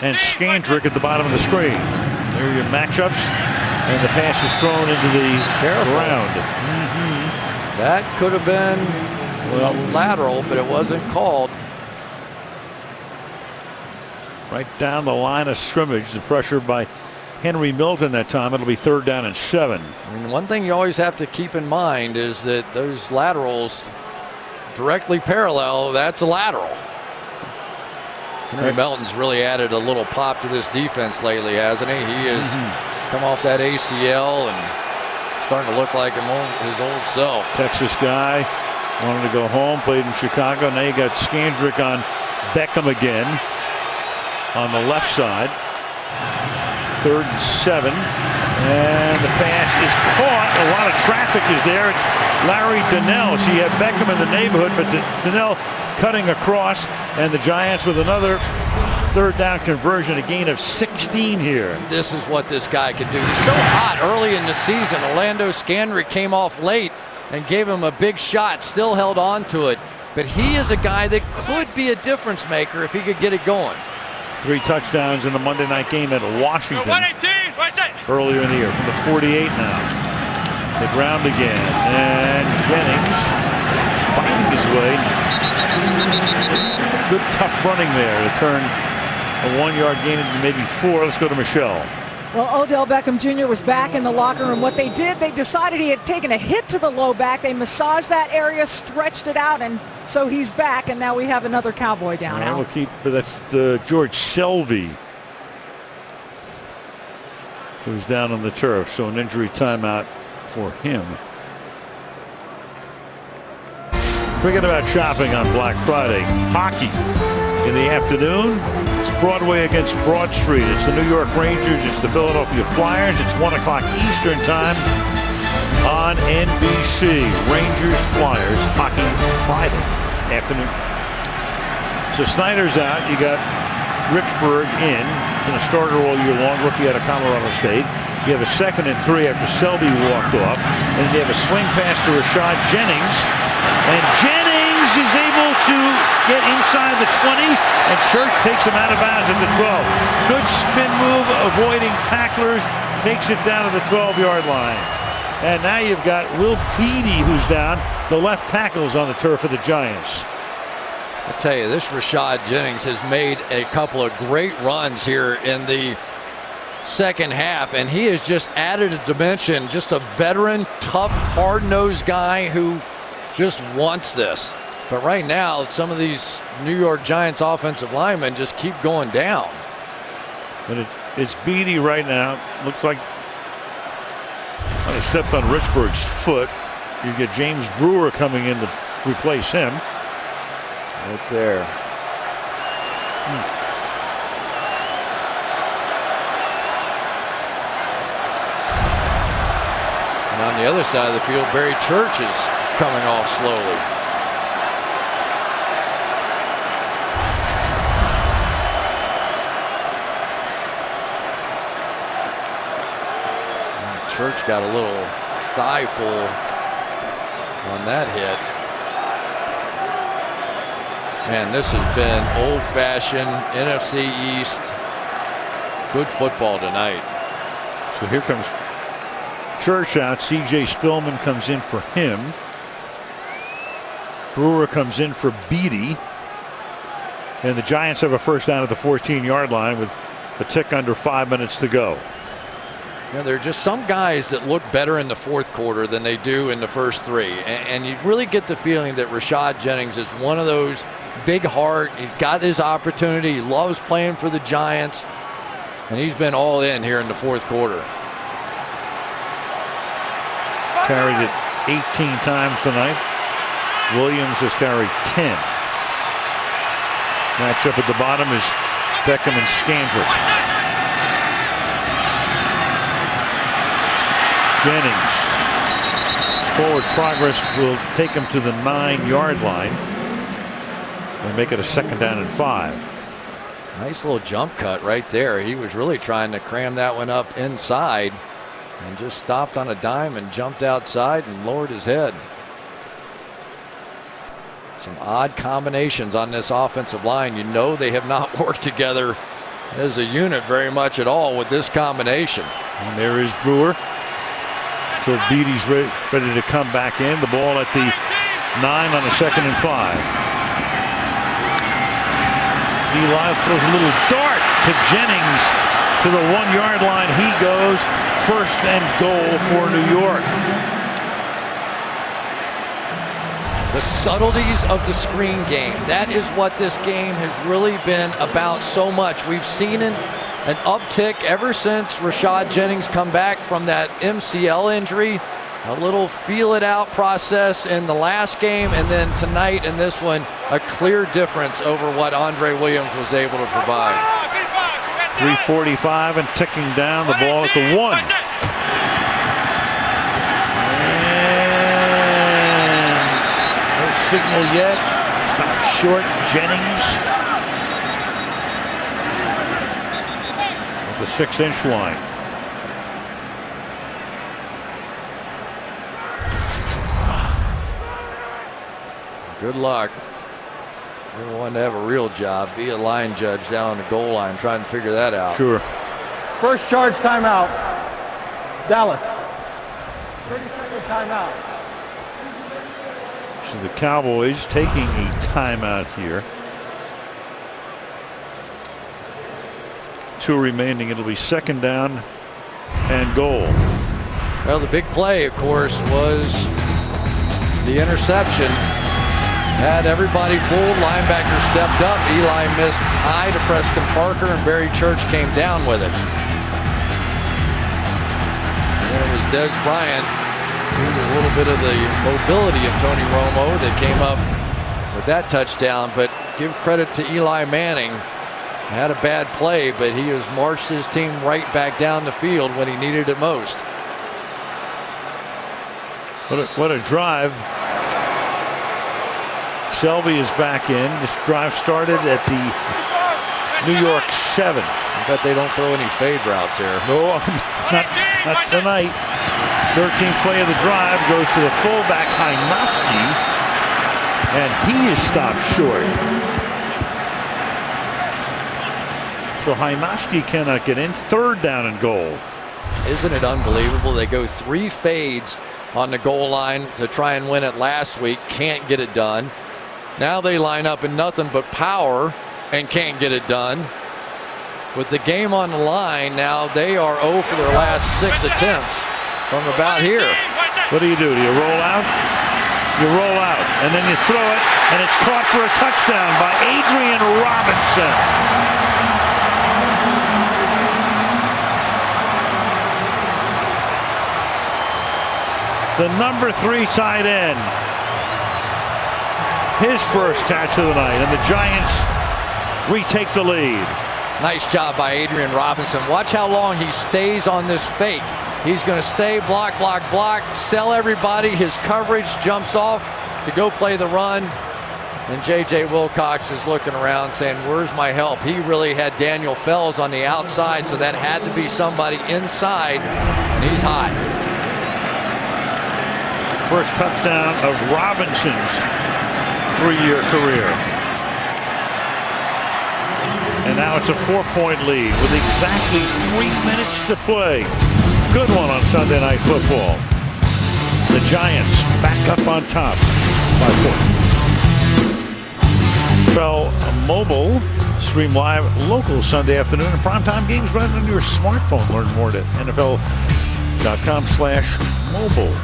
Speaker 1: and Scandrick at the bottom of the screen. There are your matchups, and the pass is thrown into the ground.
Speaker 10: That could have been a lateral, but it wasn't called.
Speaker 1: Right down the line of scrimmage. The pressure by Henry Milton that time. It'll be 3rd down and 7.
Speaker 10: I mean, one thing you always have to keep in mind is that those laterals directly parallel, that's a lateral. Henry Milton's really added a little pop to this defense lately, hasn't he? He has come off that ACL and starting to look like his old self.
Speaker 1: Texas guy, Wanted to go home, played in Chicago. Now you got Skandrick on Beckham again on the left side. 3rd and 7. And the pass is caught. A lot of traffic is there. It's Larry Donnell. So you have Beckham in the neighborhood, but Donnell cutting across, and the Giants with another 3rd down conversion, a gain of 16 here.
Speaker 10: This is what this guy can do. He's so hot early in the season. Orlando Skandrick came off late and gave him a big shot, still held on to it. But he is a guy that could be a difference maker if he could get it going. 3
Speaker 1: touchdowns in the Monday night game at Washington earlier in the year from the 48 now. The ground again, and Jennings fighting his way. Good tough running there to turn a 1-yard gain into maybe 4. Let's go to Michelle.
Speaker 17: Well, Odell Beckham Jr. was back in the locker room. What they did, they decided he had taken a hit to the low back. They massaged that area, stretched it out, and so he's back, and now we have another Cowboy down.
Speaker 1: We'll keep, but that's George Selvey, who's down on the turf, so an injury timeout for him. Forget about shopping on Black Friday. Hockey in the afternoon. It's Broadway against Broad Street. It's the New York Rangers. It's the Philadelphia Flyers. It's 1 o'clock Eastern time on NBC. Rangers Flyers hockey Friday afternoon. So Snyder's out. You got Richburg in. Been a starter all year long. Rookie out of Colorado State. You have a 2nd and 3 after Selby walked off. And you have a swing pass to Rashad Jennings. And Jennings is able to get inside the 20, and Church takes him out of bounds at the 12. Good spin move, avoiding tacklers, takes it down to the 12-yard line. And now you've got Will Peedy, who's down. The left tackle's on the turf of the Giants.
Speaker 10: I tell you, this Rashad Jennings has made a couple of great runs here in the second half, and he has just added a dimension. Just a veteran, tough, hard-nosed guy who just wants this. But right now, some of these New York Giants offensive linemen just keep going down.
Speaker 1: And it's Beatty right now. Looks like he stepped on Richburg's foot. You get James Brewer coming in to replace him.
Speaker 10: Right there. And on the other side of the field, Barry Church is coming off slowly. Church got a little thigh full on that hit. Man, this has been old-fashioned NFC East. Good football tonight.
Speaker 1: So here comes Church out. C.J. Spillman comes in for him. Brewer comes in for Beatty. And the Giants have a first down at the 14-yard line with a tick under 5 minutes to go.
Speaker 10: You know, there are just some guys that look better in the fourth quarter than they do in the first 3. And you really get the feeling that Rashad Jennings is one of those big heart. He's got his opportunity. He loves playing for the Giants. And he's been all in here in the fourth quarter.
Speaker 1: Carried it 18 times tonight. Williams has carried 10. Matchup at the bottom is Beckham and Skandrick. Jennings. Forward progress will take him to the 9-yard line and make it a 2nd down and 5.
Speaker 10: Nice little jump cut right there. He was really trying to cram that one up inside and just stopped on a dime and jumped outside and lowered his head. Some odd combinations on this offensive line. You know they have not worked together as a unit very much at all with this combination.
Speaker 1: And there is Brewer. So Beatty's ready to come back in. The ball at the 9 on a 2nd and 5. Eli throws a little dart to Jennings to the 1-yard line. He goes. 1st and goal for New York.
Speaker 10: The subtleties of the screen game. That is what this game has really been about so much. We've seen an uptick ever since Rashad Jennings come back from that MCL injury. A little feel it out process in the last game, and then tonight in this one, a clear difference over what Andre Williams was able to provide.
Speaker 1: 3:45 and ticking down, the ball at the 1. And no signal yet. Stop short. Jennings at the 6-inch line.
Speaker 10: Good luck. You want to have a real job. Be a line judge down on the goal line, trying to figure that out.
Speaker 1: Sure.
Speaker 7: First charge timeout. Dallas. 30-second timeout.
Speaker 1: So the Cowboys taking a timeout here. 2 remaining. It'll be 2nd down and goal.
Speaker 10: Well, the big play, of course, was the interception. Had everybody fooled. Linebacker stepped up. Eli missed high to Preston Parker, and Barry Church came down with it. And then it was Des Bryant, due to a little bit of the mobility of Tony Romo, that came up with that touchdown. But give credit to Eli Manning. Had a bad play, but he has marched his team right back down the field when he needed it most.
Speaker 1: What a drive. Selby is back in. This drive started at the New York 7.
Speaker 10: I bet they don't throw any fade routes here.
Speaker 1: No, not tonight. 13th play of the drive goes to the fullback, Hynoski, and he is stopped short. So Hynoski cannot get in. 3rd down and goal.
Speaker 10: Isn't it unbelievable? They go 3 fades on the goal line to try and win it last week. Can't get it done. Now they line up in nothing but power and can't get it done. With the game on the line, now they are 0 for their last 6 attempts from about here.
Speaker 1: What do? You roll out? You roll out, and then you throw it, and it's caught for a touchdown by Adrian Robinson. The number 3 tight end. His first catch of the night, and the Giants retake the lead.
Speaker 10: Nice job by Adrian Robinson. Watch how long he stays on this fake. He's going to stay, block, block, block, sell everybody. His coverage jumps off to go play the run. And J.J. Wilcox is looking around saying, where's my help? He really had Daniel Fells on the outside, so that had to be somebody inside, and he's hot.
Speaker 1: First touchdown of Robinson's 3-year career. And now it's a 4-point lead with exactly 3 minutes to play. Good one on Sunday Night Football. The Giants back up on top by 4. Well, mobile, stream live local Sunday afternoon and primetime games right on your smartphone. Learn more at NFL.com/mobile.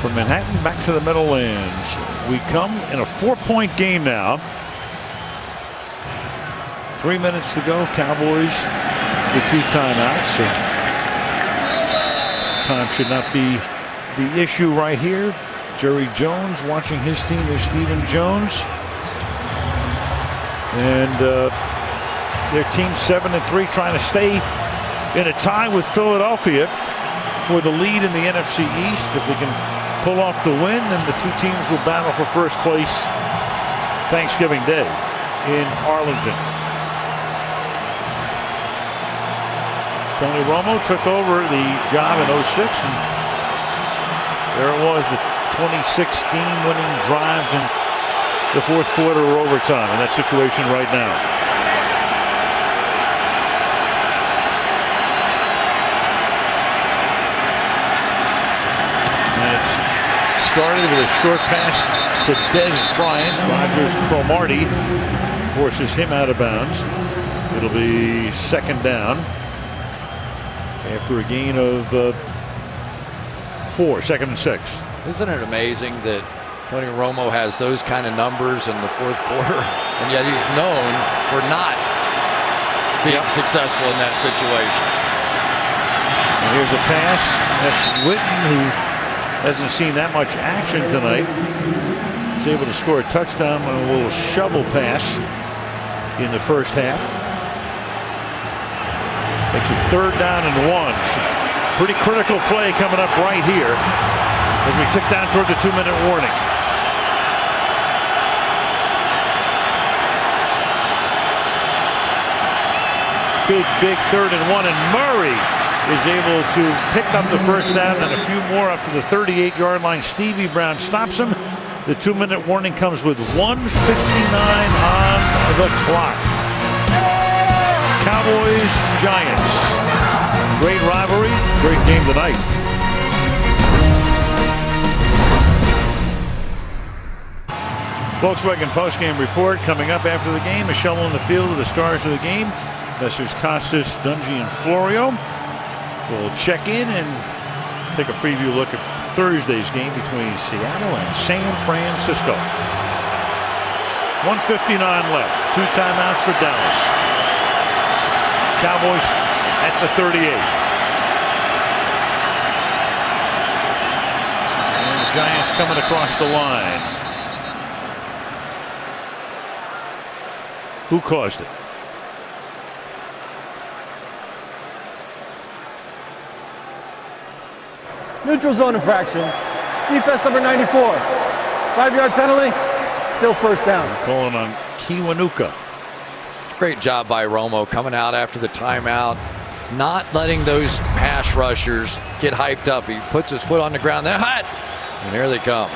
Speaker 1: From Manhattan back to the Meadowlands, we come in a 4-point game now. 3 minutes to go. Cowboys with 2 timeouts. So time should not be the issue right here. Jerry Jones watching his team. There's Stephen Jones. And their team 7-3, trying to stay in a tie with Philadelphia for the lead in the NFC East. If they can pull off the win, then the 2 teams will battle for first place Thanksgiving Day in Arlington. Tony Romo took over the job in 06, and there it was, the 26 game-winning drives in the 4th quarter or overtime in that situation right now. And it's started with a short pass to Des Bryant. Rogers Cromartie forces him out of bounds. It'll be 2nd down after a gain of 4, 2nd and 6.
Speaker 10: Isn't it amazing that Tony Romo has those kind of numbers in the 4th quarter, and yet he's known for not being successful in that situation?
Speaker 1: And here's a pass. That's Witten, who hasn't seen that much action tonight. He's able to score a touchdown on a little shovel pass in the first half. Makes it 3rd down and 1. Pretty critical play coming up right here as we tick down toward the 2-minute warning. Big 3rd and 1, and Murray is able to pick up the first down and a few more up to the 38-yard line. Stevie Brown stops him. The 2-minute warning comes with 1:59 on the clock. Cowboys, Giants. Great rivalry, great game tonight. Volkswagen postgame report coming up after the game. Michelle on the field with the stars of the game. Messrs. Costas, Dungy, and Florio. We'll check in and take a preview look at Thursday's game between Seattle and San Francisco. 1:59 left. 2 timeouts for Dallas. Cowboys at the 38. And the Giants coming across the line. Who caused it?
Speaker 7: Neutral zone infraction. Defense number 94. 5-yard penalty. Still first down.
Speaker 1: Calling on Kiwanuka.
Speaker 10: Great job by Romo coming out after the timeout, not letting those pass rushers get hyped up. He puts his foot on the ground. They're hot, and here they come.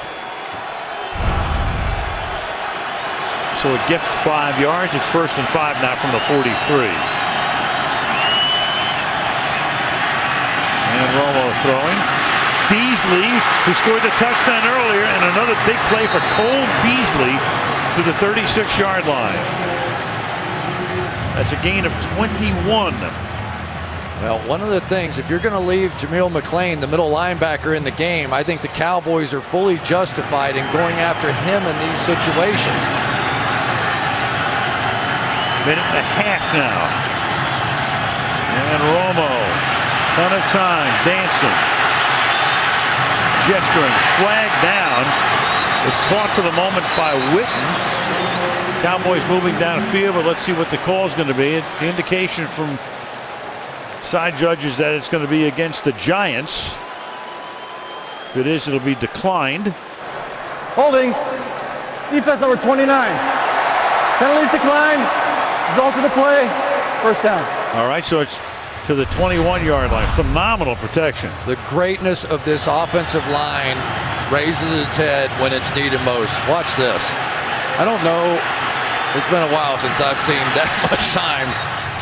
Speaker 1: So a gift 5 yards. It's 1st and 5 now from the 43. And Romo throwing. Beasley, who scored the touchdown earlier, and another big play for Cole Beasley to the 36-yard line. That's a gain of 21.
Speaker 10: Well, one of the things, if you're going to leave Jameel McClain, the middle linebacker, in the game, I think the Cowboys are fully justified in going after him in these situations.
Speaker 1: Minute and a half now. And Romo, ton of time, dancing, gesturing, flag down. It's caught for the moment by Witten. Cowboys moving downfield, but let's see what the call is going to be. The indication from side judges that it's going to be against the Giants. If it is, it'll be declined.
Speaker 7: Holding. Defense number 29. Penalties declined. Result of the play. First down.
Speaker 1: All right, so it's to the 21-yard line. Phenomenal protection.
Speaker 10: The greatness of this offensive line raises its head when it's needed most. Watch this. I don't know. It's been a while since I've seen that much time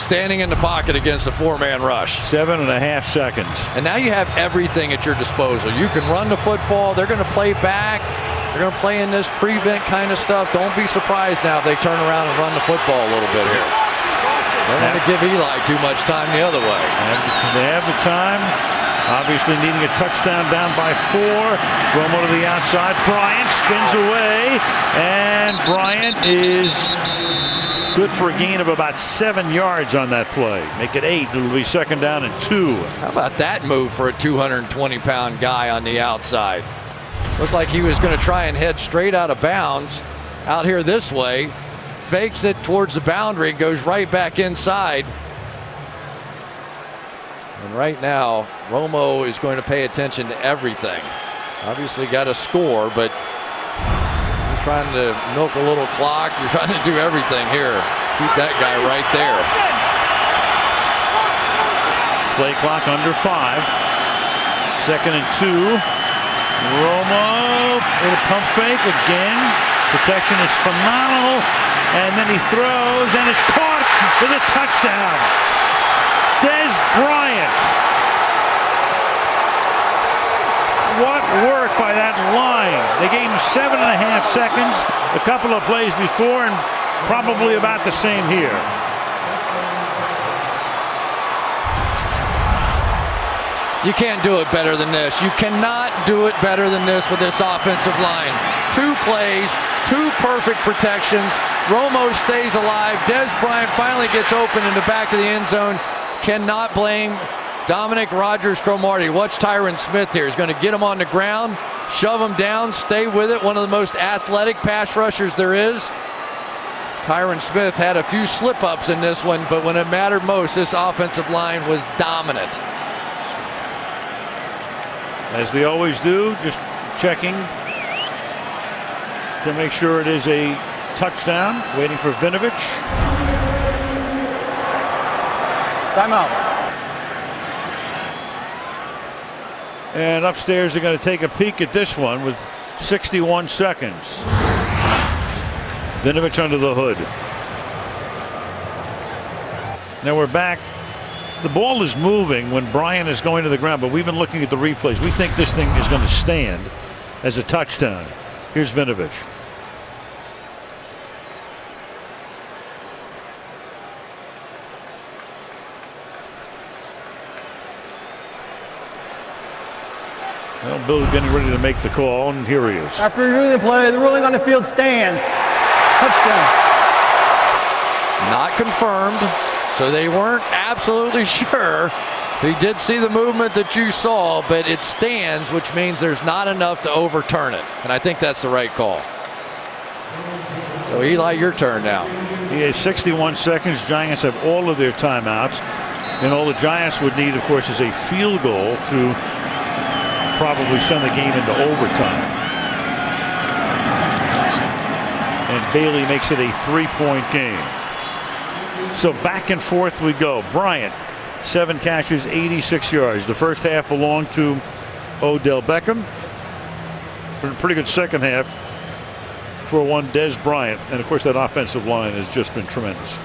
Speaker 10: standing in the pocket against a 4-man rush.
Speaker 1: 7.5 seconds.
Speaker 10: And now you have everything at your disposal. You can run the football. They're going to play back. They're going to play in this prevent kind of stuff. Don't be surprised now if they turn around and run the football a little bit here. Don't want to give Eli too much time the other way.
Speaker 1: They have the time. Obviously needing a touchdown, down by 4. Romo to the outside. Bryant spins away. And Bryant is good for a gain of about 7 yards on that play. Make it 8. It'll be 2nd down and 2.
Speaker 10: How about that move for a 220-pound guy on the outside? Looked like he was going to try and head straight out of bounds out here this way. Fakes it towards the boundary, goes right back inside. And right now, Romo is going to pay attention to everything. Obviously got a score, but you're trying to milk a little clock. You're trying to do everything here. Keep that guy right there.
Speaker 1: Play clock under 5. 2nd and 2. Romo, little pump fake again. Protection is phenomenal. And then he throws, and it's caught for the touchdown. Dez Bryant. What work by that line. They gave him 7.5 seconds a couple of plays before, and probably about the same here.
Speaker 10: You can't do it better than this. You cannot do it better than this with this offensive line. 2 plays, 2 perfect protections. Romo stays alive. Dez Bryant finally gets open in the back of the end zone. Cannot blame Dominic Rodgers-Cromartie. Watch Tyron Smith here. He's going to get him on the ground, shove him down, stay with it. One of the most athletic pass rushers there is. Tyron Smith had a few slip-ups in this one, but when it mattered most, this offensive line was dominant.
Speaker 1: As they always do, just checking to make sure it is a touchdown. Waiting for Vinovich.
Speaker 7: Timeout.
Speaker 1: And upstairs, they're going to take a peek at this one with 61 seconds. Vinovich under the hood. Now we're back. The ball is moving when Brian is going to the ground, but we've been looking at the replays. We think this thing is going to stand as a touchdown. Here's Vinovich. Well, Bill's getting ready to make the call, and here he is.
Speaker 7: After reviewing the play, the ruling on the field stands. Touchdown.
Speaker 10: Not confirmed, so they weren't absolutely sure. He did see the movement that you saw, but it stands, which means there's not enough to overturn it. And I think that's the right call. So Eli, your turn now.
Speaker 1: He has 61 seconds. Giants have all of their timeouts. And all the Giants would need, of course, is a field goal to probably send the game into overtime. And Bailey makes it a 3-point game. So back and forth we go. Bryant, 7 catches, 86 yards. The first half belonged to Odell Beckham. Pretty good second half for one Des Bryant. And of course that offensive line has just been tremendous.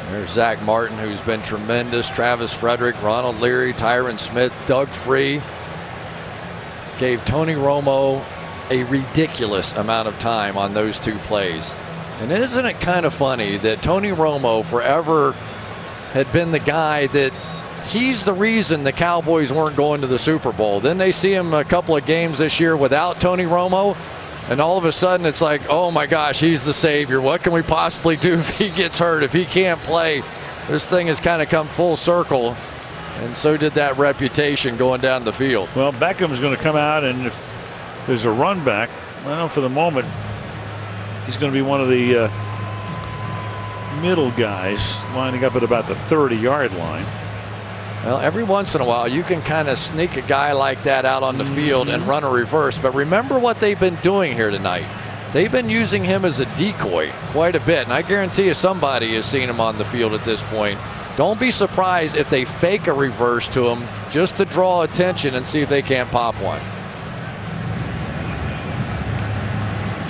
Speaker 10: There's Zach Martin, who's been tremendous. Travis Frederick, Ronald Leary, Tyron Smith, Doug Free. Gave Tony Romo a ridiculous amount of time on those 2 plays. And isn't it kind of funny that Tony Romo forever had been the guy that he's the reason the Cowboys weren't going to the Super Bowl. Then they see him a couple of games this year without Tony Romo, and all of a sudden it's like, oh my gosh, he's the savior. What can we possibly do if he gets hurt, if he can't play? This thing has kind of come full circle, and so did that reputation going down the field.
Speaker 1: Well, Beckham's going to come out, and if there's a run back, well, for the moment, he's going to be one of the middle guys lining up at about the 30-yard line.
Speaker 10: Well, every once in a while you can kind of sneak a guy like that out on the field and run a reverse. But remember what they've been doing here tonight. They've been using him as a decoy quite a bit. And I guarantee you somebody has seen him on the field at this point. Don't be surprised if they fake a reverse to him just to draw attention and see if they can't pop one.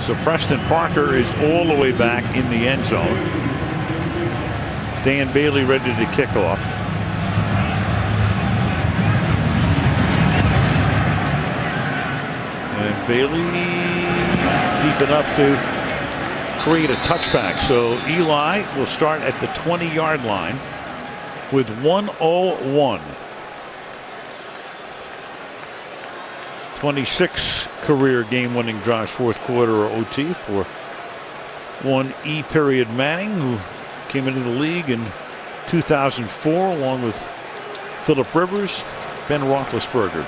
Speaker 1: So Preston Parker is all the way back in the end zone. Dan Bailey ready to kick off. And Bailey deep enough to create a touchback. So Eli will start at the 20-yard line with 1:01. 26 career game-winning drives, fourth quarter or OT for one E. Period Manning, who came into the league in 2004 along with Phillip Rivers, Ben Roethlisberger.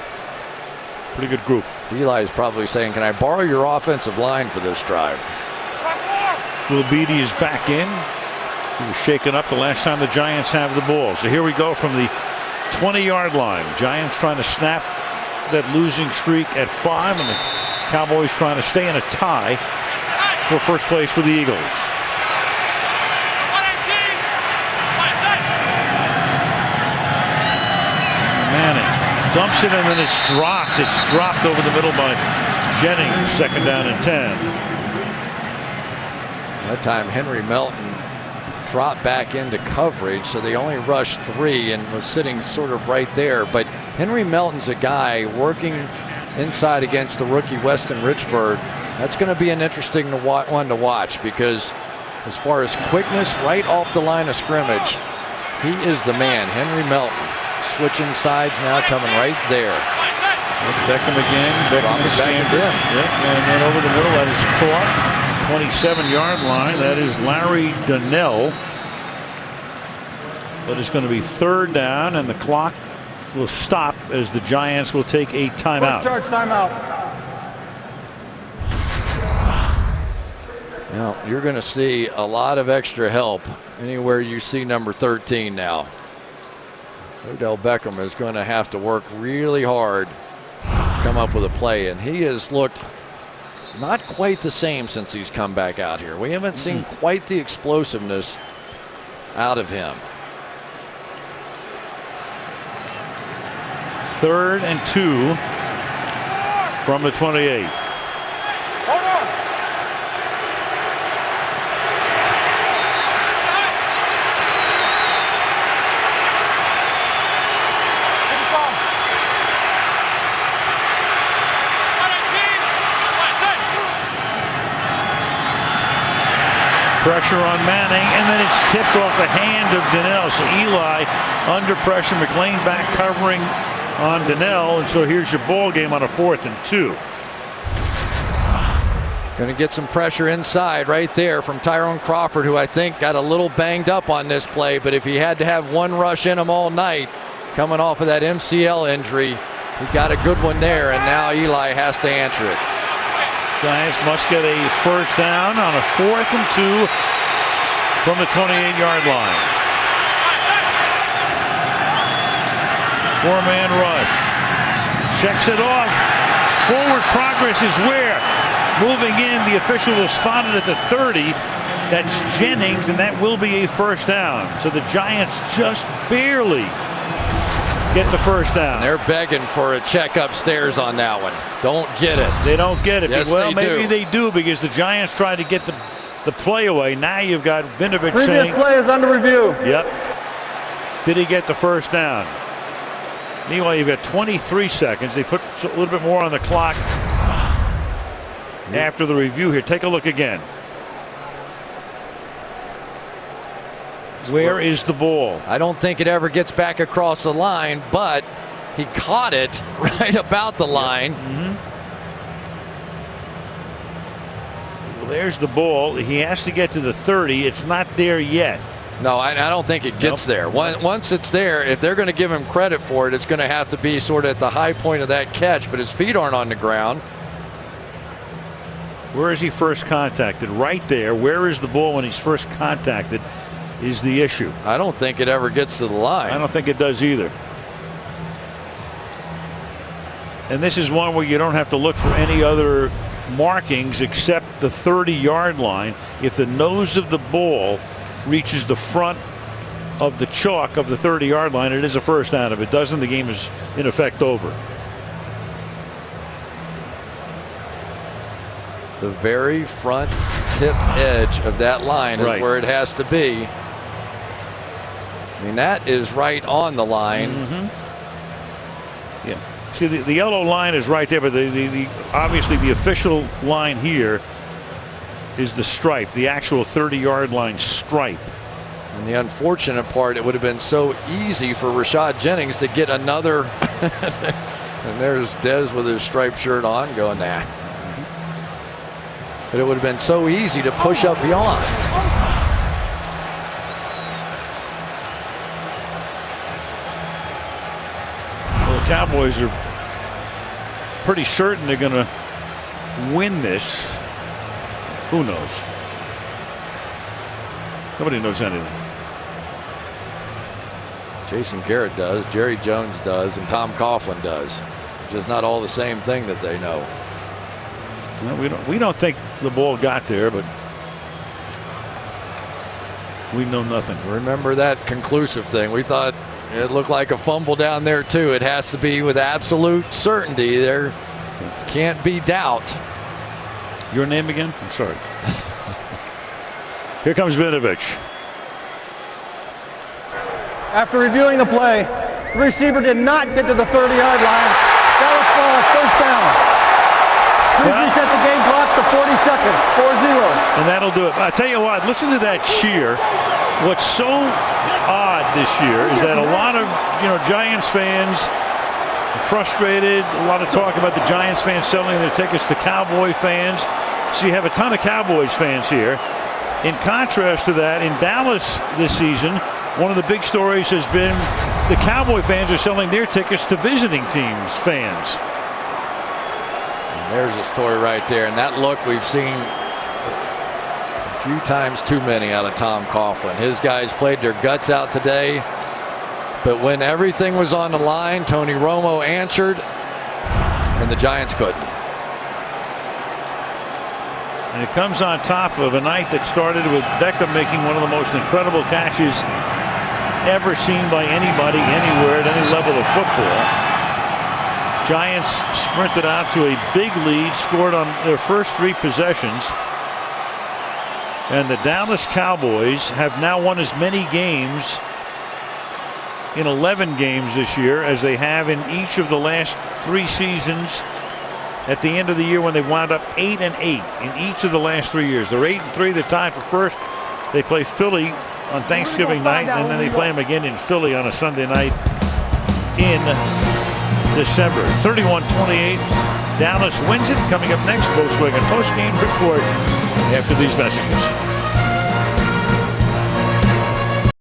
Speaker 1: Pretty good group.
Speaker 10: Eli is probably saying, can I borrow your offensive line for this drive?
Speaker 1: Will Beatty is back in. He was shaken up the last time the Giants have the ball. So here we go from the 20-yard line. Giants trying to snap that losing streak at 5, and the Cowboys trying to stay in a tie for first place with the Eagles. Manning dumps it, and then it's dropped. It's dropped over the middle by Jennings. Second down and 10.
Speaker 10: That time Henry Melton dropped back into coverage, so they only rushed 3 and was sitting sort of right there. But Henry Melton's a guy working inside against the rookie Weston Richburg. That's going to be an interesting one to watch, because as far as quickness right off the line of scrimmage, he is the man. Henry Melton switching sides now, coming right there.
Speaker 1: Beckham again. Beckham is standing. Yep. And then over the middle, that is caught. 27-yard line. That is Larry Donnell. That is going to be third down, and the clock will stop as the Giants will take a timeout.
Speaker 7: Charge timeout.
Speaker 10: Now, you're going to see a lot of extra help anywhere you see number 13 now. Odell Beckham is going to have to work really hard to come up with a play, and he has looked not quite the same since he's come back out here. We haven't seen quite the explosiveness out of him.
Speaker 1: 3rd and 2 from the 28.
Speaker 18: Hold on.
Speaker 1: Pressure on Manning, and then it's tipped off the hand of Donnell. So Eli under pressure. McLean back covering on Donnell, and so here's your ball game on a 4th and 2.
Speaker 10: Going to get some pressure inside right there from Tyrone Crawford, who I think got a little banged up on this play, but if he had to have one rush in him all night, coming off of that MCL injury, he got a good one there, and now Eli has to answer it.
Speaker 1: Giants must get a 1st down on a 4th and 2 from the 28-yard line. 4-man rush. Checks it off. Forward progress is where? Moving in, the official will spot it at the 30. That's Jennings, and that will be a 1st down. So the Giants just barely get the 1st down.
Speaker 10: They're begging for a check upstairs on that one. Don't get it.
Speaker 1: They don't get it.
Speaker 10: Yes,
Speaker 1: well, maybe
Speaker 10: do.
Speaker 1: they do, because the Giants tried to get the play away. Now you've got Vinovich
Speaker 7: Previous
Speaker 1: saying.
Speaker 7: play is under review.
Speaker 1: Yep. Did he get the 1st down? Meanwhile, you've got 23 seconds. They put a little bit more on the clock after the review here. Take a look again. Where is the ball?
Speaker 10: I don't think it ever gets back across the line, but he caught it right about the line.
Speaker 1: Well, there's the ball. He has to get to the 30. It's not there yet.
Speaker 10: No, I don't think it gets there. Once it's there, if they're going to give him credit for it, it's going to have to be sort of at the high point of that catch, but his feet aren't on the ground.
Speaker 1: Where is he first contacted? Right there. Where is the ball when he's first contacted is the issue.
Speaker 10: I don't think it ever gets to the line.
Speaker 1: I don't think it does either. And this is one where you don't have to look for any other markings except the 30-yard line. If the nose of the ball reaches the front of the chalk of the 30-yard line, it is a 1st down. If it doesn't, the game is in effect over.
Speaker 10: The very front tip edge of that line is where it has to be. I mean, that is right on the line.
Speaker 1: Yeah. See, the yellow line is right there, but obviously the official line here is the stripe, the actual 30-yard line stripe.
Speaker 10: And the unfortunate part, it would have been so easy for Rashad Jennings to get another. And there's Dez with his striped shirt on going, nah. But it would have been so easy to push up beyond.
Speaker 1: Well, the Cowboys are pretty certain they're going to win this. Who knows? Nobody knows anything.
Speaker 10: Jason Garrett does, Jerry Jones does, and Tom Coughlin does. Just not all the same thing that they know.
Speaker 1: Well, we don't think the ball got there, but we know nothing.
Speaker 10: Remember that conclusive thing? We thought it looked like a fumble down there too. It has to be with absolute certainty. There can't be doubt.
Speaker 1: Your name again? I'm sorry. Here comes Vinovich.
Speaker 7: After reviewing the play, the receiver did not get to the 30-yard line. That was for a 1st down. Please reset the game clock to 40 seconds, 4-0.
Speaker 1: And that'll do it. I tell you what, listen to that cheer. What's so odd this year is that a lot of Giants fans are frustrated. A lot of talk about the Giants fans selling their tickets to Cowboy fans. So you have a ton of Cowboys fans here. In contrast to that, in Dallas this season, one of the big stories has been the Cowboy fans are selling their tickets to visiting teams fans.
Speaker 10: And there's a story right there, and that look we've seen a few times too many out of Tom Coughlin. His guys played their guts out today, but when everything was on the line, Tony Romo answered, and the Giants couldn't.
Speaker 1: And it comes on top of a night that started with Beckham making one of the most incredible catches ever seen by anybody anywhere at any level of football. Giants sprinted out to a big lead, scored on their first 3 possessions. And the Dallas Cowboys have now won as many games in 11 games this year as they have in each of the last 3 seasons. At the end of the year, when they wound up 8-8 in each of the last 3 years. They're 8-3. They're tied for first. They play Philly on Thanksgiving night, and then they play them again in Philly on a Sunday night in December. 31-28. Dallas wins it. Coming up next, Volkswagen postgame report after these messages.